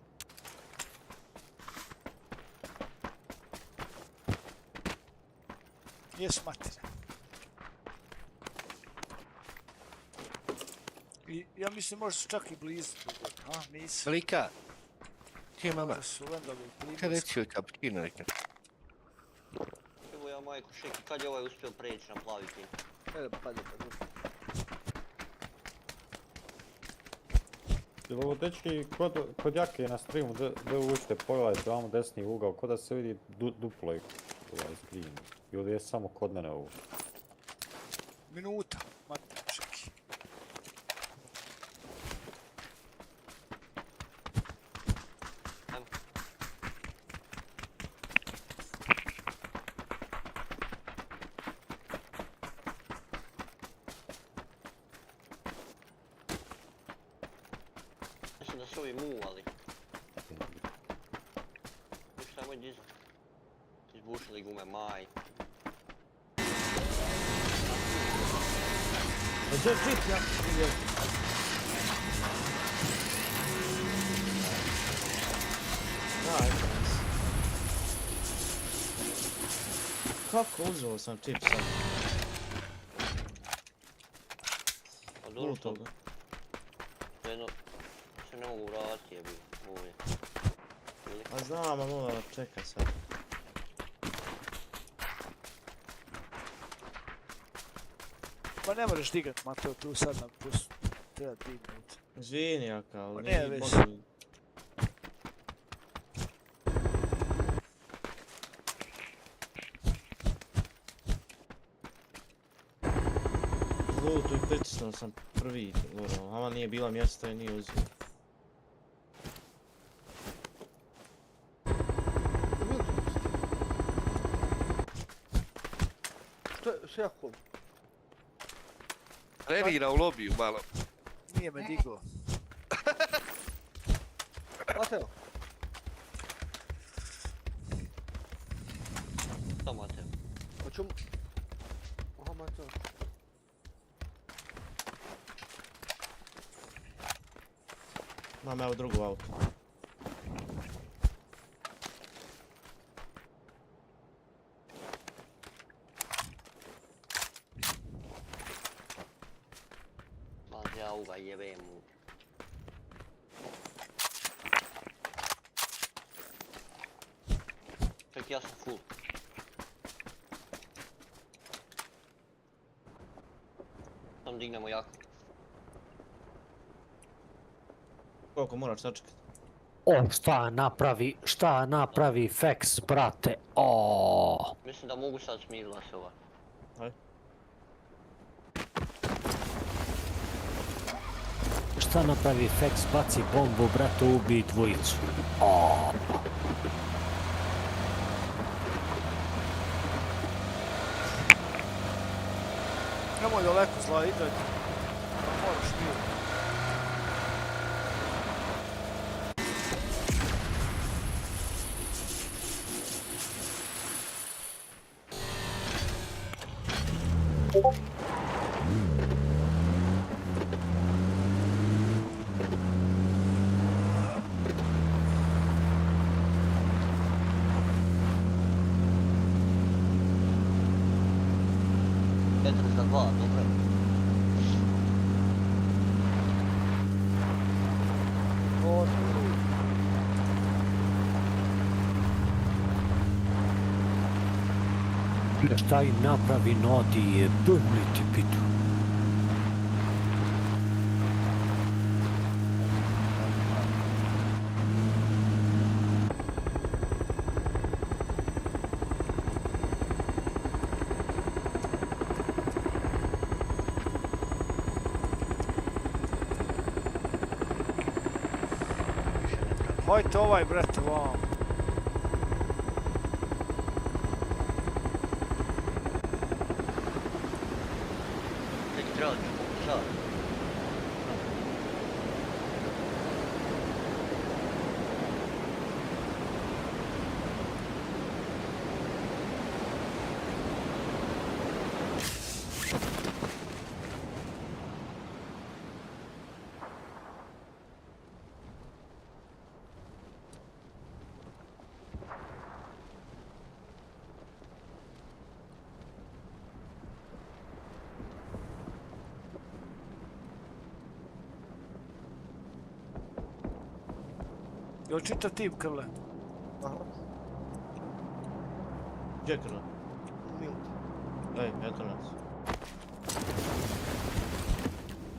Jes mater. Ja mislim možda su čak i blizu. A, nisu. Velika. Ti je mama. Su vendali blizu. Kad reći joj kapućino nekad? Evo ja majko Šeki, kad je ovaj uspio preći na plavi tim? Evo pa da. Jel ovo dečki kod Jake na streamu, da uđete pogledajte vamo desni ugao, kod da se vidi duplo screen. Ili je samo kod mene ovo? Minuta, mater, Šeki. Mislim da su ovi muvali. Još nemoj dizat. Izbušili gume, maj. Gdje je čip, ja? Kako uzeo sam čip sad? A dobro što? Jedno se ne mogu vratiti jebi ovdje. A znam, a mora čekaj sad. Pa ne možeš digat, Mateo, tu sad nam pustu. Treba 3 minuta. Izvini, Jaka, ali Ne, već. Zlutu i pritisnuo sam prvi, ama nije bila mjesta i nije uzio. Što je jako? Revira u lobiju malo. Nije me digao. Mateo. Šta Mateo? Hoću... Aha, Mateo. Mam evo drugu auto. Ja ovoga jebem mu. Čak ja sam full. Sam dignemo jako. Koliko moraš sačekati? O, šta napravi Fex, brate, o. Mislim da mogu sad smirit glasovat. Ajde. Šta napravi Fex, baci bombu, brate, ubij dvojicu. O. Nemoj daleko zla, igraj. Moraš mir. Šta im napravi Nodi je brniti pitu. Hajte ovaj, brate, vam. Neki treba ću pokušati. Jel čitav tim, Krle? Aha. Gdje Krle? Minut. Ej, eto nas.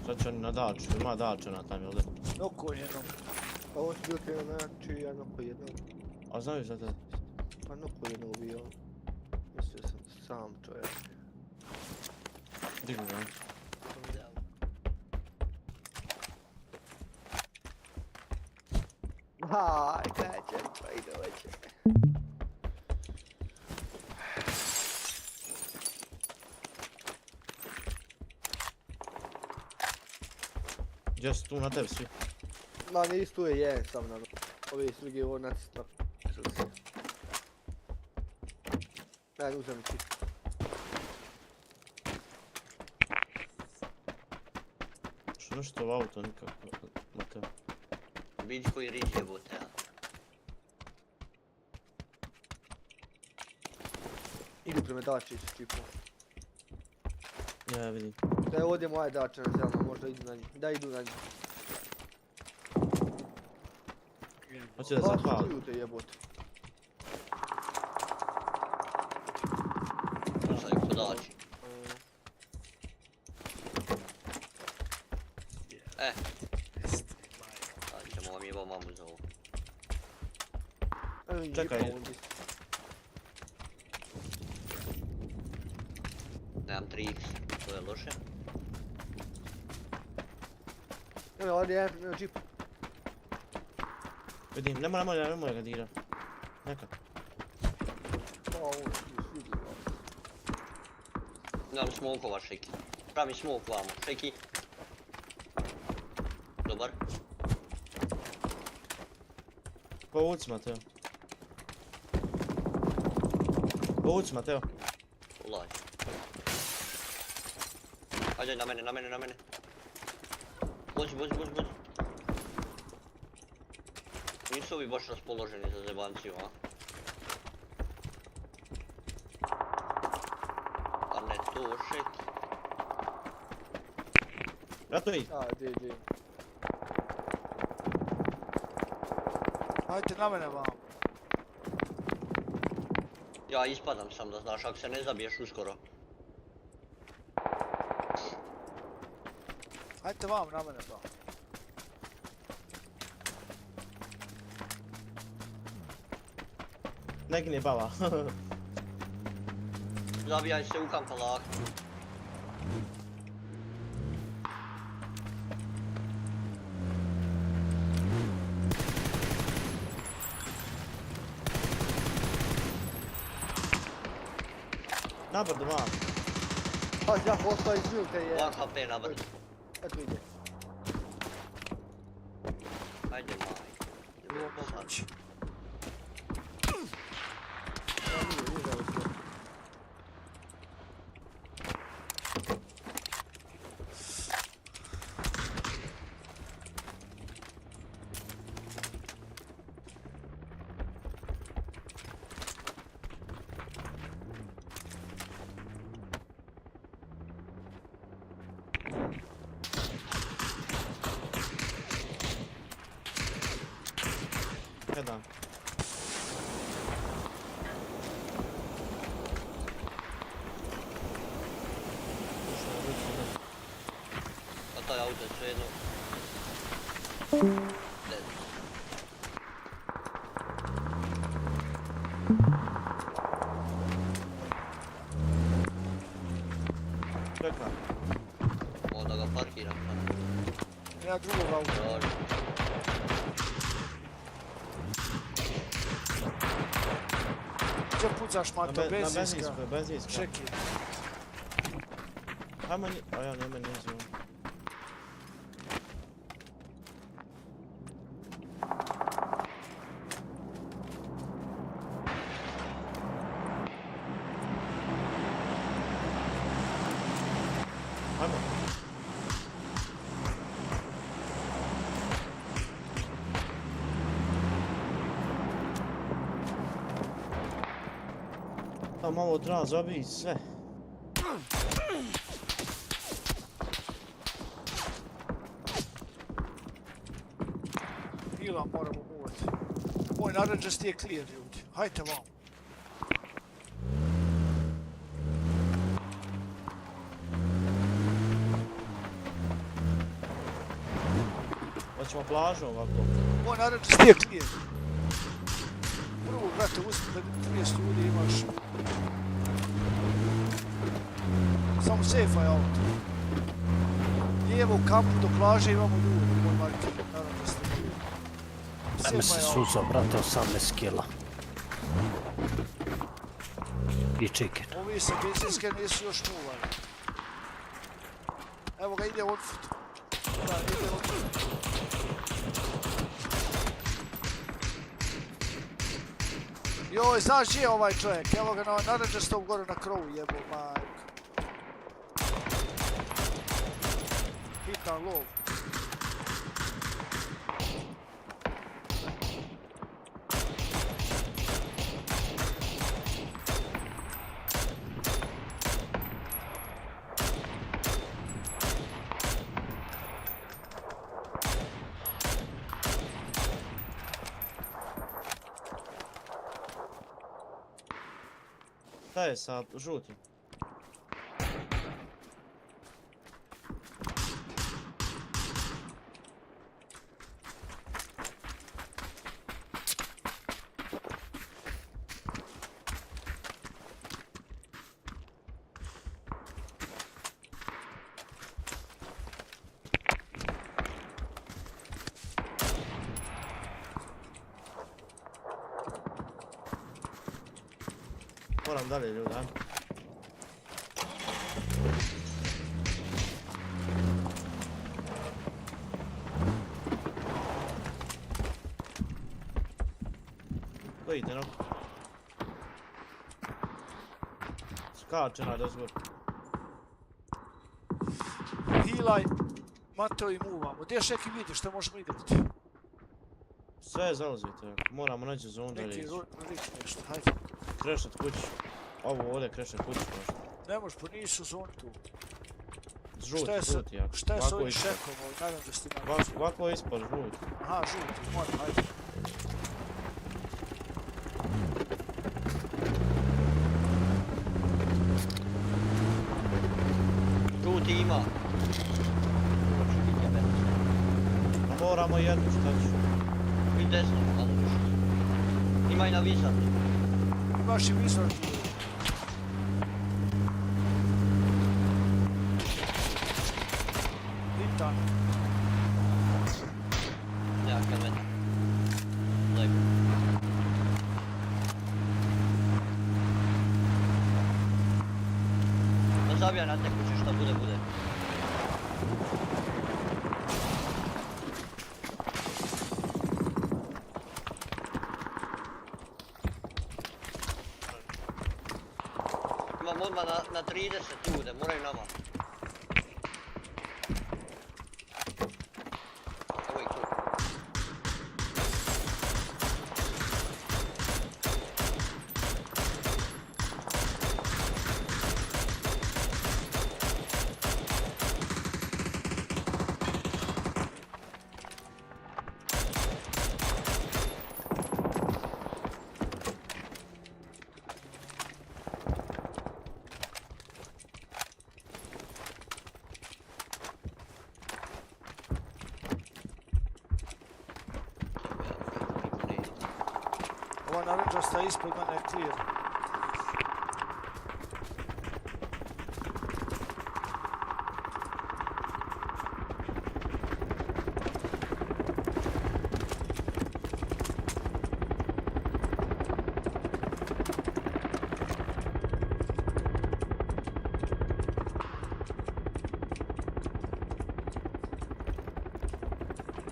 Sad će oni na daču, ima dača na tam, jel da? Noko jednom. A ovo su bilo krenuo znači ja noko jednog. A znaju za te? Pa noko jednog bio. Mislio sam sam čovjek. Dignu ga. Aj, neće, pa ide veće. Gdje su tu na tebi svi? Ma nis tu je jedan sam na ovi su drugi ovo nacisno. Ne, uzem ti. Što nešto u auto nikako, Mateo. Vidi koji riđ jebote, a. Idu prema dači s čipom. Ja vidim. Da je ovdje moja dača na zeleno, možda idu na njih. Da idu na njih. Hoće da zapali. Čuju te jebote. Sad je podači. Sad ćemo vam jebao mamu za ovo. Čekaj. Nemam 3x, to je loše. Evo ovdje je džip. Vidim, nemoj ga dira. Neka. Pa ovo je sviđi. Nemam smokova, Šeki. Pravi smok vamo, Šeki. Dobar. Povuci, Mateo. Povuci, Mateo. Ulaj. Ajde, na mene. Bozi. Nisu ovi baš raspoloženi za zebanciju, a? A ne to, Šeki. Ratuj! A, di. Hajte na mene, vam. Ja ispadam sam da znaš, ako se ne zabiješ uskoro. Hajte vam, na mene, vam. Ne gine baba. Zabijaj se u kampa lak. Nabrdo, vam. Pa ja postao izbiju te je. 2 HP na brdu. Eto ide. Ajde maj. Hedan. A taj auto je sve jedno. Čekam. Onda ga parkiram sad. Ja drugog auta. Dobro. Gdje pucaš, Mato? Na Benzinska. benzinska. Čekaj. Ajmo nje... A ja nema nizu. Ajmo. Tamo ovo treba zabiti sve. Hila moramo uvati. Moj naranđasti je clear, ljudi. Hajte vam. Hoćemo plažu ovako. Moj naranđasti je clear. Prvo, brate, uzmi da 30 ljudi imaš. Samo safe je auto. Lijevo u kampu do plaže imamo ljudi, moj marker. Naranđasti. Dajme se suza, brate, 18 kila. I chicken. Ovi sa benzinske nisu još muvali. Evo ga, ide od foot. Da, ide od foot. Joj, znaš gdje je ovaj čovjek? Evo ga na naranđastom gore na krovu, jebo majko. Hitan lov. Šta je sa žutim? Moram dalje ljudi, ajmo. Stojite, no? Skače na dozgor. Hilaj, Mato i muvamo. Gdje Šeki vidi što možemo igrati? Sve zalazite, moramo naći zonu dalje ići. Neki nešto, hajde. Krešat kući. Ovo ovdje krešat kući možda. Ne možeš, pa nisu zoni tu. Žuti, jako. Šta je s ovim Šekom? Nadam da ste imali. Ovako je ispod žuti. Aha, žuti, moram, hajde. Žuti ima. Moramo jednu, šta ću? I desno, malo više. Ima i na vizor. Imaš i vizor. Hitan. Jaka meta. Lepo. No zabija na te kuće, šta bude, bude. Imam odmah na 30 ljude, moraju nama. Evo ih tu. naranđasta ispod mene je clear.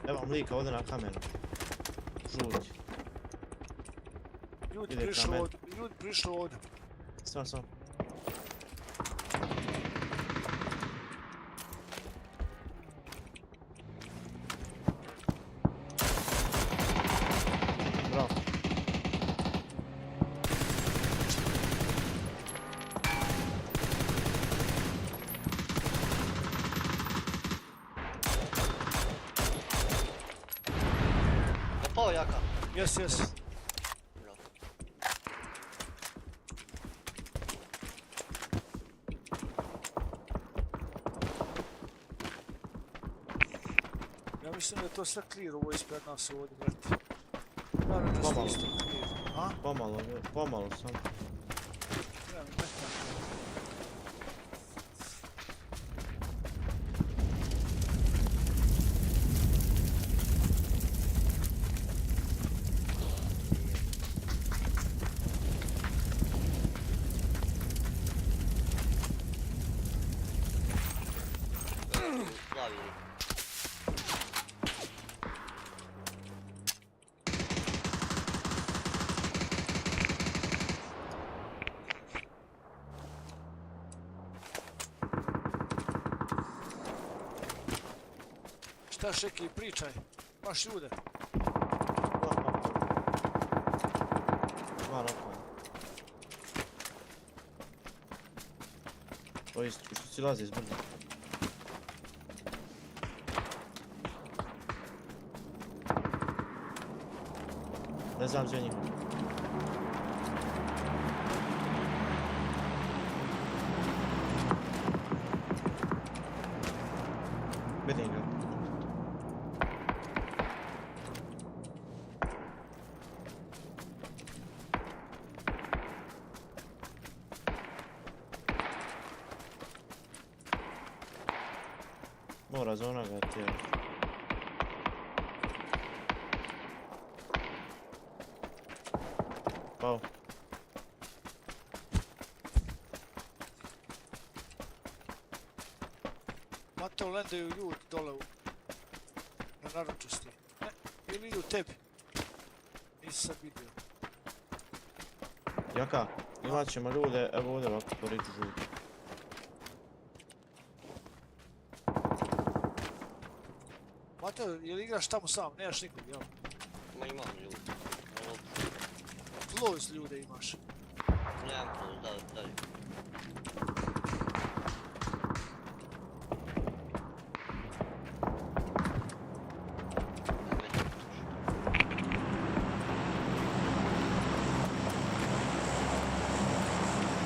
Evo vam lika ovdje na kamenu. Žuti. Ljudi Ide prišli kamen. ovdje, ljudi prišli ovdje. Sam. Bravo. Pao Jaka. Jes. Bravo. Ja mislim da je to sve clear ovo ispred nas ovdje, brate. Naranđasta Pomalo. isto clear. A? Pomalo sam. Evo, neka. Plavi. Šta Šeki, pričaj. Maš ljude. Dva napad. Ovo isto, što si lazi iz brda. Ne znam gdje je njih. Vidim ga. Mora zona ga tijela. Pao. Mateo, lendaju ljudi dole na narančasti. Ne, ili idu tebi. Nisi sad vidio. Jaka, imat ćemo ljude, evo ovdje ovako po riku žuti. Mateo, je li igraš tamo sam? Nemaš nikog, jel? Ma imam ljudi. Close ljude imaš. Nemam close, dalje.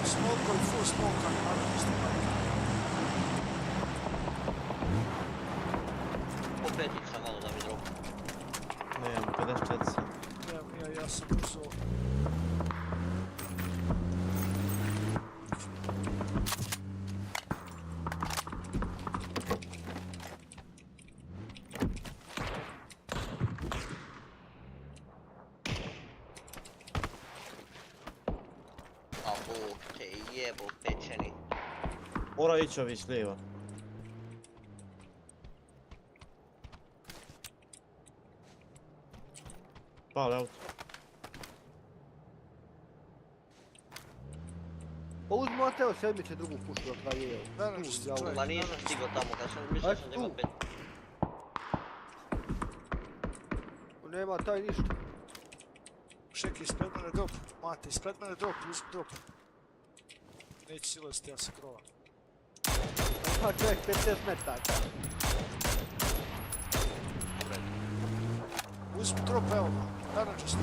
Smoke i full smoke, ali narančasti. Petica malo da mi dropu. Nemam, 54 sam. Ja sam uzo. A Bog te jebo pečeni. Mora ići ovi s lijeva. Pali auto. Pa uzmi Mateo sedmiće drugu pušu da traje evo. Narančasti čovjek. Ma nisam stigao tamo kad sam mislio sam da ima pet. Nema taj ništa. Šeki, ispred mene drop. Mate, ispred mene drop, uzmi drop. Neću silaziti, ja se krova. Pa čovjek 50 metara. Uzmi drop, evo ga. Narančasti.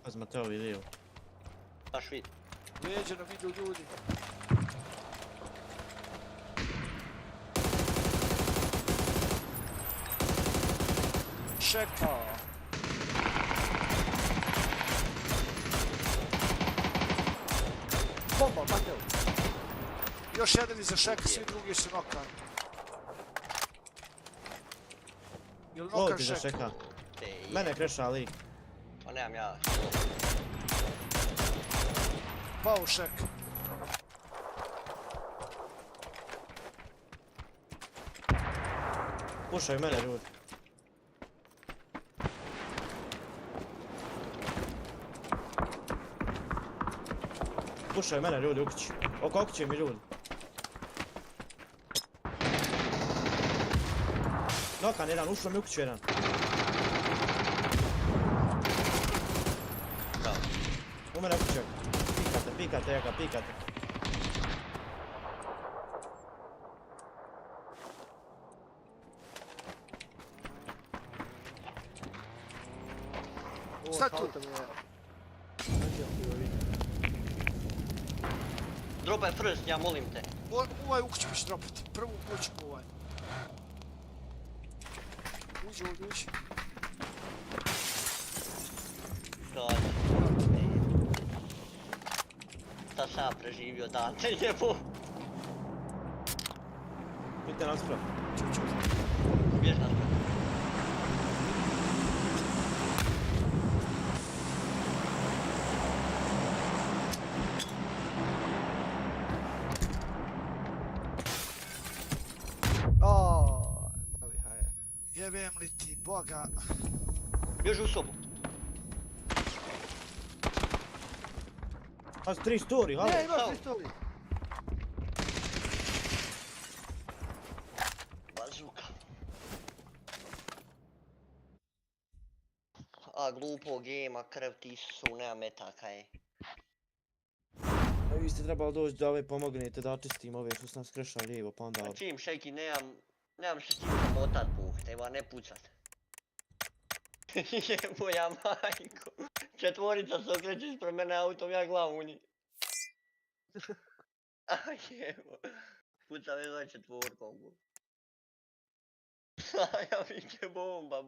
Paz Mateo i lijevo. Baš vid. Lijeđe nam idu ljudi. Šek. Bomba, Mateo. Još jedan iza Šeka, svi drugi su nokani. Jel nokan Šek? Šeka. Mene kreša lik. Pa nemam ja. Pao Šek. Pušaj mene ljudi. Pušaj mene ljudi u kući. Oko kuće mi ljudi. Nokan jedan, ušlo mi u kuću jedan. U mene u kuću. Pikate, jaka, pikate. Šta tu? Dropaj first, ja molim te. Ovaj u kuću ćeš dropati. Prvu kuću ovaj. Uđi. Šta sam ja preživio dan, te jebo. Idite nasprav. Bješ nasprav. Mali hajer. Jebem li ti boga. Bježi u sobu. A 3 story, halo. Ne, imaš 3 story. Bazuka. A glupo gema, krv ti su, nema metaka je. A vi ste trebali doći da ove pomognete da očistim ove što su nas krešali lijevo pa onda... A čim šejki, nemam što s tim zamotat buh, treba ne pucat. Jebo ja majko. Četvorica se okreće ispred mene autom, ja glavu u njih. A jebo. Puca me za četvorkom. A ja vike bomba.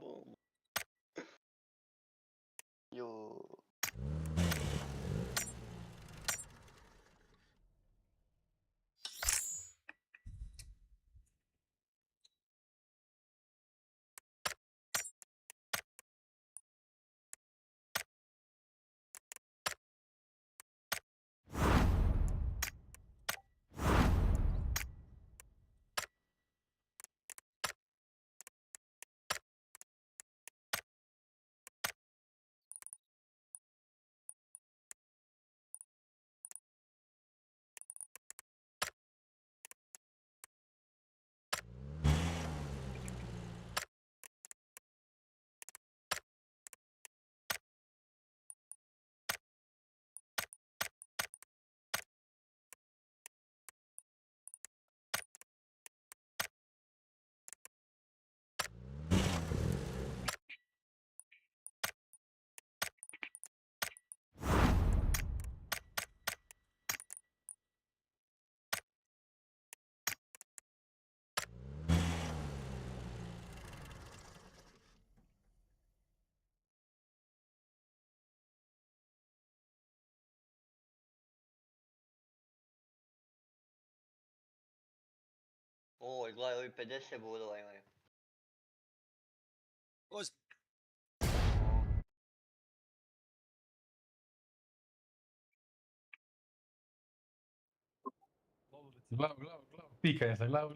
Jo. Oj, gledaj, ovi 50 bodova imaju. Glavu. Pikanje sa glavu.